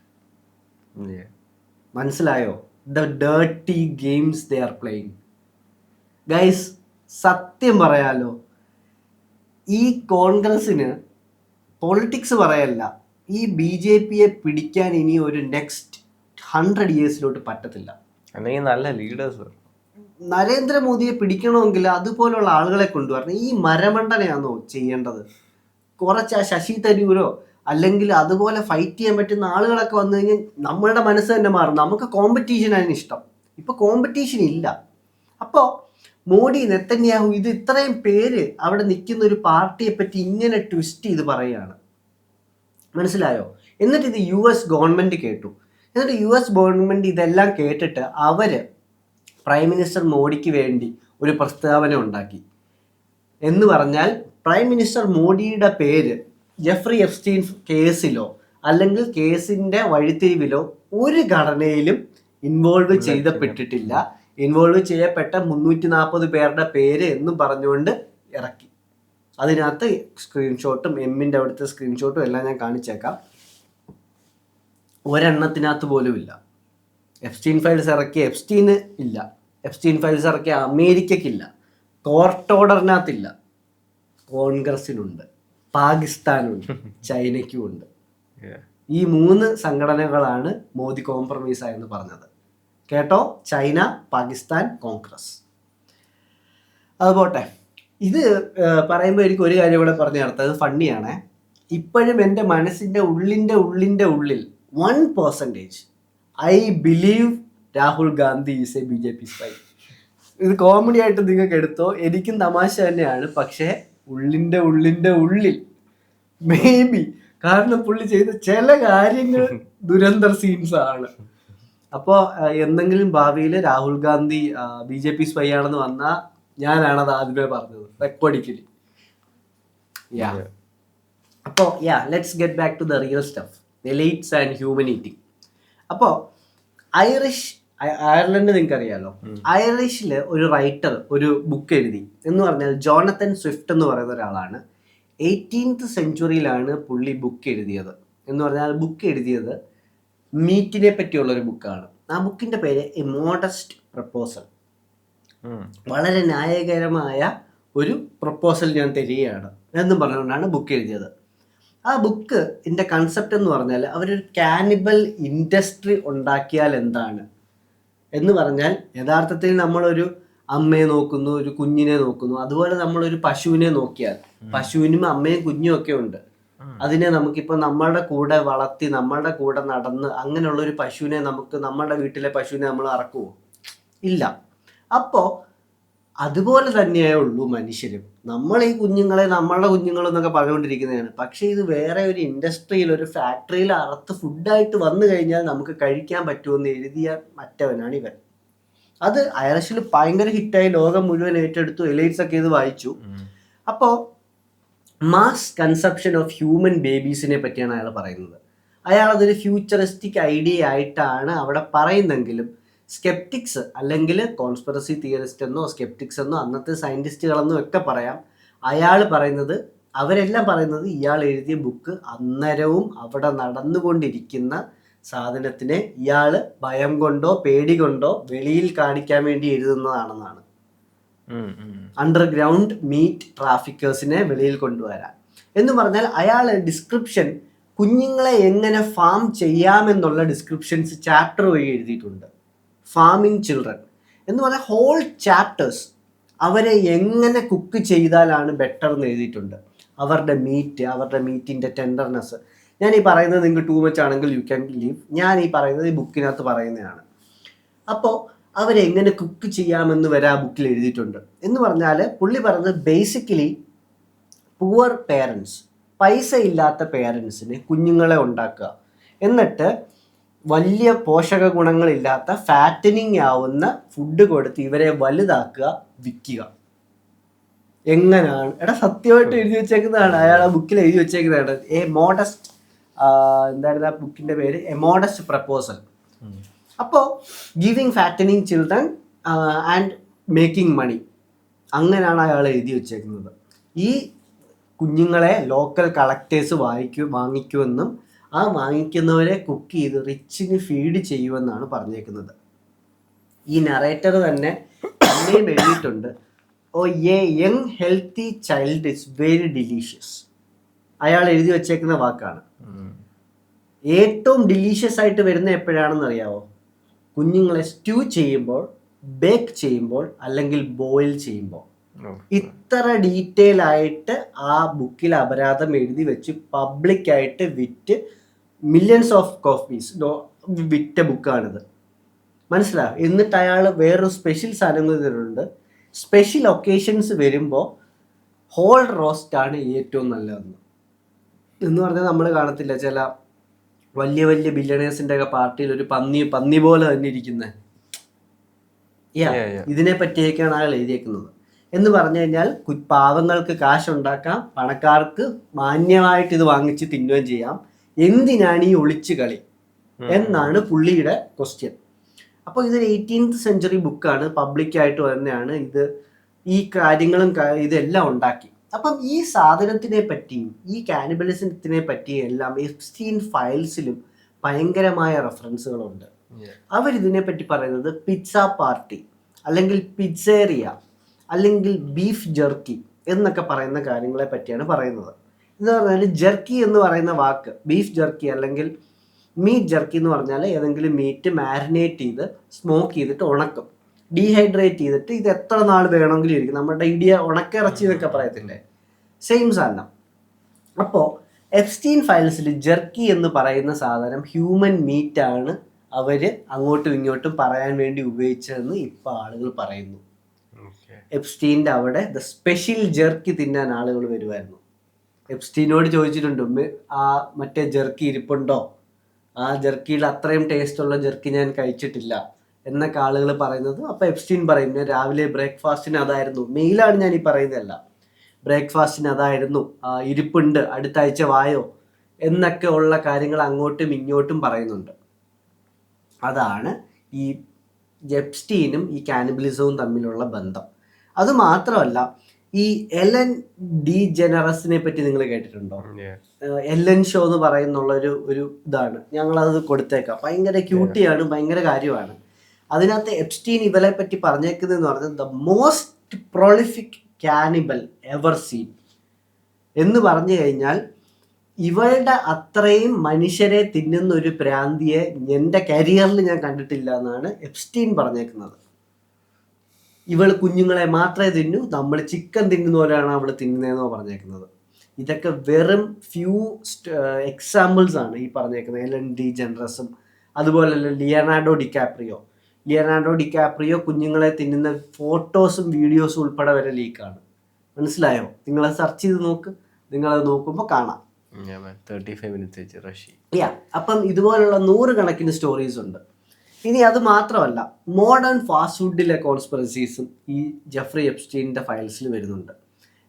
മനസ്സിലായോ? The dirty games they are playing. Guys, സത്യം പറയാലോ, ഈ കോൺഗ്രസിന് പൊളിറ്റിക്സ് പറയല്ല, ഈ BJPയെ പിടിക്കാൻ ഇനി ഒരു നെക്സ്റ്റ് 100 yearsലോട്ട് പറ്റത്തില്ല. അല്ലെങ്കിൽ നല്ല ലീഡേഴ്സ്. നരേന്ദ്രമോദിയെ പിടിക്കണമെങ്കിൽ അതുപോലുള്ള ആളുകളെ കൊണ്ടുവരണം. ഈ മരമണ്ടനെയാണോ ചെയ്യേണ്ടത്? കുറച്ച് ശശി തരൂരോ അല്ലെങ്കിൽ അതുപോലെ ഫൈറ്റ് ചെയ്യാൻ പറ്റുന്ന ആളുകളൊക്കെ വന്നു കഴിഞ്ഞാൽ നമ്മളുടെ മനസ്സ് തന്നെ മാറും. നമുക്ക് കോമ്പറ്റീഷനാണ് ഇഷ്ടം. ഇപ്പോൾ കോമ്പറ്റീഷൻ ഇല്ല. അപ്പോൾ മോഡി, നെതന്യാഹു ഇത് ഇത്രയും പേര് അവിടെ നിൽക്കുന്ന ഒരു പാർട്ടിയെ പറ്റി ഇങ്ങനെ ട്വിസ്റ്റ് ചെയ്ത് പറയുകയാണ്. മനസ്സിലായോ? എന്നിട്ട് ഇത് US ഗവൺമെൻറ് കേട്ടു. എന്നിട്ട് US ഗവൺമെൻറ് ഇതെല്ലാം കേട്ടിട്ട് അവര് പ്രൈം മിനിസ്റ്റർ മോഡിക്ക് വേണ്ടി ഒരു പ്രസ്താവന ഉണ്ടാക്കി. എന്ന് പറഞ്ഞാൽ പ്രൈം മിനിസ്റ്റർ മോഡിയുടെ പേര് ജെഫ്രി എപ്സ്റ്റീൻ കേസിലോ അല്ലെങ്കിൽ കേസിന്റെ വഴിത്തിരിവിലോ ഒരു ഘടനയിലും ഇൻവോൾവ് ചെയ്യപ്പെട്ടിട്ടില്ല. ഇൻവോൾവ് ചെയ്യപ്പെട്ട 340 പേരുടെ പേര് എന്നും പറഞ്ഞുകൊണ്ട് ഇറക്കി. അതിനകത്ത് സ്ക്രീൻഷോട്ടും എമ്മിൻ്റെ അവിടുത്തെ സ്ക്രീൻഷോട്ടും എല്ലാം ഞാൻ കാണിച്ചേക്കാം. ഒരെണ്ണത്തിനകത്ത് പോലും ഇല്ല. എപ്സ്റ്റീൻ ഫയൽസ് ഇറക്കിയ എപ്സ്റ്റീന് ഇല്ല. എപ്സ്റ്റീൻ ഫയൽസ് ഇറക്കിയ അമേരിക്കയ്ക്കില്ല. കോർട്ട് ഓർഡറിനകത്തില്ല. കോൺഗ്രസിനുണ്ട്, പാകിസ്ഥാനുണ്ട്, ചൈനയ്ക്കും ഉണ്ട്. ഈ 3 സംഘടനകളാണ് മോദി കോംപ്രമൈസ് ആയെന്ന് പറഞ്ഞത്. കേട്ടോ, ചൈന, പാകിസ്ഥാൻ, കോൺഗ്രസ്. അത് പോട്ടെ. ഇത് പറയുമ്പോൾ എനിക്ക് ഒരു കാര്യം കൂടെ പറഞ്ഞു നടത്തത് ഫണ്ണിയാണ്. ഇപ്പോഴും എൻ്റെ മനസ്സിൻ്റെ ഉള്ളിൽ 1% I believe Rahul Gandhi is A BJP spy. ഇത് കോമഡി ആയിട്ട് നിങ്ങൾക്ക് എടുത്തോ, എനിക്കും തമാശ തന്നെയാണ്. പക്ഷേ ഉള്ളിൻ്റെ ഉള്ളിൽ മേ ബി, കാരണം പുള്ളി ചെയ്ത ചില കാര്യങ്ങൾ ദുരന്തർ സീൻസ് ആണ്. അപ്പോൾ എന്തെങ്കിലും ഭാവിയിൽ രാഹുൽ ഗാന്ധി BJP സ്പൈ ആണെന്ന് വന്നാൽ ഞാനാണത് ആദ്യമേ പറഞ്ഞത് റെക്കോർഡിക്കലി. അപ്പോൾ let's get back to the real stuff, elites and human eating. അപ്പോൾ അയർലൻഡ് നിങ്ങൾക്ക് അറിയാലോ. ഐറിഷിൽ ഒരു റൈറ്റർ ഒരു ബുക്ക് എഴുതി എന്ന് പറഞ്ഞാൽ ജോണത്തൻ സ്വിഫ്റ്റ് എന്ന് പറയുന്ന ഒരാളാണ്. 18th സെഞ്ച്വറിയിലാണ് പുള്ളി ബുക്ക് എഴുതിയത്. എന്ന് പറഞ്ഞാൽ ബുക്ക് എഴുതിയത് മീറ്റിനെ പറ്റിയുള്ള ഒരു ബുക്കാണ്. ആ ബുക്കിന്റെ പേര് എ മോഡസ്റ്റ് പ്രപ്പോസൽ. വളരെ ന്യായകരമായ ഒരു പ്രപ്പോസൽ ഞാൻ തരികയാണ് എന്നും പറഞ്ഞുകൊണ്ടാണ് ബുക്ക് എഴുതിയത്. ആ ബുക്കിൻ്റെ കൺസെപ്റ്റ് എന്ന് പറഞ്ഞാൽ അവരൊരു കാനിബൽ ഇൻഡസ്ട്രി ഉണ്ടാക്കിയാൽ എന്താണ് എന്ന് പറഞ്ഞാൽ, യഥാർത്ഥത്തിൽ നമ്മളൊരു അമ്മയെ നോക്കുന്നു, ഒരു കുഞ്ഞിനെ നോക്കുന്നു. അതുപോലെ നമ്മളൊരു പശുവിനെ നോക്കിയാൽ, പശുവിനും അമ്മയും കുഞ്ഞും ഒക്കെ ഉണ്ട്. അതിനെ നമുക്കിപ്പോൾ നമ്മളുടെ കൂടെ വളർത്തി നമ്മളുടെ കൂടെ നടന്ന് അങ്ങനെയുള്ള ഒരു പശുവിനെ നമുക്ക് നമ്മളുടെ വീട്ടിലെ പശുവിനെ നമ്മൾ അറക്കുമോ? ഇല്ല. അപ്പോൾ അതുപോലെ തന്നെയേ ഉള്ളൂ മനുഷ്യരും. നമ്മൾ ഈ കുഞ്ഞുങ്ങളെ നമ്മളുടെ കുഞ്ഞുങ്ങളെന്നൊക്കെ പറഞ്ഞുകൊണ്ടിരിക്കുന്നതാണ്. പക്ഷേ ഇത് വേറെ ഒരു ഇൻഡസ്ട്രിയിൽ, ഒരു ഫാക്ടറിയിൽ അറുത്ത് ഫുഡായിട്ട് വന്നു കഴിഞ്ഞാൽ നമുക്ക് കഴിക്കാൻ പറ്റുമെന്ന് എഴുതിയ മറ്റവനാണ് ഇവൻ. അത് ഐറിഷിൽ ഭയങ്കര ഹിറ്റായി, ലോകം മുഴുവൻ ഏറ്റെടുത്തു. എലൈറ്റ്സ് ഒക്കെ ഇത് വായിച്ചു. അപ്പോൾ മാസ് കൺസപ്ഷൻ ഓഫ് ഹ്യൂമൻ ബേബീസിനെ പറ്റിയാണ് അയാൾ പറയുന്നത്. അയാൾ അതൊരു ഫ്യൂച്ചറിസ്റ്റിക് ഐഡിയ ആയിട്ടാണ് അവിടെ പറയുന്നെങ്കിലും സ്കെപ്റ്റിക്സ് അല്ലെങ്കിൽ കോൺസ്പിറസി തിയറിസ്റ്റ് എന്നോ സ്കെപ്റ്റിക്സ് എന്നോ അന്നത്തെ സയൻറ്റിസ്റ്റുകളെന്നോ ഒക്കെ പറയാം. അയാൾ പറയുന്നത്, അവരെല്ലാം പറയുന്നത് ഇയാൾ എഴുതിയ ബുക്ക് അന്നേരവും അവിടെ നടന്നുകൊണ്ടിരിക്കുന്ന സാധനത്തിനെ ഇയാൾ ഭയം കൊണ്ടോ പേടി കൊണ്ടോ വെളിയിൽ കാണിക്കാൻ വേണ്ടി എഴുതുന്നതാണെന്നാണ്. അണ്ടർഗ്രൗണ്ട് മീറ്റ് ട്രാഫിക്കേഴ്സിനെ വെളിയിൽ കൊണ്ടുവരാൻ എന്ന് പറഞ്ഞാൽ അയാൾ ഡിസ്ക്രിപ്ഷൻ കുഞ്ഞുങ്ങളെ എങ്ങനെ ഫാം ചെയ്യാമെന്നുള്ള ഡിസ്ക്രിപ്ഷൻസ് ചാപ്റ്റർ വഴി എഴുതിയിട്ടുണ്ട്. ഫാമിംഗ് ചിൽഡ്രൻ എന്ന് പറഞ്ഞാൽ ഹോൾ ചാപ്റ്റേഴ്സ് അവരെ എങ്ങനെ കുക്ക് ചെയ്താലാണ് ബെറ്റർ എന്ന് എഴുതിയിട്ടുണ്ട്. അവരുടെ മീറ്റിൻ്റെ ടെൻഡർനെസ്. ഞാൻ ഈ പറയുന്നത് നിങ്ങൾക്ക് ടൂ മച്ച് ആണെങ്കിൽ യു ക്യാൻ ലീവ്. ഞാൻ ഈ പറയുന്നത് ഈ ബുക്കിനകത്ത് പറയുന്നതാണ്. അപ്പോൾ അവരെങ്ങനെ കുക്ക് ചെയ്യാമെന്ന് വരെ ആ ബുക്കിൽ എഴുതിയിട്ടുണ്ട്. എന്ന് പറഞ്ഞാൽ പുള്ളി പറഞ്ഞത് ബേസിക്കലി പുവർ പേരൻസ്, പൈസ ഇല്ലാത്ത പേരൻസിന് കുഞ്ഞുങ്ങളെ ഉണ്ടാക്കുക, എന്നിട്ട് വലിയ പോഷക ഗുണങ്ങളില്ലാത്ത ഫാറ്റനിങ് ആവുന്ന ഫുഡ് കൊടുത്ത് ഇവരെ വലുതാക്കുക, വിൽക്കുക. എങ്ങനെയാണ് സത്യമായിട്ട് എഴുതി വെച്ചേക്കുന്നതാണ്. അയാൾ ആ ബുക്കിൽ എഴുതി വെച്ചേക്കുന്നതാണ്. എ മോഡസ്റ്റ്, എന്തായിരുന്നു ആ ബുക്കിന്റെ പേര്, എ മോഡസ്റ്റ് പ്രപ്പോസൽ. അപ്പോൾ giving fattening children and making money, അങ്ങനെയാണ് അയാൾ എഴുതി വെച്ചേക്കുന്നത്. ഈ കുഞ്ഞുങ്ങളെ ലോക്കൽ കളക്ടേഴ്സ് വാങ്ങിക്കുമെന്നും ആ വാങ്ങിക്കുന്നവരെ കുക്ക് ചെയ്ത് റിച്ചിന് ഫീഡ് ചെയ്യുമെന്നാണ് പറഞ്ഞേക്കുന്നത്. ഈ നറേറ്റർ തന്നെ അമ്മയും എഴുതിയിട്ടുണ്ട്, oh a young healthy child is very delicious. അയാൾ എഴുതി വെച്ചേക്കുന്ന വാക്കാണ്. ഏറ്റവും ഡിലീഷ്യസ് ആയിട്ട് വരുന്ന എപ്പോഴാണെന്ന് അറിയാവോ? കുഞ്ഞുങ്ങളെ സ്റ്റ്യൂ ചെയ്യുമ്പോൾ, ബേക്ക് ചെയ്യുമ്പോൾ, അല്ലെങ്കിൽ ബോയിൽ ചെയ്യുമ്പോൾ. ഇത്ര ഡീറ്റെയിൽ ആയിട്ട് ആ ബുക്കിൽ അപരാധം എഴുതി വെച്ച് പബ്ലിക്കായിട്ട് വിറ്റ് മില്യൺസ് ഓഫ് കോപ്പീസ് വിറ്റ ബുക്കാണിത്. മനസ്സിലാവും. എന്നിട്ട് അയാൾ വേറൊരു സ്പെഷ്യൽ സാധനങ്ങൾ തരുന്നുണ്ട്. സ്പെഷ്യൽ ഒക്കേഷൻസ് വരുമ്പോൾ ഹോൾ റോസ്റ്റാണ് ഏറ്റവും നല്ലതെന്ന്. എന്ന് പറഞ്ഞാൽ നമ്മൾ കാണത്തില്ല ചില വലിയ വലിയ ബില്യണേഴ്സിൻ്റെ ഒക്കെ പാർട്ടിയിൽ ഒരു പന്നി പോലെ തന്നെ ഇരിക്കുന്നത്. ഇതിനെ പറ്റിയൊക്കെയാണ് അയാൾ എഴുതിയേക്കുന്നത്. എന്ന് പറഞ്ഞു കഴിഞ്ഞാൽ പാവങ്ങൾക്ക് കാശുണ്ടാക്കാം, പണക്കാർക്ക് മാന്യമായിട്ട് ഇത് വാങ്ങിച്ച് തിന്നുകയും ചെയ്യാം. എന്തിനാണ് ഈ ഒളിച്ചു കളി എന്നാണ് പുള്ളിയുടെ ക്വസ്റ്റ്യൻ. അപ്പോൾ ഇതൊരു 18th സെഞ്ച്വറി ബുക്കാണ്, പബ്ലിക്കായിട്ട് തന്നെയാണ് ഇത്. ഈ കാര്യങ്ങളും ഇതെല്ലാം ഉണ്ടാക്കി. അപ്പം ഈ സാധനത്തിനെ പറ്റിയും ഈ കാനിബലിസത്തിനെ പറ്റിയും എല്ലാം എപ്സ്റ്റീൻ ഫയൽസിലും ഭയങ്കരമായ റെഫറൻസുകളുണ്ട്. അവരിതിനെ പറ്റി പറയുന്നത് പിസ്സ പാർട്ടി അല്ലെങ്കിൽ പിസ്സേറിയ അല്ലെങ്കിൽ ബീഫ് ജെർക്കി എന്നൊക്കെ പറയുന്ന കാര്യങ്ങളെ പറ്റിയാണ് പറയുന്നത്. എന്ന് പറഞ്ഞാൽ ജെർക്കി എന്ന് പറയുന്ന വാക്ക്, ബീഫ് ജെർക്കി അല്ലെങ്കിൽ മീറ്റ് ജെർക്കി എന്ന് പറഞ്ഞാൽ ഏതെങ്കിലും മീറ്റ് മാരിനേറ്റ് ചെയ്ത് സ്മോക്ക് ചെയ്തിട്ട് ഉണക്കും, ഡീഹൈഡ്രേറ്റ് ചെയ്തിട്ട് ഇത് എത്ര നാൾ വേണമെങ്കിലും ഇരിക്കും. നമ്മുടെ ഉണക്കിറച്ചി എന്നൊക്കെ പറയത്തില്ലേ, സെയിം സാധനം. അപ്പോൾ എപ്സ്റ്റീൻ ഫയൽസിൽ ജെർക്കി എന്ന് പറയുന്ന സാധനം ഹ്യൂമൻ മീറ്റ് ആണ് അവർ അങ്ങോട്ടും ഇങ്ങോട്ടും പറയാൻ വേണ്ടി ഉപയോഗിച്ചതെന്ന് ഇപ്പോൾ ആളുകൾ പറയുന്നു. എപ്സ്റ്റീൻ്റെ അവിടെ ദ സ്പെഷ്യൽ ജെർക്കി തിന്നാൻ ആളുകൾ വരുമായിരുന്നു. എപ്സ്റ്റീനോട് ചോദിച്ചിട്ടുണ്ട്, ആ മറ്റേ ജെർക്കി ഇരിപ്പുണ്ടോ, ആ ജെർക്കിയിൽ അത്രയും ടേസ്റ്റുള്ള ജെർക്കി ഞാൻ കഴിച്ചിട്ടില്ല എന്നൊക്കെ ആളുകൾ പറയുന്നത്. അപ്പോൾ എപ്സ്റ്റീൻ പറയുന്നത് രാവിലെ ബ്രേക്ക്ഫാസ്റ്റിന് അതായിരുന്നു, മെയിലാണ് ഞാൻ ഈ പറയുന്നതല്ല, ബ്രേക്ക്ഫാസ്റ്റിന് അതായിരുന്നു, ഇരിപ്പുണ്ട്, അടുത്ത ആഴ്ച വായോ എന്നൊക്കെ ഉള്ള കാര്യങ്ങൾ അങ്ങോട്ടും ഇങ്ങോട്ടും പറയുന്നുണ്ട്. അതാണ് ഈ എപ്സ്റ്റീനും ഈ കാനിബലിസവും തമ്മിലുള്ള ബന്ധം. അതുമാത്രമല്ല, ഈ എലൻ ഡീജെനറസിനെ പറ്റി നിങ്ങൾ കേട്ടിട്ടുണ്ടോ? എല്ലൻ ഷോ എന്ന് പറയുന്നുള്ള ഒരു ഇതാണ്, ഞങ്ങളത് കൊടുത്തേക്കാം. ഭയങ്കര ക്യൂട്ടിയാണ്, ഭയങ്കര കാര്യമാണ്. അതിനകത്ത് എപ്സ്റ്റീൻ ഇവളെ പറ്റി പറഞ്ഞേക്കുന്നതെന്ന് പറഞ്ഞാൽ the most പ്രൊളിഫിക് cannibal ever seen എന്ന് പറഞ്ഞു കഴിഞ്ഞാൽ, ഇവളുടെ അത്രയും മനുഷ്യരെ തിന്നുന്ന ഒരു ഭ്രാന്തിയെ എൻ്റെ കരിയറിൽ ഞാൻ കണ്ടിട്ടില്ല എന്നാണ് എപ്സ്റ്റീൻ പറഞ്ഞേക്കുന്നത്. ഇവൾ കുഞ്ഞുങ്ങളെ മാത്രമേ തിന്നൂ, നമ്മൾ ചിക്കൻ തിന്നുന്ന പോലെയാണ് അവൾ തിന്നുന്നതെന്നോ പറഞ്ഞേക്കുന്നത്. ഇതൊക്കെ വെറും ഫ്യൂ എക്സാമ്പിൾസ് ആണ് ഈ പറഞ്ഞേക്കുന്നത്. എലൻ ഡീജെനറസും അതുപോലെ തന്നെ ലിയനാർഡോ ഡിക്കാപ്രിയോ കുഞ്ഞുങ്ങളെ തിന്നുന്ന ഫോട്ടോസും വീഡിയോസും ഉൾപ്പെടെ വരെ ലീക്കാണ്. മനസ്സിലായോ? നിങ്ങളത് സെർച്ച് ചെയ്ത് നോക്ക്, നിങ്ങളത് നോക്കുമ്പോൾ കാണാം. 35 minutes അപ്പം ഇതുപോലുള്ള 100 കണക്കിന് സ്റ്റോറീസ് ഉണ്ട്. ഇനി അത് മാത്രമല്ല, മോഡേൺ ഫാസ്റ്റ് ഫുഡിലെ കോൺസ്പിറസീസും ഈ ജെഫ്രി എപ്സ്റ്റീൻ്റെ ഫയൽസിൽ വരുന്നുണ്ട്.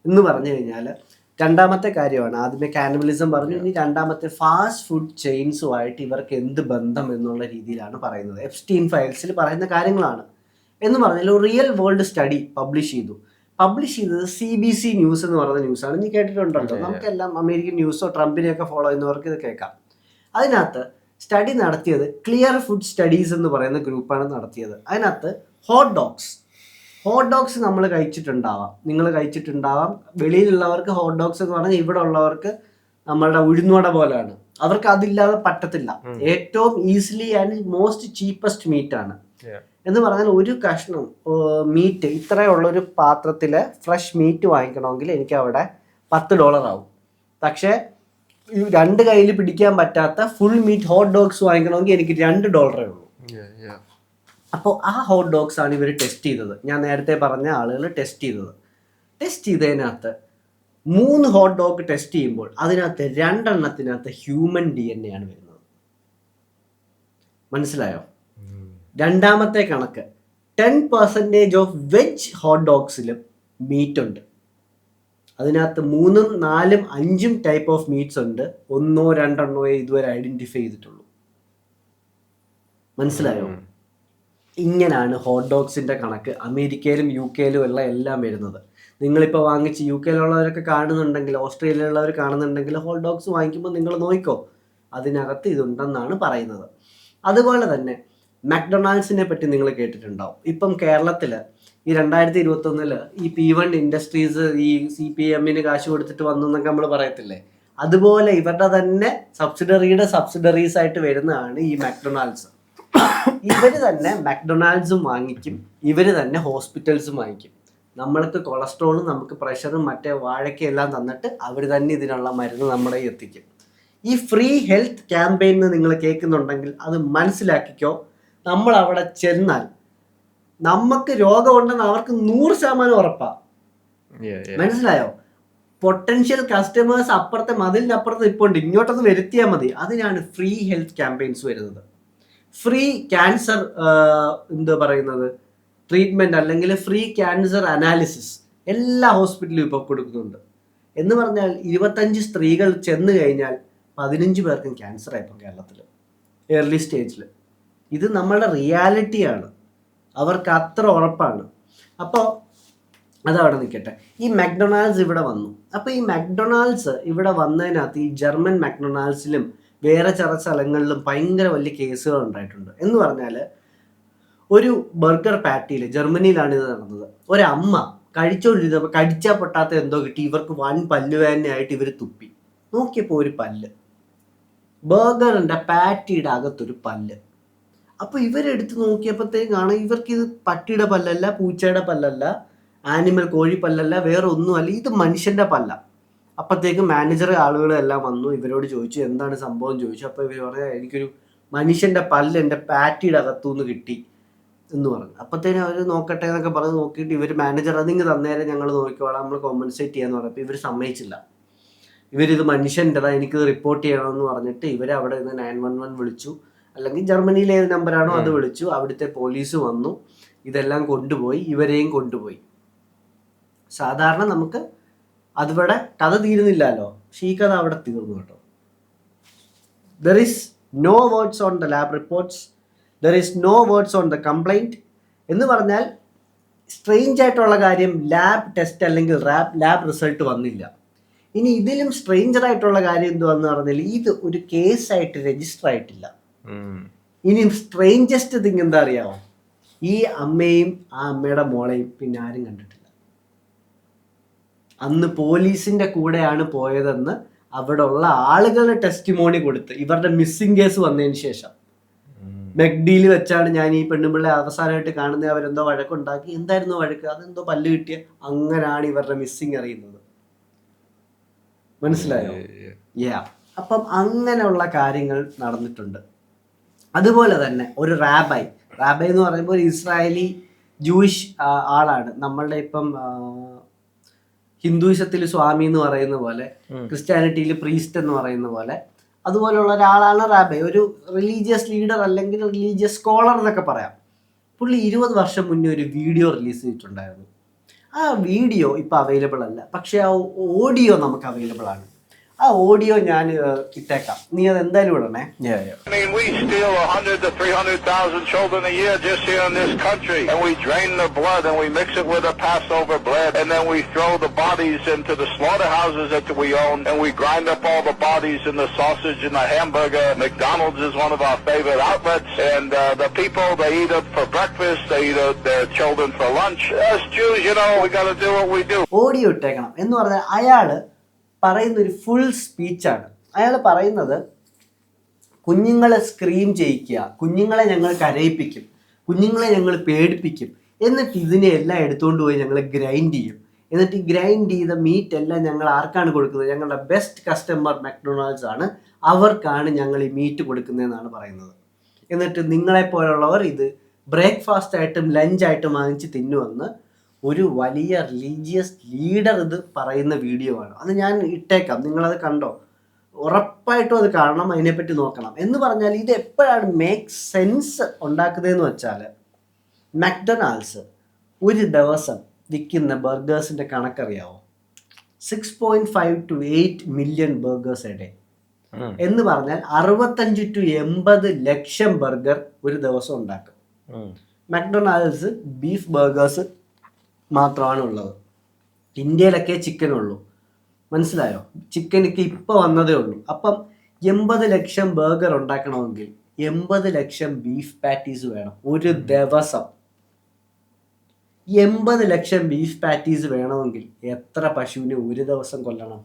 എന്ന് പറഞ്ഞു കഴിഞ്ഞാൽ രണ്ടാമത്തെ കാര്യമാണ്, ആദ്യമേ കാനിബലിസം പറഞ്ഞു, ഇനി രണ്ടാമത്തെ ഫാസ്റ്റ് ഫുഡ് ചെയിൻസുമായിട്ട് ഇവർക്ക് എന്ത് ബന്ധം എന്നുള്ള രീതിയിലാണ് പറയുന്നത്. എപ്സ്റ്റീൻ ഫയൽസിൽ പറയുന്ന കാര്യങ്ങളാണ്. എന്ന് പറഞ്ഞാൽ ഒരു റിയൽ വേൾഡ് സ്റ്റഡി പബ്ലിഷ് ചെയ്തത് CBC ന്യൂസ് എന്ന് പറയുന്ന ന്യൂസാണ്. നീ കേട്ടിട്ടുണ്ടല്ലോ, നമുക്കെല്ലാം അമേരിക്കൻ ന്യൂസോ ട്രംപിനെയൊക്കെ ഫോളോ ചെയ്യുന്നവർക്ക് ഇത് കേൾക്കാം. അതിനകത്ത് സ്റ്റഡി നടത്തിയത് ക്ലിയർ ഫുഡ് സ്റ്റഡീസ് എന്ന് പറയുന്ന ഗ്രൂപ്പാണ് നടത്തിയത്. അതിനകത്ത് ഹോട്ട് ഡോഗ്സ് നമ്മൾ നിങ്ങൾ കഴിച്ചിട്ടുണ്ടാവാം. വെളിയിലുള്ളവർക്ക് ഹോട്ട് ഡോഗ്സ് എന്ന് പറഞ്ഞാൽ ഇവിടെ ഉള്ളവർക്ക് നമ്മളുടെ ഉഴുന്നുവട പോലെയാണ്. അവർക്ക് അതില്ലാതെ പറ്റത്തില്ല. ഏറ്റവും easily and most cheapest meat ആണ്. എന്ന് പറഞ്ഞാൽ ഒരു കഷ്ണം മീറ്റ് ഇത്രയുള്ളൊരു പാത്രത്തിൽ ഫ്രഷ് മീറ്റ് വാങ്ങിക്കണമെങ്കിൽ എനിക്ക് അവിടെ $10 ആവും. പക്ഷേ രണ്ട് കയ്യിൽ പിടിക്കാൻ പറ്റാത്ത ഫുൾ മീറ്റ് ഹോട്ട് ഡോഗ്സ് വാങ്ങിക്കണമെങ്കിൽ എനിക്ക് $2 ഉള്ളൂ. അപ്പോൾ ആ ഹോട്ട് ഡോഗ്സ് ആണ് ഇവർ ടെസ്റ്റ് ചെയ്തത്. ഞാൻ നേരത്തെ പറഞ്ഞ ആളുകൾ ടെസ്റ്റ് ചെയ്തതിനകത്ത് 3 ഹോട്ട് ഡോഗ് ടെസ്റ്റ് ചെയ്യുമ്പോൾ അതിനകത്ത് 2 എണ്ണത്തിനകത്ത് ഹ്യൂമൻ DNA ആണ് വരുന്നത്. മനസ്സിലായോ? രണ്ടാമത്തെ കണക്ക് 10% ഓഫ് വെജ് ഹോട്ട് ഡോഗ്സിലും മീറ്റ് ഉണ്ട്. അതിനകത്ത് 3, 4, 5 ടൈപ്പ് ഓഫ് മീറ്റ്സ് ഉണ്ട്. 1, 2 ഇതുവരെ ഐഡന്റിഫൈ ചെയ്തിട്ടുള്ളൂ. മനസ്സിലായോ? ഇങ്ങനെയാണ് ഹോട്ട് ഡോഗ്സിന്റെ കണക്ക് അമേരിക്കയിലും UK എല്ലാം വരുന്നത്. നിങ്ങളിപ്പോൾ വാങ്ങിച്ച് UK കാണുന്നുണ്ടെങ്കിൽ, ഓസ്ട്രേലിയയിലുള്ളവർ കാണുന്നുണ്ടെങ്കിൽ ഹോട്ട് ഡോഗ്സ് വാങ്ങിക്കുമ്പോൾ നിങ്ങൾ നോക്കിക്കോ, അതിനകത്ത് ഇതുണ്ടെന്നാണ് പറയുന്നത്. അതുപോലെ തന്നെ മക്ഡൊണാൾഡ്സിനെ പറ്റി നിങ്ങൾ കേട്ടിട്ടുണ്ടാവും. ഇപ്പം കേരളത്തിൽ ഈ 2021 ഈ P1 ഇൻഡസ്ട്രീസ് ഈ CPMന് കാശ് കൊടുത്തിട്ട് വന്നു എന്നൊക്കെ നമ്മൾ പറയത്തില്ലേ, അതുപോലെ ഇവരുടെ തന്നെ സബ്സിഡറീസ് ആയിട്ട് വരുന്നതാണ് ഈ മക്ഡൊണാൾഡ്സ്. ഇവർ തന്നെ മക്ഡൊണാൾഡ്സും വാങ്ങിക്കും, ഇവർ തന്നെ ഹോസ്പിറ്റൽസും വാങ്ങിക്കും. നമ്മൾക്ക് കൊളസ്ട്രോളും നമുക്ക് പ്രഷറും മറ്റേ വാഴയ്ക്കെല്ലാം തന്നിട്ട് അവർ തന്നെ ഇതിനുള്ള മരുന്ന് നമ്മുടെ എത്തിക്കും. ഈ ഫ്രീ ഹെൽത്ത് ക്യാമ്പയിൻ നിങ്ങൾ കേൾക്കുന്നുണ്ടെങ്കിൽ അത് മനസ്സിലാക്കിക്കോ. നമ്മൾ അവിടെ ചെന്നാൽ നമുക്ക് രോഗമുണ്ടെന്ന് അവർക്ക് 100% ഉറപ്പാ. മനസ്സിലായോ? പൊട്ടൻഷ്യൽ കസ്റ്റമേഴ്സ് അപ്പുറത്തെ മതിലിൻ്റെ അപ്പുറത്ത് ഇപ്പോൾ ഉണ്ട്, ഇങ്ങോട്ടൊന്ന് വരുത്തിയാൽ മതി. അതിനാണ് ഫ്രീ ഹെൽത്ത് ക്യാമ്പയിൻസ് വരുന്നത്. ഫ്രീ ക്യാൻസർ ട്രീറ്റ്മെന്റ് അല്ലെങ്കിൽ ഫ്രീ ക്യാൻസർ അനാലിസിസ് എല്ലാ ഹോസ്പിറ്റലും ഇപ്പോൾ കൊടുക്കുന്നുണ്ട്. എന്ന് പറഞ്ഞാൽ 25 സ്ത്രീകൾ ചെന്ന് കഴിഞ്ഞാൽ 15 പേർക്കും ക്യാൻസർ ആയിപ്പോൾ കേരളത്തിൽ ഏർലി സ്റ്റേജിൽ. ഇത് നമ്മളുടെ റിയാലിറ്റിയാണ്, അവർക്ക് അത്ര ഉറപ്പാണ്. അപ്പോൾ അതവിടെ നിൽക്കട്ടെ. ഈ മക്ഡൊണാൾഡ്സ് ഇവിടെ വന്നു. അപ്പോൾ ഈ മക്ഡൊണാൾഡ്സ് ഇവിടെ വന്നതിനകത്ത് ഈ ജർമ്മൻ മക്ഡൊണാൾഡ്സിലും വേറെ ചില സ്ഥലങ്ങളിലും ഭയങ്കര വലിയ കേസുകൾ ഉണ്ടായിട്ടുണ്ട്. എന്ന് പറഞ്ഞാൽ ഒരു ബർഗർ പാറ്റിയിൽ, ജർമ്മനിയിലാണ് ഇത് നടന്നത്, ഒരമ്മ കഴിച്ചോണ്ടിരുന്നപ്പോൾ കടിച്ചാൽ പൊട്ടാത്ത എന്തോ കിട്ടി, ഇവർക്ക് വൻ പല്ലുവേദനയായിട്ട് ഇവർ തുപ്പി. നോക്കിയപ്പോൾ ഒരു പല്ല്, ബർഗറിന്റെ പാറ്റിയുടെ അകത്തൊരു പല്ല്. അപ്പൊ ഇവരെടുത്ത് നോക്കിയപ്പോഴത്തേക്കും കാണാം ഇവർക്ക് ഇത് പട്ടിയുടെ പല്ലല്ല, പൂച്ചയുടെ പല്ലല്ല, ആനിമൽ കോഴി പല്ലല്ല, വേറെ ഒന്നുമല്ല, ഇത് മനുഷ്യന്റെ പല്ല. അപ്പോഴത്തേക്കും മാനേജർ ആളുകളെല്ലാം വന്നു, ഇവരോട് ചോദിച്ചു എന്താണ് സംഭവം ചോദിച്ചു. അപ്പോൾ ഇവർ പറഞ്ഞാൽ എനിക്കൊരു മനുഷ്യന്റെ പല്ല് എൻ്റെ പാറ്റിയുടെ അകത്തുനിന്ന് കിട്ടി എന്ന് പറഞ്ഞു. അപ്പോഴത്തേനും അവർ നോക്കട്ടെ എന്നൊക്കെ പറഞ്ഞ് നോക്കിയിട്ട് ഇവർ മാനേജർ അതിങ്ങ് തന്നേരം ഞങ്ങൾ നോക്കിക്കോളാം, നമ്മൾ കോമ്പൻസേറ്റ് ചെയ്യാന്ന് പറഞ്ഞപ്പോൾ ഇവർ സമ്മതിച്ചില്ല. ഇവരിത് മനുഷ്യൻ്റെതാ, എനിക്കിത് റിപ്പോർട്ട് ചെയ്യണമെന്ന് പറഞ്ഞിട്ട് ഇവർ അവിടെ നിന്ന് 911 വിളിച്ചു, അല്ലെങ്കിൽ ജർമ്മനിയിലെ ഏത് നമ്പറാണോ അത് വിളിച്ചു. അവിടുത്തെ പോലീസ് വന്നു, ഇതെല്ലാം കൊണ്ടുപോയി, ഇവരെയും കൊണ്ടുപോയി. സാധാരണ നമുക്ക് അതിവിടെ കഥ തീരുന്നില്ലല്ലോ, പക്ഷേ ഈ കഥ അവിടെ തീർന്നു കേട്ടോ. There is no words on the lab reports, there is no words on the complaint എന്ന് പറഞ്ഞാൽ സ്ട്രെയിഞ്ച് ആയിട്ടുള്ള കാര്യം, ലാബ് ടെസ്റ്റ് അല്ലെങ്കിൽ ലാബ് റിസൾട്ട് വന്നില്ല. ഇനി ഇതിലും സ്ട്രെയിഞ്ചർ ആയിട്ടുള്ള കാര്യം എന്തുവാന്ന് പറഞ്ഞാൽ ഇത് ഒരു കേസായിട്ട് രജിസ്റ്റർ ആയിട്ടില്ല. ഇനി സ്ട്രെയിഞ്ചസ്റ്റ് തിങ് എന്താ അറിയാമോ, ഈ അമ്മയും ആ അമ്മയുടെ മോളെയും പിന്നെ ആരും കണ്ടിട്ടില്ല. അന്ന് പോലീസിന്റെ കൂടെയാണ് പോയതെന്ന് അവിടെ ഉള്ള ആളുകളുടെ ടെസ്റ്റിമോണി കൊടുത്ത്, ഇവരുടെ മിസ്സിംഗ് കേസ് വന്നതിന് ശേഷം മെഗ്ഡിയിൽ വെച്ചാണ് ഞാൻ ഈ പെണ്ണുപിള്ളെ അവസാനമായിട്ട് കാണുന്നത്. അവരെന്തോ വഴക്കുണ്ടാക്കി, എന്തായിരുന്നു വഴക്ക്, അതെന്തോ പല്ല് കിട്ടിയ, അങ്ങനാണ് ഇവരുടെ മിസ്സിംഗ് അറിയുന്നത്. മനസ്സിലായോ? അപ്പം അങ്ങനെയുള്ള കാര്യങ്ങൾ നടന്നിട്ടുണ്ട്. അതുപോലെ തന്നെ ഒരു റാബൈ എന്ന് പറയുമ്പോൾ ഒരു ഇസ്രായേലി ജൂയിഷ് ആളാണ്. നമ്മളുടെ ഇപ്പം ഹിന്ദുയിസത്തിൽ സ്വാമി എന്ന് പറയുന്ന പോലെ, ക്രിസ്ത്യാനിറ്റിയിൽ പ്രീസ്റ്റ് എന്ന് പറയുന്ന പോലെ, അതുപോലെയുള്ള ഒരാളാണ് റാബൈ. ഒരു റിലീജിയസ് ലീഡർ അല്ലെങ്കിൽ റിലീജിയസ് സ്കോളർ എന്നൊക്കെ പറയാം. പുള്ളി 20 വർഷം മുന്നേ ഒരു വീഡിയോ റിലീസ് ചെയ്തിട്ടുണ്ടായിരുന്നു. ആ വീഡിയോ ഇപ്പം അവൈലബിൾ അല്ല, പക്ഷെ ആ ഓഡിയോ നമുക്ക് അവൈലബിൾ ആണ്. ആ ഓഡിയോ ഞാൻ ഇട്ടേക്കാം, നീ അത് എന്തായാലും ഇടണേ. I mean, we steal 100 to 300,000 children a year just here in this country, and we drain their blood and we mix it with a Passover bread, and then we throw the bodies into the slaughterhouses that we own, and we grind up all the bodies in the sausage and the hamburger. McDonald's is one of our favorite outlets, and the people, they eat it for breakfast, they eat it, their children for lunch. As Jews, you know, we got to do what we do. Audio ഇട്ടേക്കണം എന്ന് പറഞ്ഞാൽ അയാള് പറയുന്ന ഒരു full സ്പീച്ചാണ്. അയാൾ പറയുന്നത് കുഞ്ഞുങ്ങളെ scream ചെയ്യിക്കുക, കുഞ്ഞുങ്ങളെ ഞങ്ങൾ കരയിപ്പിക്കും, കുഞ്ഞുങ്ങളെ ഞങ്ങൾ പേടിപ്പിക്കും, എന്നിട്ട് ഇതിനെ എല്ലാം എടുത്തുകൊണ്ട് പോയി ഞങ്ങൾ ഗ്രൈൻഡ് ചെയ്യും, എന്നിട്ട് ഈ ഗ്രൈൻഡ് ചെയ്ത മീറ്റ് എല്ലാം ഞങ്ങൾ ആർക്കാണ് കൊടുക്കുന്നത്, ഞങ്ങളുടെ ബെസ്റ്റ് കസ്റ്റമർ മക്ഡൊണാൾഡ്സ് ആണ്, അവർക്കാണ് ഞങ്ങൾ ഈ മീറ്റ് കൊടുക്കുന്നതെന്നാണ് പറയുന്നത്. എന്നിട്ട് നിങ്ങളെപ്പോലുള്ളവർ ഇത് ബ്രേക്ക്ഫാസ്റ്റ് ആയിട്ടും ലഞ്ചായിട്ടും വാങ്ങിച്ച് തിന്നുവെന്ന് ഒരു വലിയ റിലീജിയസ് ലീഡർ ഇത് പറയുന്ന വീഡിയോ ആണ്. അത് ഞാൻ ഇട്ടേക്കാം, നിങ്ങളത് കണ്ടോ, ഉറപ്പായിട്ടും അത് കാണണം, അതിനെപ്പറ്റി നോക്കണം. എന്ന് പറഞ്ഞാൽ ഇത് എപ്പോഴാണ് മേക്ക് സെൻസ് ഉണ്ടാക്കുന്നതെന്ന് വെച്ചാൽ, മക്ഡൊണാൾഡ്സ് ഒരു ദിവസം വിൽക്കുന്ന ബർഗേഴ്സിൻ്റെ കണക്കറിയാവോ? 6.5 to 8 million burgers A day എന്ന് പറഞ്ഞാൽ 65 to 80 ലക്ഷം ബർഗർ ഒരു ദിവസം ഉണ്ടാക്കും. മക്ഡൊണാൾഡ്സ് ബീഫ് ബർഗേഴ്സ് മാത്രമാണ് ഉള്ളത്. ഇന്ത്യയിലൊക്കെ ചിക്കൻ ഉള്ളൂ, മനസ്സിലായോ? ചിക്കനൊക്കെ ഇപ്പോൾ വന്നതേ ഉള്ളൂ. അപ്പം 80 ലക്ഷം ബർഗർ ഉണ്ടാക്കണമെങ്കിൽ 80 ലക്ഷം ബീഫ് പാറ്റീസ് വേണം ഒരു ദിവസം. 80 ലക്ഷം ബീഫ് പാറ്റീസ് വേണമെങ്കിൽ എത്ര പശുവിനെ ഒരു ദിവസം കൊല്ലണം?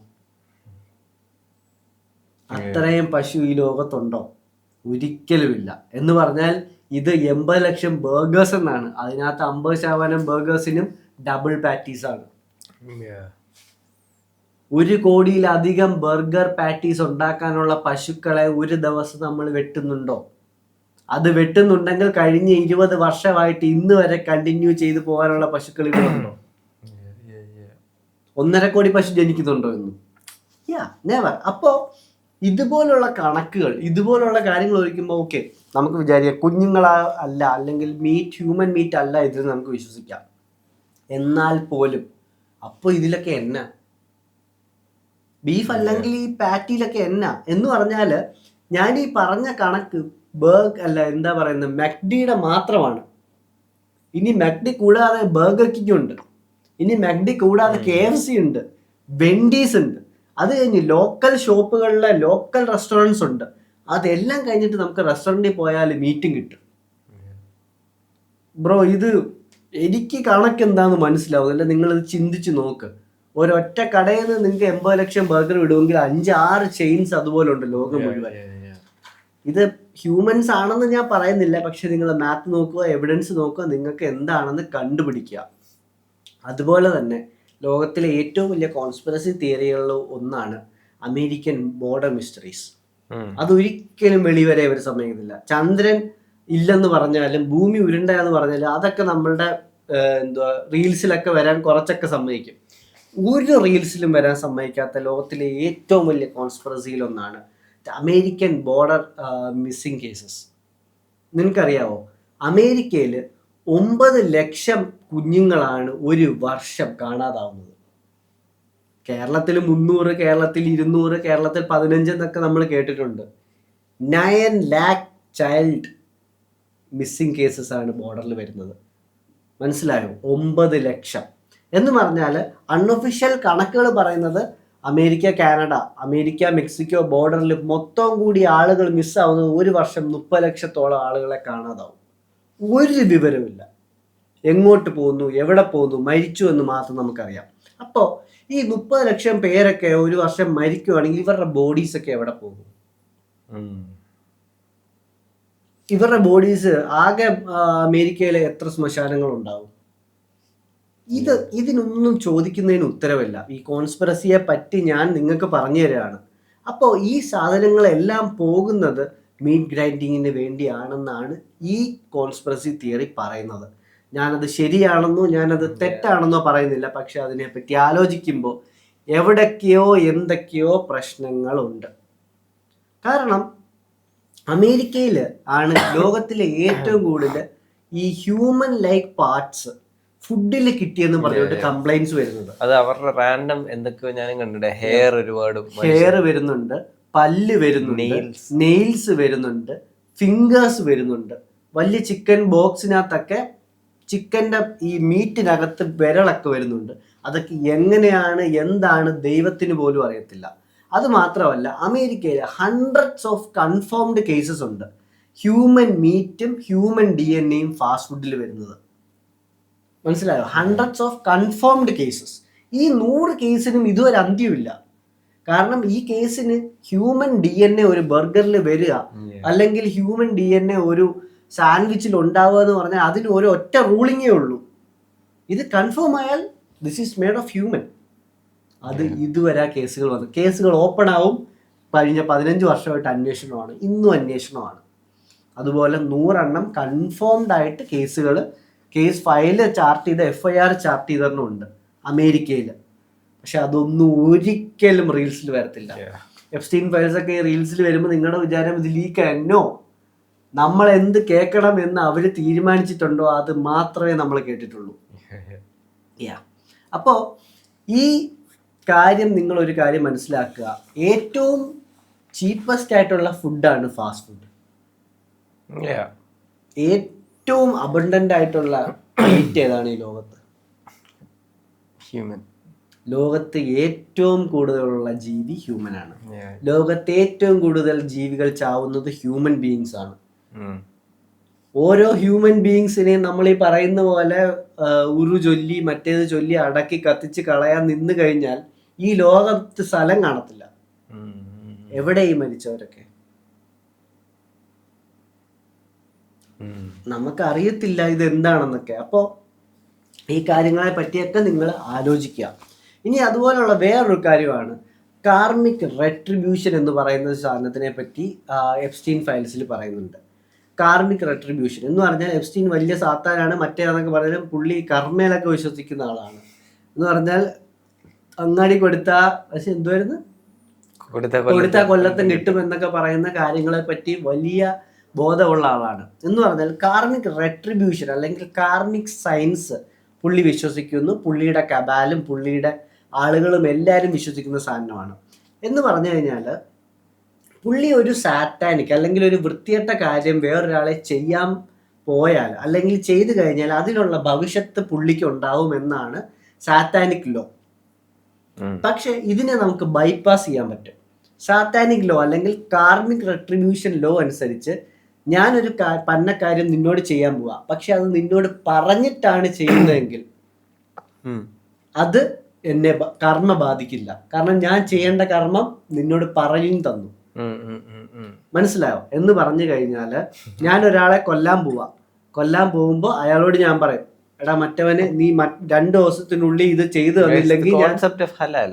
അത്രയും പശു ഈ ലോകത്തുണ്ടോ? ഒരിക്കലുമില്ല. എന്ന് പറഞ്ഞാൽ ഇത് 80 ലക്ഷം ബർഗേഴ്സ് എന്നാണ്. അതിനകത്ത് 50% ബർഗേഴ്സിനും ഡബിൾ പാറ്റീസ് ആണ്. 1 കോടിയിലധികം ബർഗർ പാറ്റീസ് ഉണ്ടാക്കാനുള്ള പശുക്കളെ ഒരു ദിവസം നമ്മൾ വെട്ടുന്നുണ്ടോ? അത് വെട്ടുന്നുണ്ടെങ്കിൽ കഴിഞ്ഞ 20 വർഷമായിട്ട് ഇന്ന് വരെ കണ്ടിന്യൂ ചെയ്തു പോകാനുള്ള പശുക്കൾ ഇടുന്നുണ്ടോ? 1.5 കോടി പശു ജനിക്കുന്നുണ്ടോ എന്നും? നെവർ. അപ്പോൾ ഇതുപോലുള്ള കണക്കുകൾ, ഇതുപോലുള്ള കാര്യങ്ങൾ ഒഴിക്കുമ്പോൾ ഓക്കെ, നമുക്ക് വിചാരിക്കാം കുഞ്ഞുങ്ങളാ അല്ല, അല്ലെങ്കിൽ ഹ്യൂമൻ മീറ്റ് അല്ല ഇതിൽ നമുക്ക് വിശ്വസിക്കാം. എന്നാൽ പോലും അപ്പോൾ ഇതിലൊക്കെ എന്നാ ബീഫ് അല്ലെങ്കിൽ ഈ പാറ്റിയിലൊക്കെ എന്നാ എന്ന് പറഞ്ഞാൽ, ഞാൻ ഈ പറഞ്ഞ കണക്ക് മെക്ഡിയുടെ മാത്രമാണ്. ഇനി മെക്ഡി കൂടാതെ ബർഗർ കിങ് ഉണ്ട്, ഇനി മെക്ഡി കൂടാതെ KFC ഉണ്ട്, വെൻഡീസ് ഉണ്ട്, അത് കഴിഞ്ഞ് ലോക്കൽ ഷോപ്പുകളിലെ ലോക്കൽ റെസ്റ്റോറൻറ്റ്സ് ഉണ്ട്. അതെല്ലാം കഴിഞ്ഞിട്ട് നമുക്ക് റെസ്റ്റോറൻറ്റിൽ പോയാൽ മീറ്റും കിട്ടും. ബ്രോ, ഇത് എനിക്ക് കണക്ക് എന്താണെന്ന് മനസ്സിലാവുന്നില്ല. നിങ്ങളിത് ചിന്തിച്ച് നോക്ക്. ഒരൊറ്റ കടയിൽ നിന്ന് നിങ്ങൾക്ക് 80 ലക്ഷം ബർഗർ വിടുമെങ്കിൽ 5-6 ചെയിൻസ് അതുപോലെ ഉണ്ട് ലോകം മുഴുവൻ. ഇത് ഹ്യൂമൻസ് ആണെന്ന് ഞാൻ പറയുന്നില്ല, പക്ഷെ നിങ്ങൾ മാത്ത് നോക്കുക, എവിഡൻസ് നോക്കുക, നിങ്ങൾക്ക് എന്താണെന്ന് കണ്ടുപിടിക്കുക. അതുപോലെ തന്നെ ലോകത്തിലെ ഏറ്റവും വലിയ കോൺസ്പിറസി തിയറികളിൽ ഒന്നാണ് അമേരിക്കൻ ബോർഡർ മിസ്റ്ററീസ്. അതൊരിക്കലും വെളിവരെ അവർ സമ്മതിക്കുന്നില്ല. ചന്ദ്രൻ ഇല്ലെന്ന് പറഞ്ഞാലും ഭൂമി ഉരുണ്ടയെന്ന് പറഞ്ഞാലും അതൊക്കെ നമ്മളുടെ റീൽസിലൊക്കെ വരാൻ കുറച്ചൊക്കെ സമ്മതിക്കും. ഒരു റീൽസിലും വരാൻ സമ്മതിക്കാത്ത ലോകത്തിലെ ഏറ്റവും വലിയ കോൺസ്പിറസിയിലൊന്നാണ് അമേരിക്കൻ ബോർഡർ മിസ്സിംഗ് കേസസ്. നിനക്കറിയാവോ, അമേരിക്കയിൽ 9 ലക്ഷം കുഞ്ഞുങ്ങളാണ് ഒരു വർഷം കാണാതാവുന്നത്. കേരളത്തിൽ 300, കേരളത്തിൽ 200, കേരളത്തിൽ 15 എന്നൊക്കെ നമ്മൾ കേട്ടിട്ടുണ്ട്. 9 lakh ചൈൽഡ് മിസ്സിംഗ് കേസസ് ആണ് ബോർഡറിൽ വരുന്നത്. മനസ്സിലായോ? 9 ലക്ഷം എന്ന് പറഞ്ഞാൽ അൺഒഫീഷ്യൽ കണക്കുകൾ പറയുന്നത് അമേരിക്ക, കാനഡ, അമേരിക്ക, മെക്സിക്കോ ബോർഡറിൽ മൊത്തം കൂടി ആളുകൾ മിസ്സാവുന്നത് ഒരു വർഷം 30 ലക്ഷത്തോളം ആളുകളെ കാണാതാവും. ഒരു വിവരമില്ല, എങ്ങോട്ട് പോകുന്നു, എവിടെ പോകുന്നു, മരിച്ചു എന്ന് മാത്രം നമുക്കറിയാം. അപ്പോൾ ഈ 30 ലക്ഷം പേരൊക്കെ ഒരു വർഷം മരിക്കുവാണെങ്കിൽ ഇവരുടെ ബോഡീസൊക്കെ എവിടെ പോകും? ഇവരുടെ ബോഡീസ് ആകെ അമേരിക്കയിലെ എത്ര ശ്മശാനങ്ങൾ ഉണ്ടാവും? ഇതിനൊന്നും ചോദിക്കുന്നതിന് ഉത്തരവില്ല. ഈ കോൺസ്പിറസിയെ പറ്റി ഞാൻ നിങ്ങൾക്ക് പറഞ്ഞു തരാണ്. അപ്പോൾ ഈ സാധനങ്ങളെല്ലാം പോകുന്നത് മീറ്റ് ഗ്രൈൻഡിങ്ങിന് വേണ്ടിയാണെന്നാണ് ഈ കോൺസ്പിറസി തിയറി പറയുന്നത്. ഞാനത് ശരിയാണെന്നോ ഞാനത് തെറ്റാണെന്നോ പറയുന്നില്ല, പക്ഷെ അതിനെപ്പറ്റി ആലോചിക്കുമ്പോൾ എവിടൊക്കെയോ എന്തൊക്കെയോ പ്രശ്നങ്ങളുണ്ട്. കാരണം അമേരിക്കയിൽ ആണ് ലോകത്തിലെ ഏറ്റവും കൂടുതൽ ഈ ഹ്യൂമൻ ലൈക്ക് പാർട്സ് ഫുഡിൽ കിട്ടിയെന്ന് പറഞ്ഞിട്ട് കംപ്ലൈന്റ്സ് വരുന്നത്. അത് അവരുടെ റാൻഡം എന്തൊക്കെയോ ഞാനും കണ്ടിട്ടുണ്ട്. ഹെയർ വരുന്നുണ്ട്, പല്ല് വരുന്നുണ്ട്, നെയിൽസ് വരുന്നുണ്ട്, ഫിംഗേഴ്സ് വരുന്നുണ്ട്. വലിയ ചിക്കൻ ബോക്സിനകത്തൊക്കെ ചിക്കൻ്റെ ഈ മീറ്റിനകത്ത് വിരളൊക്കെ വരുന്നുണ്ട്. അതൊക്കെ എങ്ങനെയാണ് എന്താണ് ദൈവത്തിന് പോലും അറിയത്തില്ല. അത് മാത്രമല്ല, അമേരിക്കയിൽ ഹൺഡ്രഡ്സ് ഓഫ് കൺഫേംഡ് കേസസ് ഉണ്ട് ഹ്യൂമൻ മീറ്റും ഹ്യൂമൻ DNA ഫാസ്റ്റ് ഫുഡിൽ വരുന്നത്. മനസ്സിലായോ? Hundreds of confirmed cases. ഈ 100 കേസിനും ഇതുവരെ അന്ത്യമില്ല. കാരണം ഈ കേസിന് ഹ്യൂമൻ DNA ഒരു ബർഗറിൽ വരിക അല്ലെങ്കിൽ ഹ്യൂമൻ DNA ഒരു സാൻഡ്വിച്ചിൽ ഉണ്ടാവുക എന്ന് പറഞ്ഞാൽ അതിന് ഒരു ഒറ്റ റൂളിങ്ങേ ഉള്ളൂ. ഇത് കൺഫേം ആയാൽ this is made of human. അത് ഇതുവരെ കേസുകൾ വന്നു. കേസുകൾ ഓപ്പൺ ആവും. കഴിഞ്ഞ 15 വർഷമായിട്ട് അന്വേഷണമാണ്, ഇന്നും അന്വേഷണമാണ്. അതുപോലെ 100 എണ്ണം കൺഫേംഡ് ആയിട്ട് കേസ് ഫയൽ ചാർട്ട് ചെയ്ത FIR ചാർട്ട് ചെയ്തിട്ടുണ്ട് അമേരിക്കയിൽ. പക്ഷെ അതൊന്നും ഒരിക്കലും റീൽസിൽ വരത്തില്ല. എപ്സ്റ്റീൻ ഫയൽസ് ഒക്കെ റീൽസിൽ വരുമ്പോൾ നിങ്ങളുടെ വിചാരം ഇത് ലീക്ക് എന്നോ നമ്മൾ എന്ത് കേൾക്കണം എന്ന് അവർ തീരുമാനിച്ചിട്ടുണ്ടോ അത് മാത്രമേ നമ്മൾ കേട്ടിട്ടുള്ളൂ. അപ്പോൾ ഈ കാര്യം നിങ്ങളൊരു കാര്യം മനസ്സിലാക്കുക, ഏറ്റവും ചീപ്പസ്റ്റ് ആയിട്ടുള്ള ഫുഡാണ് ഫാസ്റ്റ് ഫുഡ്. ഏറ്റവും അബണ്ടന്റ് ആയിട്ടുള്ള മീറ്റ് ഏതാണ് ഈ ലോകത്ത്? ഹ്യൂമൻ. ലോകത്ത് ഏറ്റവും കൂടുതലുള്ള ജീവി ഹ്യൂമനാണ്. ലോകത്ത് ഏറ്റവും കൂടുതൽ ജീവികൾ ചാവുന്നത് ഹ്യൂമൻ ബീയിങ്സ് ആണ്. ഓരോ ഹ്യൂമൻ ബീയിങ്സിനെയും നമ്മൾ ഈ പറയുന്ന പോലെ ഉരു ചൊല്ലി മറ്റേത് ചൊല്ലി അടക്കി കത്തിച്ച് കളയാൻ നിന്ന് കഴിഞ്ഞാൽ ഈ ലോകത്ത് സ്ഥലം കാണത്തില്ല. എവിടെ ഈ മരിച്ചവരൊക്കെ? നമുക്കറിയത്തില്ല ഇതെന്താണെന്നൊക്കെ. അപ്പോൾ ഈ കാര്യങ്ങളെ പറ്റിയൊക്കെ നിങ്ങൾ ആലോചിക്കുക. ഇനി അതുപോലുള്ള വേറൊരു കാര്യമാണ് കാർമിക് റെട്രിബ്യൂഷൻ എന്ന് പറയുന്ന സാധനത്തിനെ പറ്റി എപ്സ്റ്റീൻ ഫയൽസിൽ പറയുന്നുണ്ട്. കാർമിക് റെട്രിബ്യൂഷൻ എന്ന് പറഞ്ഞാൽ എപ്സ്റ്റീൻ വലിയ സാത്താനാണ്, മറ്റേതാണെന്നൊക്കെ പറഞ്ഞാലും പുള്ളി കർമ്മയിലൊക്കെ വിശ്വസിക്കുന്ന ആളാണ്. എന്ന് പറഞ്ഞാൽ അങ്ങാടി കൊടുത്താൽ പക്ഷെ എന്തുവായിരുന്നു കൊടുത്ത കൊല്ലത്തും കിട്ടും എന്നൊക്കെ പറയുന്ന കാര്യങ്ങളെ പറ്റി വലിയ ബോധമുള്ള ആളാണ്. എന്ന് പറഞ്ഞാൽ കാർമിക് റെട്രിബ്യൂഷൻ അല്ലെങ്കിൽ കാർമിക് സയൻസ് പുള്ളി വിശ്വസിക്കുന്നു. പുള്ളിയുടെ കബാലും പുള്ളിയുടെ ആളുകളും എല്ലാവരും വിശ്വസിക്കുന്ന സാധനമാണ്. എന്ന് പറഞ്ഞു കഴിഞ്ഞാൽ പുള്ളി ഒരു സാറ്റാനിക് അല്ലെങ്കിൽ ഒരു വൃത്തികെട്ട കാര്യം വേറൊരാളെ ചെയ്യാൻ പോയാൽ അല്ലെങ്കിൽ ചെയ്തു കഴിഞ്ഞാൽ അതിനുള്ള ഭവിഷ്യത്ത് പുള്ളിക്ക് ഉണ്ടാവുമെന്നാണ് സാറ്റാനിക് ലോ. പക്ഷെ ഇതിനെ നമുക്ക് ബൈപ്പാസ് ചെയ്യാൻ പറ്റും. സാറ്റാനിക് ലോ അല്ലെങ്കിൽ കാർമിക് റെട്രിബ്യൂഷൻ ലോ അനുസരിച്ച് ഞാനൊരു പന്ന കാര്യം നിന്നോട് ചെയ്യാൻ പോവാ, പക്ഷെ അത് നിന്നോട് പറഞ്ഞിട്ടാണ് ചെയ്യുന്നതെങ്കിൽ അത് എന്നെ കർമ്മ ബാധിക്കില്ല. കാരണം ഞാൻ ചെയ്യേണ്ട കർമ്മം നിന്നോട് പറയും തന്നു. മനസ്സിലായോ? എന്ന് പറഞ്ഞു കഴിഞ്ഞാല് ഞാൻ ഒരാളെ കൊല്ലാൻ പോകുമ്പോ അയാളോട് ഞാൻ പറയും, എടാ മറ്റവന് നീ 2 ദിവസത്തിനുള്ളിൽ ഇത് ചെയ്തു തന്നില്ലെങ്കിൽ ഹലാൽ,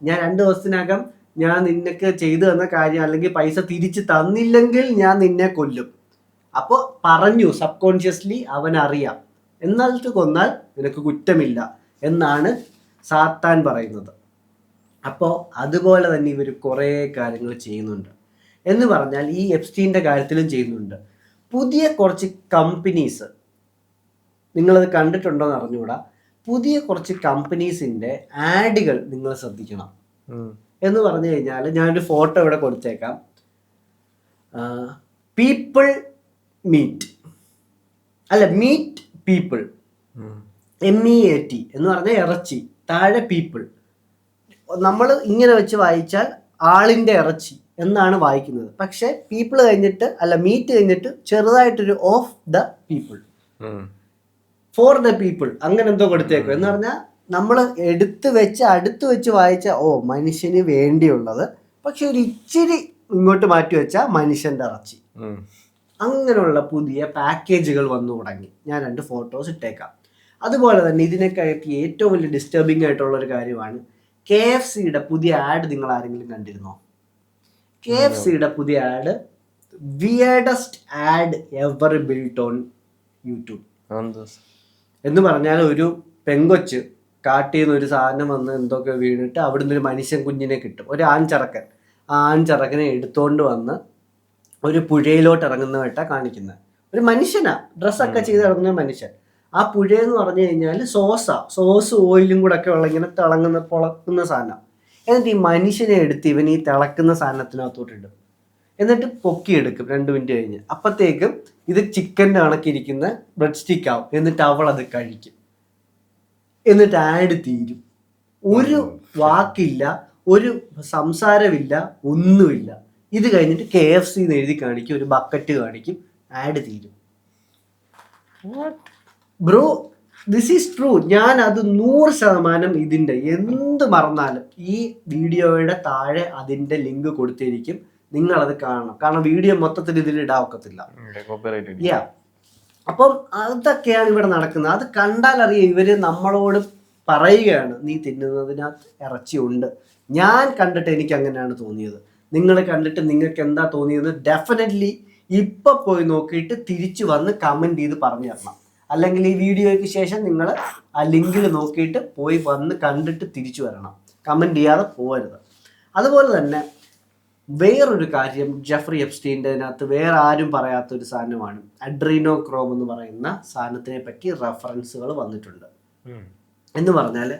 ഞാൻ 2 ദിവസത്തിനകം ഞാൻ നിനക്ക് ചെയ്തു തന്ന കാര്യം അല്ലെങ്കിൽ പൈസ തിരിച്ചു തന്നില്ലെങ്കിൽ ഞാൻ നിന്നെ കൊല്ലും. അപ്പൊ പറഞ്ഞു, സബ് കോൺഷ്യസ്ലി അവനറിയാം, എന്നാലിട്ട് കൊന്നാൽ നിനക്ക് കുറ്റമില്ല എന്നാണ് സാത്താൻ പറയുന്നത്. അപ്പോൾ അതുപോലെ തന്നെ ഇവർ കുറേ കാര്യങ്ങൾ ചെയ്യുന്നുണ്ട്. എന്ന് പറഞ്ഞാൽ ഈ എപ്സ്റ്റീൻ്റെ കാര്യത്തിലും ചെയ്യുന്നുണ്ട്. പുതിയ കുറച്ച് കമ്പനീസ്, നിങ്ങളത് കണ്ടിട്ടുണ്ടോ എന്ന് അറിഞ്ഞുകൂടാ, പുതിയ കുറച്ച് കമ്പനീസിൻ്റെ ആഡുകൾ നിങ്ങൾ ശ്രദ്ധിക്കണം. എന്ന് പറഞ്ഞു കഴിഞ്ഞാൽ ഞാനൊരു ഫോട്ടോ ഇവിടെ കൊടുത്തേക്കാം. പീപ്പിൾ മീറ്റ് പീപ്പിൾ, MEAT എന്ന് പറഞ്ഞാൽ ഇറച്ചി, താഴെ പീപ്പിൾ. നമ്മൾ ഇങ്ങനെ വെച്ച് വായിച്ചാൽ ആളിൻ്റെ ഇറച്ചി എന്നാണ് വായിക്കുന്നത്. പക്ഷെ പീപ്പിൾ കഴിഞ്ഞിട്ട് മീറ്റ് കഴിഞ്ഞിട്ട് ചെറുതായിട്ടൊരു of the people, for the people, അങ്ങനെ എന്തോ കൊടുത്തേക്കും. എന്ന് പറഞ്ഞാൽ നമ്മൾ അടുത്ത് വെച്ച് വായിച്ച മനുഷ്യന് വേണ്ടിയുള്ളത്, പക്ഷെ ഒരു ഇച്ചിരി ഇങ്ങോട്ട് മാറ്റി വെച്ചാൽ മനുഷ്യൻ്റെ ഇറച്ചി. അങ്ങനെയുള്ള പുതിയ പാക്കേജുകൾ വന്നു തുടങ്ങി. ഞാൻ 2 ഫോട്ടോസ് ഇട്ടേക്കാം. അതുപോലെ തന്നെ ഇതിനൊക്കെയായിട്ട് ഏറ്റവും വലിയ ഡിസ്റ്റർബിംഗ് ആയിട്ടുള്ള ഒരു കാര്യമാണ് KFCയുടെ പുതിയ ആഡ്. നിങ്ങൾ ആരെങ്കിലും കണ്ടിരുന്നോ? KFCയുടെ പുതിയ ad, weirdest ad ever built on YouTube എന്ന് പറഞ്ഞാൽ ഒരു പെങ്കൊച്ച് കാട്ടിൽ നിന്ന് ഒരു സാധനം വന്ന് എന്തൊക്കെ വീണിട്ട് അവിടുന്ന് ഒരു മനുഷ്യൻ കുഞ്ഞിനെ കിട്ടും, ഒരു ആൺചറക്കൻ. ആ ആൺചറക്കനെ എടുത്തോണ്ട് വന്ന് ഒരു പുഴയിലോട്ട് ഇറങ്ങുന്നതായിട്ടാണ് കാണിക്കുന്നത്. ഒരു മനുഷ്യനാ, ഡ്രസ്സൊക്കെ ചെയ്ത് ഇറങ്ങുന്ന മനുഷ്യൻ. ആ പുഴയെന്ന് പറഞ്ഞു കഴിഞ്ഞാൽ സോസ് ഓയിലും കൂടെ ഒക്കെ ഉള്ള ഇങ്ങനെ പൊളക്കുന്ന സാധനം. എന്നിട്ട് ഈ മനുഷ്യനെ എടുത്ത് ഇവൻ ഈ തിളക്കുന്ന സാധനത്തിനകത്തോട്ടിടും, എന്നിട്ട് പൊക്കിയെടുക്കും 2 മിനിറ്റ് കഴിഞ്ഞ്. അപ്പത്തേക്കും ഇത് ചിക്കൻ്റെ കണക്കിരിക്കുന്ന ബ്രെഡ് സ്റ്റിക്ക് ആവും. എന്നിട്ട് അവൾ അത് കഴിക്കും. എന്നിട്ട് ആഡ് തീരും. ഒരു വാക്കില്ല, ഒരു സംസാരമില്ല, ഒന്നുമില്ല. ഇത് കഴിഞ്ഞിട്ട് KFC എന്ന് എഴുതി കാണിക്കും, ഒരു ബക്കറ്റ് കാണിക്കും, ആഡ് തീരും. Bro, this is true. ഞാൻ അത് 100% ഇതിൻ്റെ എന്ത് മറന്നാലും ഈ വീഡിയോയുടെ താഴെ അതിൻ്റെ ലിങ്ക് കൊടുത്തിരിക്കും. നിങ്ങളത് കാണണം. കാരണം വീഡിയോ മൊത്തത്തിൽ ഇതിൽ ഇടാൻ ഒക്കത്തില്ല. അപ്പം അതൊക്കെയാണ് ഇവിടെ നടക്കുന്നത്. അത് കണ്ടാൽ അറിയാം, ഇവര് നമ്മളോട് പറയുകയാണ്, നീ തിന്നുന്നതിനകത്ത് ഇറച്ചിയുണ്ട്. ഞാൻ കണ്ടിട്ട് എനിക്ക് അങ്ങനെയാണ് തോന്നിയത്. നിങ്ങൾ കണ്ടിട്ട് നിങ്ങൾക്ക് എന്താ തോന്നിയത്? ഡെഫിനറ്റ്ലി ഇപ്പം പോയി നോക്കിയിട്ട് തിരിച്ചു വന്ന് കമൻറ്റ് ചെയ്ത് പറഞ്ഞു തരണം. അല്ലെങ്കിൽ ഈ വീഡിയോയ്ക്ക് ശേഷം നിങ്ങൾ ആ ലിങ്കിൽ നോക്കിയിട്ട് പോയി വന്ന് കണ്ടിട്ട് തിരിച്ചു വരണം. കമൻറ്റ് ചെയ്യാതെ പോകരുത്. അതുപോലെ തന്നെ വേറൊരു കാര്യം, ജെഫ്രി എപ്സ്റ്റീൻ്റെ അതിനകത്ത് വേറെ ആരും പറയാത്തൊരു സാധനമാണ് അഡ്രീനോക്രോം എന്ന് പറയുന്ന സാധനത്തിനെ പറ്റി റെഫറൻസുകൾ വന്നിട്ടുണ്ട്. എന്ന് പറഞ്ഞാൽ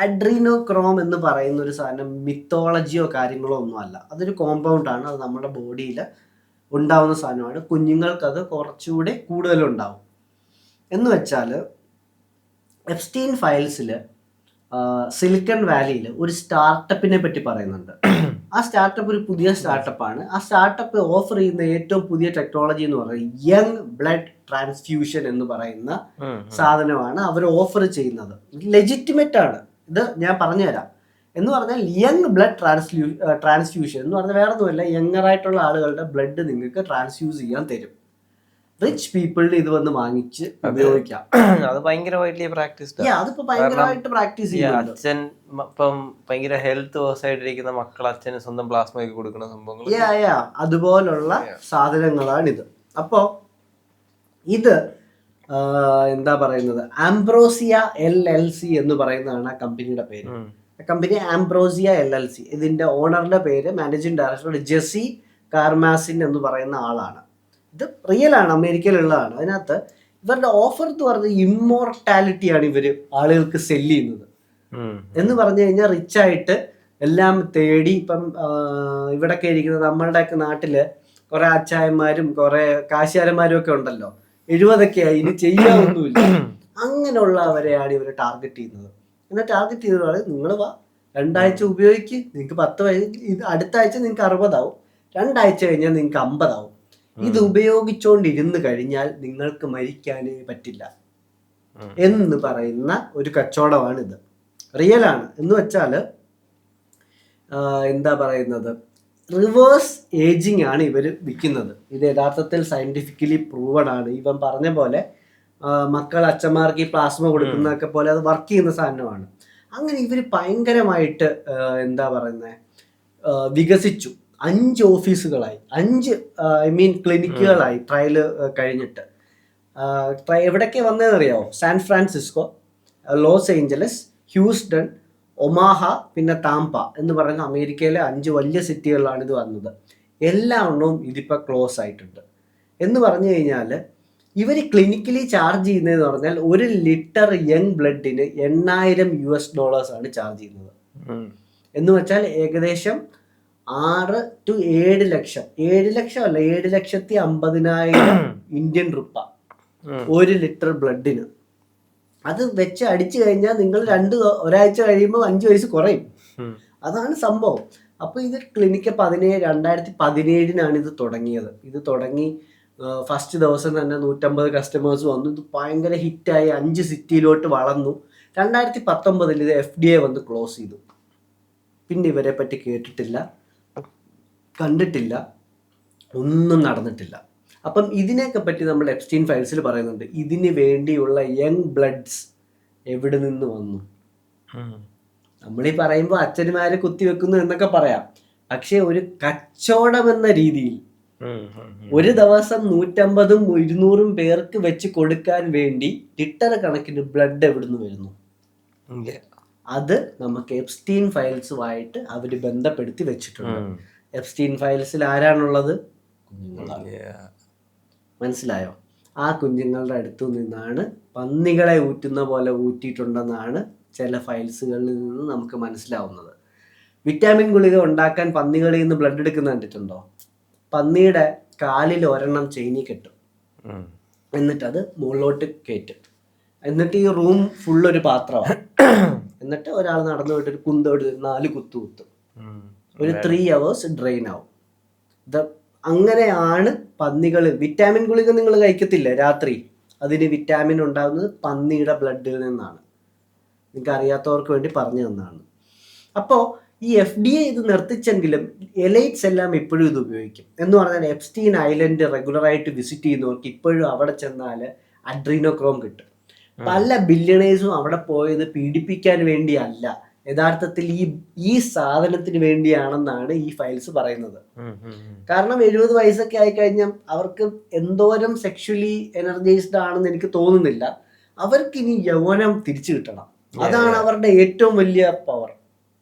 അഡ്രീനോക്രോം എന്ന് പറയുന്ന ഒരു സാധനം മിത്തോളജിയോ കാര്യങ്ങളോ ഒന്നുമല്ല. അതൊരു കോമ്പൗണ്ടാണ്. അത് നമ്മുടെ ബോഡിയിൽ ഉണ്ടാവുന്ന സാധനമാണ്. കുഞ്ഞുങ്ങൾക്കത് കുറച്ചുകൂടെ കൂടുതലുണ്ടാവും. എന്ന് വെച്ചാൽ എപ്സ്റ്റീൻ ഫയൽസിൽ സിലിക്കൺ വാലിയിൽ ഒരു സ്റ്റാർട്ടപ്പിനെ പറ്റി പറയുന്നുണ്ട്. ആ സ്റ്റാർട്ടപ്പ് ഒരു പുതിയ സ്റ്റാർട്ടപ്പാണ്. ആ സ്റ്റാർട്ടപ്പ് ഓഫർ ചെയ്യുന്ന ഏറ്റവും പുതിയ ടെക്നോളജി എന്ന് പറയുന്നത് യങ് ബ്ലഡ് ട്രാൻസ്ഫ്യൂഷൻ എന്ന് പറയുന്ന സാധനമാണ് അവർ ഓഫർ ചെയ്യുന്നത്. ലെജിറ്റിമേറ്റ് ആണ് ഇത്, ഞാൻ പറഞ്ഞുതരാം. എന്ന് പറഞ്ഞാൽ യങ് ബ്ലഡ് ട്രാൻസ്ഫ്യൂഷൻ എന്ന് പറഞ്ഞാൽ വേറെ ഒന്നുമല്ല, യങ്ങറായിട്ടുള്ള ആളുകളുടെ ബ്ലഡ് നിങ്ങൾക്ക് ട്രാൻസ്ഫ്യൂസ് ചെയ്യാൻ തരും. റിച്ച് പീപ്പിളിന് ഇത് വന്ന് വാങ്ങിച്ച് ഉപയോഗിക്കാം. അത് ഭയങ്കരമായിട്ട് പ്രാക്ടീസ് അതിപ്പോ ഭയങ്കരമായിട്ട് പ്രാക്ടീസ് ചെയ്യുന്നുണ്ട്. അച്ഛൻ ഇപ്പം ഭയങ്കര ഹെൽത്ത് വേഴ്സായിട്ടിരിക്കുന്ന മക്കൾ അച്ഛന് സ്വന്തം പ്ലാസ്മ കൊടുക്കുന്ന സംഭവങ്ങൾ, അതുപോലുള്ള സാധനങ്ങളാണിത്. അപ്പോ ഇത് എന്താ പറയുന്നത്, ആംബ്രോസിയ LLC എന്ന് പറയുന്നതാണ് ആ കമ്പനിയുടെ പേര്. Company ambrosia LLC. ഇതിന്റെ ഓണറിന്റെ പേര്, മാനേജിംഗ് ഡയറക്ടർ ജെസി കാർമാസിൻ എന്ന് പറയുന്ന ആളാണ്. ഇത് റിയൽ ആണ്, അമേരിക്കയിലുള്ളതാണ്. അതിനകത്ത് ഇവരുടെ ഓഫർ എന്ന് പറഞ്ഞാൽ ഇമ്മോർട്ടാലിറ്റിയാണ് ഇവർ ആളുകൾക്ക് സെല് ചെയ്യുന്നത്. എന്ന് പറഞ്ഞു കഴിഞ്ഞാൽ റിച്ചായിട്ട് എല്ലാം തേടി, ഇപ്പം ഇവിടെയൊക്കെ ഇരിക്കുന്ന നമ്മളുടെയൊക്കെ നാട്ടില് കുറെ അച്ചായന്മാരും കുറെ കാശുകാരന്മാരും ഒക്കെ ഉണ്ടല്ലോ, 70 ഇനി ചെയ്യാനൊന്നുമില്ല. അങ്ങനെയുള്ളവരെയാണ് ഇവർ ടാർഗറ്റ് ചെയ്യുന്നത്. എന്നാൽ ടാർഗറ്റ് ചെയ്തതാണ്, നിങ്ങൾ വാ 2 ആഴ്ച ഉപയോഗിക്ക്, നിങ്ങൾക്ക് 10 വയസ്സ്, അടുത്ത ആഴ്ച നിങ്ങൾക്ക് 60 ആവും, 2 ആഴ്ച കഴിഞ്ഞാൽ നിങ്ങൾക്ക് 50 ആവും. ഇത് ഉപയോഗിച്ചുകൊണ്ടിരുന്ന് കഴിഞ്ഞാൽ നിങ്ങൾക്ക് മരിക്കാനേ പറ്റില്ല എന്ന് പറയുന്ന ഒരു കച്ചവടമാണിത്. റിയൽ ആണ്. എന്ന് വെച്ചാൽ എന്താ പറയുന്നത്, റിവേഴ്സ് ഏജിങ് ആണ് ഇവർ വിൽക്കുന്നത്. ഇത് യഥാർത്ഥത്തിൽ സയന്റിഫിക്കലി പ്രൂവഡ് ആണ്. ഇവൻ പറഞ്ഞ പോലെ മക്കൾ അച്ഛന്മാർക്ക് ഈ പ്ലാസ്മ കൊടുക്കുന്നതൊക്കെ പോലെ അത് വർക്ക് ചെയ്യുന്ന സാധനമാണ്. അങ്ങനെ ഇവർ ഭയങ്കരമായിട്ട് എന്താ പറയുന്നത് വികസിച്ചു. 5 ഓഫീസുകളായി, 5 ക്ലിനിക്കുകളായി ട്രയൽ കഴിഞ്ഞിട്ട്. എവിടൊക്കെ വന്നതെന്നറിയാമോ? San Francisco, Los Angeles, Houston, Omaha, പിന്നെ താംപ എന്ന് പറയുന്ന അമേരിക്കയിലെ 5 വലിയ സിറ്റികളിലാണ് ഇത് വന്നത്. എല്ലാ എണ്ണവും ഇതിപ്പോൾ ക്ലോസ് ആയിട്ടുണ്ട്. എന്ന് പറഞ്ഞു കഴിഞ്ഞാൽ ഇവർ ക്ലിനിക്കലി ചാർജ് ചെയ്യുന്നതെന്ന് പറഞ്ഞാൽ 1 ലിറ്റർ യങ് ബ്ലഡിന് $8,000 ആണ് ചാർജ് ചെയ്യുന്നത്. എന്ന് വെച്ചാൽ ഏകദേശം 6 to 7 ലക്ഷം, 7 ലക്ഷം അല്ല, 7,50,000 ഇന്ത്യൻ റുപ്പ 1 ലിറ്റർ ബ്ലഡിന്. അത് വെച്ച് അടിച്ചു കഴിഞ്ഞാൽ നിങ്ങൾ ഒരാഴ്ച കഴിയുമ്പോൾ 5 വയസ്സ് കുറയും. അതാണ് സംഭവം. അപ്പോൾ ഇത് ക്ലിനിക്ക് 2017 ഇത് തുടങ്ങിയത്. ഇത് തുടങ്ങി ഫസ്റ്റ് ദിവസം തന്നെ 150 കസ്റ്റമേഴ്സ് വന്നു. ഇത് ഭയങ്കര ഹിറ്റായി 5 സിറ്റിയിലോട്ട് വളർന്നു. 2019 ഇത് FDA വന്ന് ക്ലോസ് ചെയ്തു. പിന്നെ ഇവരെ പറ്റി കേട്ടിട്ടില്ല, കണ്ടിട്ടില്ല, ഒന്നും നടന്നിട്ടില്ല. അപ്പം ഇതിനെയൊക്കെ പറ്റി നമ്മൾ എപ്സ്റ്റീൻ ഫയൽസിൽ പറയുന്നുണ്ട്. ഇതിന് വേണ്ടിയുള്ള യങ് ബ്ലഡ്സ് എവിടെ നിന്ന് വന്നു? നമ്മളീ പറയുമ്പോൾ അച്ഛന്മാരെ കുത്തിവെക്കുന്നു എന്നൊക്കെ പറയാം. പക്ഷെ ഒരു കച്ചവടം എന്ന രീതിയിൽ ഒരു ദിവസം 150ഉം 200ഉം പേർക്ക് വെച്ച് കൊടുക്കാൻ വേണ്ടി ലിറ്റർ കണക്കിന് ബ്ലഡ് എവിടുന്ന് വരുന്നു? അത് നമുക്ക് എപ്സ്റ്റീൻ ഫയൽസുമായിട്ട് അവർ ബന്ധപ്പെടുത്തി വെച്ചിട്ടുണ്ട്. എപ്സ്റ്റീൻ ഫയൽസിൽ ആരാണുള്ളത്? മനസ്സിലായോ? ആ കുഞ്ഞുങ്ങളുടെ അടുത്തു നിന്നാണ് പന്നികളെ ഊറ്റുന്ന പോലെ ഊറ്റിയിട്ടുണ്ടെന്നാണ് ചില ഫയൽസുകളിൽ നിന്ന് നമുക്ക് മനസ്സിലാവുന്നത്. വിറ്റാമിൻ ഗുളിക ഉണ്ടാക്കാൻ പന്നികളിൽ നിന്ന് ബ്ലഡ് എടുക്കുന്ന കണ്ടിട്ടുണ്ടോ? പന്നിയുടെ കാലിൽ ഒരെണ്ണം ചെയിനി കെട്ടും, എന്നിട്ട് അത് മുകളിലോട്ട് കയറ്റും. എന്നിട്ട് ഈ റൂം ഫുള്ളൊരു പാത്രമാണ്. എന്നിട്ട് ഒരാൾ നടന്നു പോയിട്ട് ഒരു 4 കുത്തു കുത്തും. ഒരു 3 hours ഡ്രെയിൻ ആവും. അങ്ങനെയാണ് പന്നികൾ. വിറ്റാമിൻ ഗുളിക നിങ്ങൾ കഴിക്കത്തില്ലേ രാത്രി? അതിന് വിറ്റാമിൻ ഉണ്ടാകുന്നത് പന്നിയുടെ ബ്ലഡിൽ നിന്നാണ്. നിങ്ങൾക്ക് അറിയാത്തവർക്ക് വേണ്ടി പറഞ്ഞു തന്നതാണ്. അപ്പോൾ ഈ FDA ഇത് നിർത്തിച്ചെങ്കിലും എലൈറ്റ്സ് എല്ലാം ഇപ്പോഴും ഇത് ഉപയോഗിക്കും. എന്ന് പറഞ്ഞാൽ എപ്സ്റ്റീൻ ഐലൻഡ് റെഗുലറായിട്ട് വിസിറ്റ് ചെയ്യുന്നവർക്ക് ഇപ്പോഴും അവിടെ ചെന്നാൽ അഡ്രീനോക്രോം കിട്ടും. പല ബില്യണേഴ്സും അവിടെ പോയത് പീഡിപ്പിക്കാൻ വേണ്ടിയല്ല, യഥാർത്ഥത്തിൽ ഈ സാധനത്തിന് വേണ്ടിയാണെന്നാണ് ഈ ഫയൽസ് പറയുന്നത്. കാരണം 70 വയസ്സൊക്കെ ആയിക്കഴിഞ്ഞാൽ അവർക്ക് എന്തോരം സെക്ഷലി എനർജൈസ്ഡ് ആണെന്ന് എനിക്ക് തോന്നുന്നില്ല. അവർക്ക് ഇനി യൗവനം തിരിച്ചു കിട്ടണം. അതാണ് അവരുടെ ഏറ്റവും വലിയ പവർ.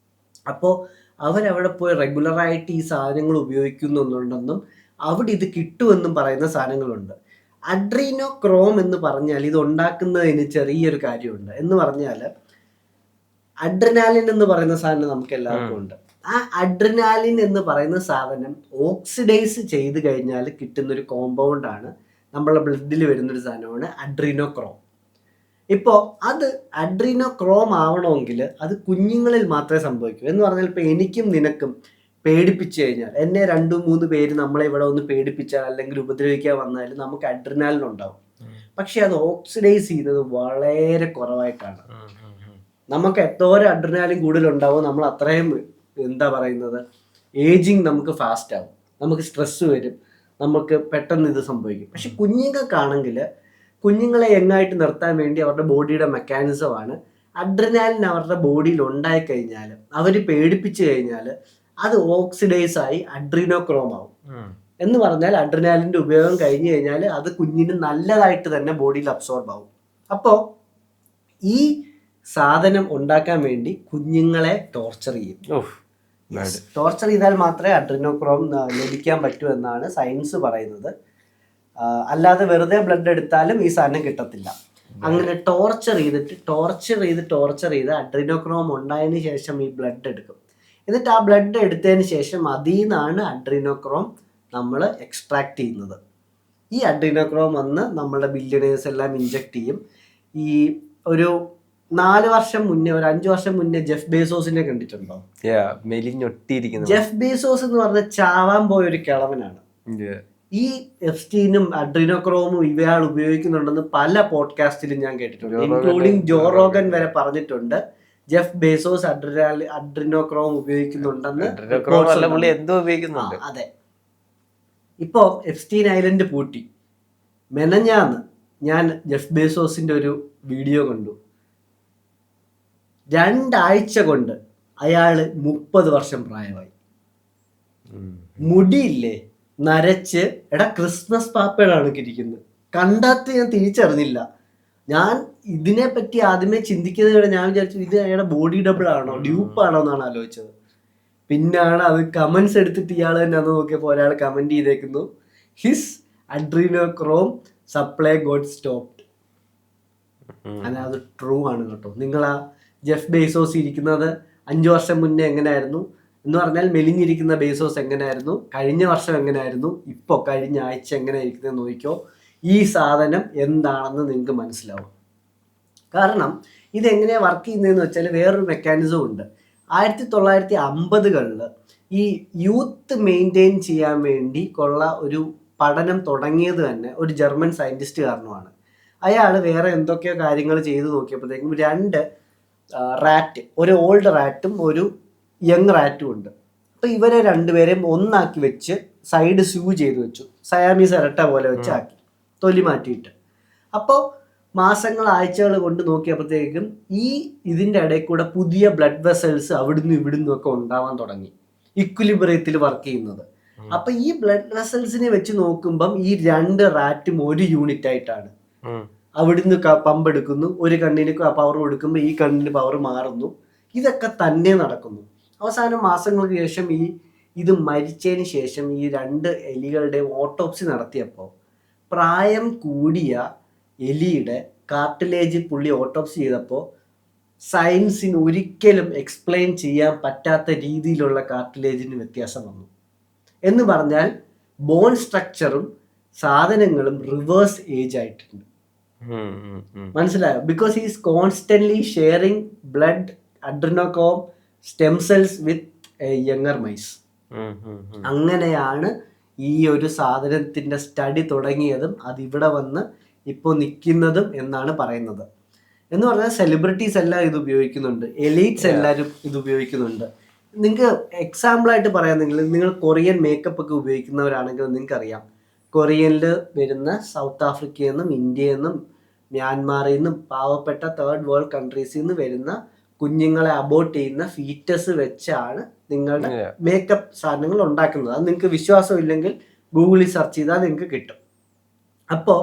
അപ്പോൾ അവരവിടെ പോയി റെഗുലറായിട്ട് ഈ സാധനങ്ങൾ ഉപയോഗിക്കുന്നുണ്ടെന്നും അവിടെ ഇത് കിട്ടുമെന്നും പറയുന്ന സാധനങ്ങളുണ്ട്. അഡ്രീനോക്രോം എന്ന് പറഞ്ഞാൽ ഇത് ഉണ്ടാക്കുന്നതിന് ചെറിയൊരു കാര്യമുണ്ട്. എന്ന് പറഞ്ഞാൽ അഡ്രിനാലിൻ എന്ന് പറയുന്ന സാധനം നമുക്ക് എല്ലാവർക്കും ഉണ്ട്. ആ അഡ്രിനാലിൻ എന്ന് പറയുന്ന സാധനം ഓക്സിഡൈസ് ചെയ്ത് കഴിഞ്ഞാൽ കിട്ടുന്നൊരു കോമ്പൗണ്ടാണ്, നമ്മളുടെ ബ്ലഡിൽ വരുന്നൊരു സാധനമാണ് അഡ്രീനോക്രോം. ഇപ്പോൾ അത് അഡ്രീനോക്രോം ആവണമെങ്കിൽ അത് കുഞ്ഞുങ്ങളിൽ മാത്രമേ സംഭവിക്കൂ. എന്ന് പറഞ്ഞാൽ ഇപ്പോൾ എനിക്കും നിനക്കും പേടിപ്പിച്ചു കഴിഞ്ഞാൽ, എന്നെ 2-3 പേര് നമ്മളെ ഇവിടെ ഒന്ന് പേടിപ്പിച്ചാൽ അല്ലെങ്കിൽ ഉപദ്രവിക്കാൻ വന്നാൽ നമുക്ക് അഡ്രിനാലിൻ ഉണ്ടാവും. പക്ഷെ അത് ഓക്സിഡൈസ് ചെയ്യുന്നത് വളരെ കുറവായിട്ടാണ്. നമുക്ക് എത്തോരം അഡ്രിനാലിൻ കൂടുതലുണ്ടാവും, നമ്മൾ അത്രയും എന്താ പറയുന്നത് ഏജിങ് നമുക്ക് ഫാസ്റ്റ് ആവും, നമുക്ക് സ്ട്രെസ് വരും, നമുക്ക് പെട്ടെന്ന് ഇത് സംഭവിക്കും. പക്ഷെ കുഞ്ഞുങ്ങൾക്കാണെങ്കിൽ കുഞ്ഞുങ്ങളെ യങ്ങായിട്ട് നിർത്താൻ വേണ്ടി അവരുടെ ബോഡിയുടെ മെക്കാനിസമാണ് അഡ്രിനാലിൻ അവരുടെ ബോഡിയിൽ ഉണ്ടായിക്കഴിഞ്ഞാൽ, അവർ പേടിപ്പിച്ചു കഴിഞ്ഞാൽ അത് ഓക്സിഡൈസ് ആയി അഡ്രീനോക്രോം ആവും. എന്ന് പറഞ്ഞാൽ അഡ്രിനാലിൻ്റെ ഉപയോഗം കഴിഞ്ഞു കഴിഞ്ഞാൽ അത് കുഞ്ഞിന് നല്ലതായിട്ട് തന്നെ ബോഡിയിൽ അബ്സോർബ് ആവും. അപ്പോൾ ഈ സാധനം ഉണ്ടാക്കാൻ വേണ്ടി കുഞ്ഞുങ്ങളെ ടോർച്ചർ ചെയ്യും. ടോർച്ചർ ചെയ്താൽ മാത്രമേ അഡ്രീനോക്രോം ലഭിക്കാൻ പറ്റൂ എന്നാണ് സയൻസ് പറയുന്നത്. അല്ലാതെ വെറുതെ ബ്ലഡ് എടുത്താലും ഈ സാധനം കിട്ടത്തില്ല. അങ്ങനെ ടോർച്ചർ ചെയ്ത് അഡ്രീനോക്രോം ഉണ്ടായതിനു ശേഷം ഈ ബ്ലഡ് എടുക്കും. എന്നിട്ട് ആ ബ്ലഡ് എടുത്തതിന് ശേഷം അതിൽ നിന്നാണ് അഡ്രീനോക്രോം നമ്മൾ എക്സ്ട്രാക്ട് ചെയ്യുന്നത്. ഈ അഡ്രീനോക്രോം വന്ന് നമ്മളുടെ ബില്യണേഴ്സ് എല്ലാം ഇഞ്ചക്ട് ചെയ്യും. ഈ ഒരു 4 വർഷം മുന്നേ, ഒരു 5 വർഷം മുന്നേ ജെഫ് ബേസോസിനെ കണ്ടിട്ടുണ്ടോ? ജെഫ് ബേസോസ് എന്ന് പറഞ്ഞ ചാവാൻ പോയ ഒരു കിളവനാണ്. ഈ എപ്സ്റ്റീനും അഡ്രീനോക്രോമും ഇവയാൾ ഉപയോഗിക്കുന്നുണ്ടെന്ന് പല പോഡ്കാസ്റ്റിലും ഞാൻ കേട്ടിട്ടുണ്ട്. ഇൻക്ലൂഡിങ് ജോ റോഗൻ വരെ പറഞ്ഞിട്ടുണ്ട് ജെഫ് ബേസോസ് അഡ്രിനോക്രോം ഉപയോഗിക്കുന്നുണ്ടെന്ന് എന്തോ ഉപയോഗിക്കുന്നുണ്ട്. അതെ. ഇപ്പോ എപ്സ്റ്റീൻ ഐലൻഡ് പൂട്ടി. മെനഞ്ഞാന്ന് ഞാൻ ജെഫ് ബേസോസിന്റെ ഒരു വീഡിയോ കണ്ടു. 2 ആഴ്ച കൊണ്ട് അയാള് 30 വർഷം പ്രായമായി. മുടിയില്ലേ നരച്ച്, ക്രിസ്മസ് പാപ്പയാണ് ഇരിക്കുന്നത്. കണ്ടാത്ത് ഞാൻ തിരിച്ചറിഞ്ഞില്ല. ഞാൻ ഇതിനെപ്പറ്റി ആദ്യമേ ചിന്തിക്കുന്നത് ഞാൻ വിചാരിച്ചു ഇത് അയാളുടെ ബോഡി ഡബിൾ ആണോ, ഡ്യൂപ്പാണോ എന്നാണ് ആലോചിച്ചത്. പിന്നാണ് അത് കമന്റ്സ് എടുത്തിട്ട് ഇയാൾ തന്നെ അത് നോക്കിയപ്പോൾ ഒരാൾ കമന്റ് ചെയ്തേക്കുന്നു, his adrenochrome supply got stopped. അങ്ങനെ അത് ട്രൂ ആണ് കേട്ടോ. നിങ്ങൾ ആ ജെഫ് ബേസോസ് ഇരിക്കുന്നത് 5 വർഷം മുന്നേ എങ്ങനെയായിരുന്നു എന്ന് പറഞ്ഞാൽ മെലിഞ്ഞിരിക്കുന്ന ബേസോസ് എങ്ങനെയായിരുന്നു, കഴിഞ്ഞ വർഷം എങ്ങനെയായിരുന്നു, ഇപ്പോൾ കഴിഞ്ഞ ആഴ്ച എങ്ങനെ ഇരിക്കുന്നത് നോക്കിക്കോ. ഈ സാധനം എന്താണെന്ന് നിങ്ങൾക്ക് മനസ്സിലാവും. കാരണം ഇതെങ്ങനെയാണ് വർക്ക് ചെയ്യുന്നതെന്ന് വെച്ചാൽ വേറൊരു മെക്കാനിസം ഉണ്ട്. 1950കളിൽ ഈ യൂത്ത് മെയിൻറ്റെയിൻ ചെയ്യാൻ വേണ്ടി ഉള്ള ഒരു പഠനം തുടങ്ങിയത് തന്നെ ഒരു ജർമ്മൻ സയൻറ്റിസ്റ്റ് കാരണമാണ്. അയാൾ വേറെ എന്തൊക്കെയോ കാര്യങ്ങൾ ചെയ്ത് നോക്കിയപ്പോഴത്തേക്കും 2 റാറ്റ്, ഒരു ഓൾഡ് റാറ്റും ഒരു യങ് റാറ്റും ഉണ്ട്. അപ്പോൾ ഇവരെ 2 പേരെയും ഒന്നാക്കി വെച്ച് സൈഡ് സ്യൂ ചെയ്ത് വെച്ചു, സയാമീസ് ഇരട്ട പോലെ വെച്ച് ആക്കി, തൊലി മാറ്റിയിട്ട്. അപ്പോൾ മാസങ്ങൾ ആഴ്ചകൾ കൊണ്ട് നോക്കിയപ്പോഴത്തേക്കും ഇതിൻ്റെ ഇടയിൽ കൂടെ പുതിയ ബ്ലഡ് വെസൽസ് അവിടുന്ന് ഇവിടുന്നും ഒക്കെ ഉണ്ടാവാൻ തുടങ്ങി, ഇക്വിലിബ്രിയത്തിൽ വർക്ക് ചെയ്യുന്നത്. അപ്പൊ ഈ ബ്ലഡ് വെസൽസിനെ വെച്ച് നോക്കുമ്പം ഈ 2 റാറ്റും ഒരു യൂണിറ്റ് ആയിട്ടാണ്. അവിടുന്ന് പമ്പ് എടുക്കുന്നു, ഒരു കണ്ണിന് പവർ കൊടുക്കുമ്പോൾ ഈ കണ്ണിന് പവർ മാറുന്നു. ഇതൊക്കെ തന്നെ നടക്കുന്നു. അവസാനം മാസങ്ങൾക്ക് ശേഷം ഇത് മരിച്ചതിന് ശേഷം ഈ 2 എലികളുടെയും ഓട്ടോപ്സി നടത്തിയപ്പോൾ പ്രായം കൂടിയ എലിയുടെ കാർട്ടിലേജ് പുള്ളി ഓട്ടോപ്സി ചെയ്തപ്പോൾ സയൻസിന് ഒരിക്കലും എക്സ്പ്ലെയിൻ ചെയ്യാൻ പറ്റാത്ത രീതിയിലുള്ള കാർട്ടിലേജിന് വ്യത്യാസം വന്നു. എന്ന് പറഞ്ഞാൽ ബോൺ സ്ട്രക്ചറും സാധനങ്ങളും റിവേഴ്സ് ഏജ് ആയിട്ടുണ്ട്. മനസ്സിലായോ? Because he is constantly sharing blood adrenochrome stem cells with younger mice. അങ്ങനെയാണ് ഈ ഒരു സാധനത്തിന്റെ സ്റ്റഡി തുടങ്ങിയതും അതിവിടെ വന്ന് ഇപ്പോൾ നിൽക്കുന്നതും എന്നാണ് പറയുന്നത്. എന്ന് പറഞ്ഞാൽ സെലിബ്രിറ്റീസ് എല്ലാം ഇത് ഉപയോഗിക്കുന്നുണ്ട്, എലീറ്റ്സ് എല്ലാവരും ഇത് ഉപയോഗിക്കുന്നുണ്ട്. നിങ്ങൾക്ക് എക്സാമ്പിളായിട്ട് പറയാമെങ്കിൽ നിങ്ങൾ കൊറിയൻ മേക്കപ്പ് ഒക്കെ ഉപയോഗിക്കുന്നവരാണെങ്കിൽ നിങ്ങൾക്കറിയാം, കൊറിയനിൽ വരുന്ന സൗത്ത് ആഫ്രിക്കയിൽ നിന്നും ഇന്ത്യയിൽ നിന്നും മ്യാൻമാറിൽ നിന്നും പാവപ്പെട്ട 3rd വേൾഡ് കൺട്രീസിൽ നിന്ന് വരുന്ന കുഞ്ഞുങ്ങളെ അബോർട്ട് ചെയ്യുന്ന ഫീറ്റസ് വെച്ചാണ് നിങ്ങളുടെ മേക്കപ്പ് സാധനങ്ങൾ ഉണ്ടാക്കുന്നത്. അത് നിങ്ങൾക്ക് വിശ്വാസം ഇല്ലെങ്കിൽ ഗൂഗിളിൽ സെർച്ച് ചെയ്താൽ നിങ്ങൾക്ക് കിട്ടും. അപ്പോൾ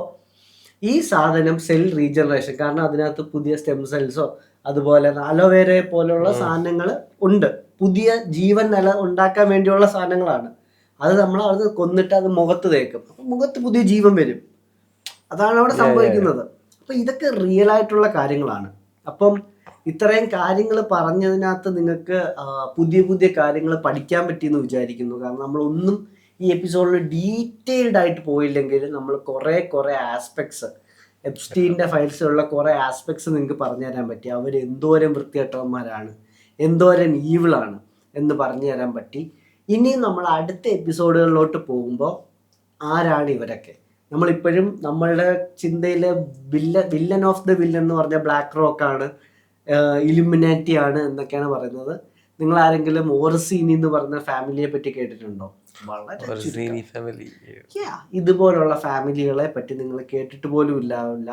ഈ സാധനം സെൽ റീജനറേഷൻ, കാരണം അതിനകത്ത് പുതിയ സ്റ്റെം സെൽസോ അതുപോലെ അലോവേര പോലുള്ള സാധനങ്ങൾ ഉണ്ട്, പുതിയ ജീവൻ നില ഉണ്ടാക്കാൻ വേണ്ടിയുള്ള സാധനങ്ങളാണ്. അത് നമ്മൾ അത് കൊന്നിട്ട് അത് മുഖത്ത് തേക്കും, അപ്പം മുഖത്ത് പുതിയ ജീവൻ വരും. അതാണ് അവിടെ സംഭവിക്കുന്നത്. അപ്പം ഇതൊക്കെ റിയൽ ആയിട്ടുള്ള കാര്യങ്ങളാണ്. അപ്പം ഇത്രയും കാര്യങ്ങൾ പറഞ്ഞതിനകത്ത് നിങ്ങൾക്ക് പുതിയ പുതിയ കാര്യങ്ങൾ പഠിക്കാൻ പറ്റിയെന്ന് വിചാരിക്കുന്നു. കാരണം നമ്മളൊന്നും ഈ എപ്പിസോഡിൽ ഡീറ്റെയിൽഡ് ആയിട്ട് പോയില്ലെങ്കിൽ നമ്മൾ കുറേ ആസ്പെക്ട്സ്, എപ്സ്റ്റീൻ്റെ ഫയൽസിലുള്ള കുറേ ആസ്പെക്ട്സ് നിങ്ങൾക്ക് പറഞ്ഞു തരാൻ പറ്റി. അവർ എന്തോരം വൃത്തികെട്ടവന്മാരാണ്, എന്തോരം ഈവിളാണ് എന്ന് പറഞ്ഞു തരാൻ പറ്റി. ഇനിയും നമ്മൾ അടുത്ത എപ്പിസോഡുകളിലോട്ട് പോകുമ്പോൾ ആരാണ് ഇവരൊക്കെ, നമ്മളിപ്പോഴും നമ്മളുടെ ചിന്തയിലെ വില്ലൻ ഓഫ് ദ വില്ലൻ എന്ന് പറഞ്ഞ ബ്ലാക്ക് റോക്കാണ്, ഇലുമിനാറ്റി ആണ് എന്നൊക്കെയാണ് പറയുന്നത്. നിങ്ങൾ ആരെങ്കിലും ഓർസീനി എന്ന് പറഞ്ഞ ഫാമിലിയെ പറ്റി കേട്ടിട്ടുണ്ടോ? വളരെ ഇതുപോലുള്ള ഫാമിലികളെ പറ്റി നിങ്ങൾ കേട്ടിട്ട് പോലും ഇല്ലാവില്ല.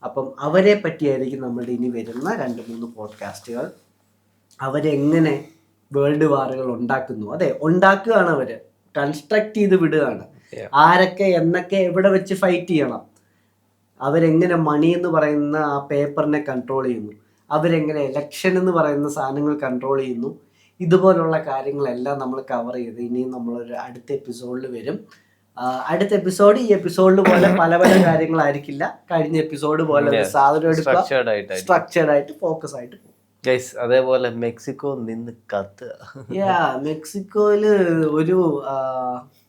അപ്പം അവരെ പറ്റിയായിരിക്കും നമ്മളുടെ ഇനി വരുന്ന 2-3 പോഡ്കാസ്റ്റുകൾ. അവരെങ്ങനെ വേൾഡ് വാറുകൾ ഉണ്ടാക്കുന്നു, അതെ ഉണ്ടാക്കുകയാണ്, അവര് കൺസ്ട്രക്ട് ചെയ്ത് വിടുകയാണ്. ആരൊക്കെ എന്നൊക്കെ എവിടെ വെച്ച് ഫൈറ്റ് ചെയ്യണം, അവരെങ്ങനെ മണി എന്ന് പറയുന്ന ആ പേപ്പറിനെ കൺട്രോൾ ചെയ്യുന്നു, അവരെങ്ങനെ ഇലക്ഷൻ എന്ന് പറയുന്ന സാധനങ്ങൾ കൺട്രോൾ ചെയ്യുന്നു. ഇതുപോലുള്ള കാര്യങ്ങളെല്ലാം നമ്മൾ കവർ ചെയ്ത് ഇനിയും നമ്മളൊരു അടുത്ത എപ്പിസോഡിൽ വരും. അടുത്ത എപ്പിസോഡ് ഈ എപ്പിസോഡിൽ പോലെ പല പല കാര്യങ്ങളായിരിക്കില്ല. കഴിഞ്ഞ എപ്പിസോഡ് പോലെ സാധനം എടുക്കുക, സ്ട്രക്ചേർഡ് ആയിട്ട് ഫോക്കസ് ആയിട്ട് പോകും. അതേപോലെ മെക്സിക്കോ നിന്ന് മെക്സിക്കോയില് ഒരു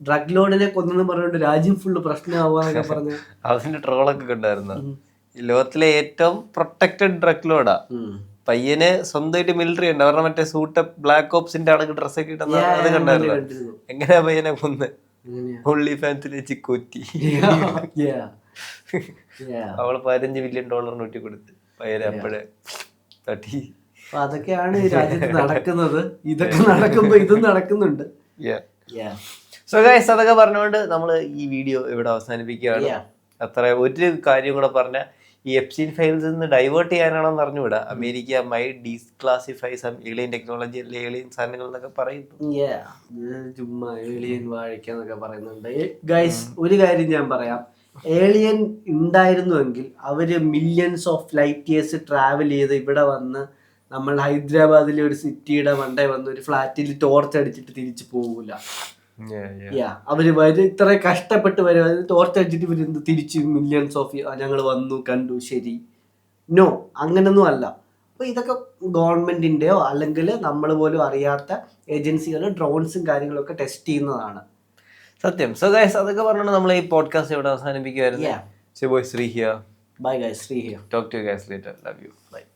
ഡ്രഗ് ലോഡിനെ കൊന്നെന്ന് പറഞ്ഞുകൊണ്ട് രാജ്യം ഫുള്ള് പ്രശ്നമാവാന്നൊക്കെ പറഞ്ഞ അതിന്റെ ട്രോളൊക്കെ കണ്ടായിരുന്നു. ലോകത്തിലെ ഏറ്റവും പ്രൊട്ടക്റ്റഡ് ഡ്രഗ് ലോഡാ. പയ്യന് സ്വന്തമായിട്ട് മിലിറ്ററി ഉണ്ട്, അവരുടെ മറ്റേ സൂട്ട് ബ്ലാക്ക് ഓപ്സിന്റെ അടക്ക് ഡ്രസ്സൊക്കെ ഇട്ടെന്ന് അത് കണ്ടായിരുന്നു. എങ്ങനെയാ പയ്യനെ കൊന്ന്? ഓൺലി ഫാൻസിൽ വെച്ച് കൊറ്റി. അവള് $15 മില്യൺ ഊറ്റി കൊടുത്ത് പയ്യനെ അപ്പോഴേ തട്ടി. അപ്പൊ അതൊക്കെയാണ് ഈ രാജ്യത്ത് നടക്കുന്നത്. ഇതൊക്കെ നടക്കുമ്പോ ഇതും നടക്കുന്നുണ്ട്. സോ ഗൈസ്, അതൊക്കെ പറഞ്ഞുകൊണ്ട് നമ്മൾ ഈ വീഡിയോ ഇവിടെ അവസാനിപ്പിക്കുകയാണ്. അത്ര ഒരു കാര്യം കൂടെ പറഞ്ഞ, ഈ എപ്സ്റ്റീൻ ഫയൽസിൽ നിന്ന് ഡൈവേർട്ട് ചെയ്യാനാണെന്ന് അറിഞ്ഞുവിടാ. America may declassify some alien technology അല്ലെ ഏലിയൻ സാധനങ്ങൾ എന്നൊക്കെ പറയുന്നു. ചുമ്മാ ഏലിയൻ വാഴിക്കാന്നൊക്കെ പറയുന്നുണ്ട്. ഗൈസ്, ഒരു കാര്യം ഞാൻ പറയാം, ഏലിയൻ ഉണ്ടായിരുന്നുവെങ്കിൽ അവര് millions of light years travel ചെയ്ത് ഇവിടെ വന്ന് നമ്മൾ ഹൈദരാബാദിലെ ഒരു സിറ്റിയുടെ മണ്ടേ വന്ന് ഒരു ഫ്ലാറ്റിൽ ടോർച്ച് അടിച്ചിട്ട് തിരിച്ചു പോകൂല. അവര് ഇത്ര കഷ്ടപ്പെട്ട് വരും, ടോർച്ച് അടിച്ചിട്ട് ഇവര് തിരിച്ച് മില്യൺസ് ഓഫ് ഞങ്ങൾ വന്നു കണ്ടു ശരി, നോ, അങ്ങനൊന്നും അല്ല. അപ്പൊ ഇതൊക്കെ ഗവൺമെന്റിന്റെയോ അല്ലെങ്കിൽ നമ്മൾ പോലും അറിയാത്ത ഏജൻസികൾ ഡ്രോൺസും കാര്യങ്ങളൊക്കെ ടെസ്റ്റ് ചെയ്യുന്നതാണ്. സത്യം. സോ ഗൈസ്, അതൊക്കെ പറഞ്ഞാൽ നമ്മൾ ഈ പോഡ്കാസ്റ്റ് ഇവിടെ അവസാനിപ്പിക്കുമായിരുന്നു. Bye guys, Sri here. Talk to you guys later. Love you. Bye.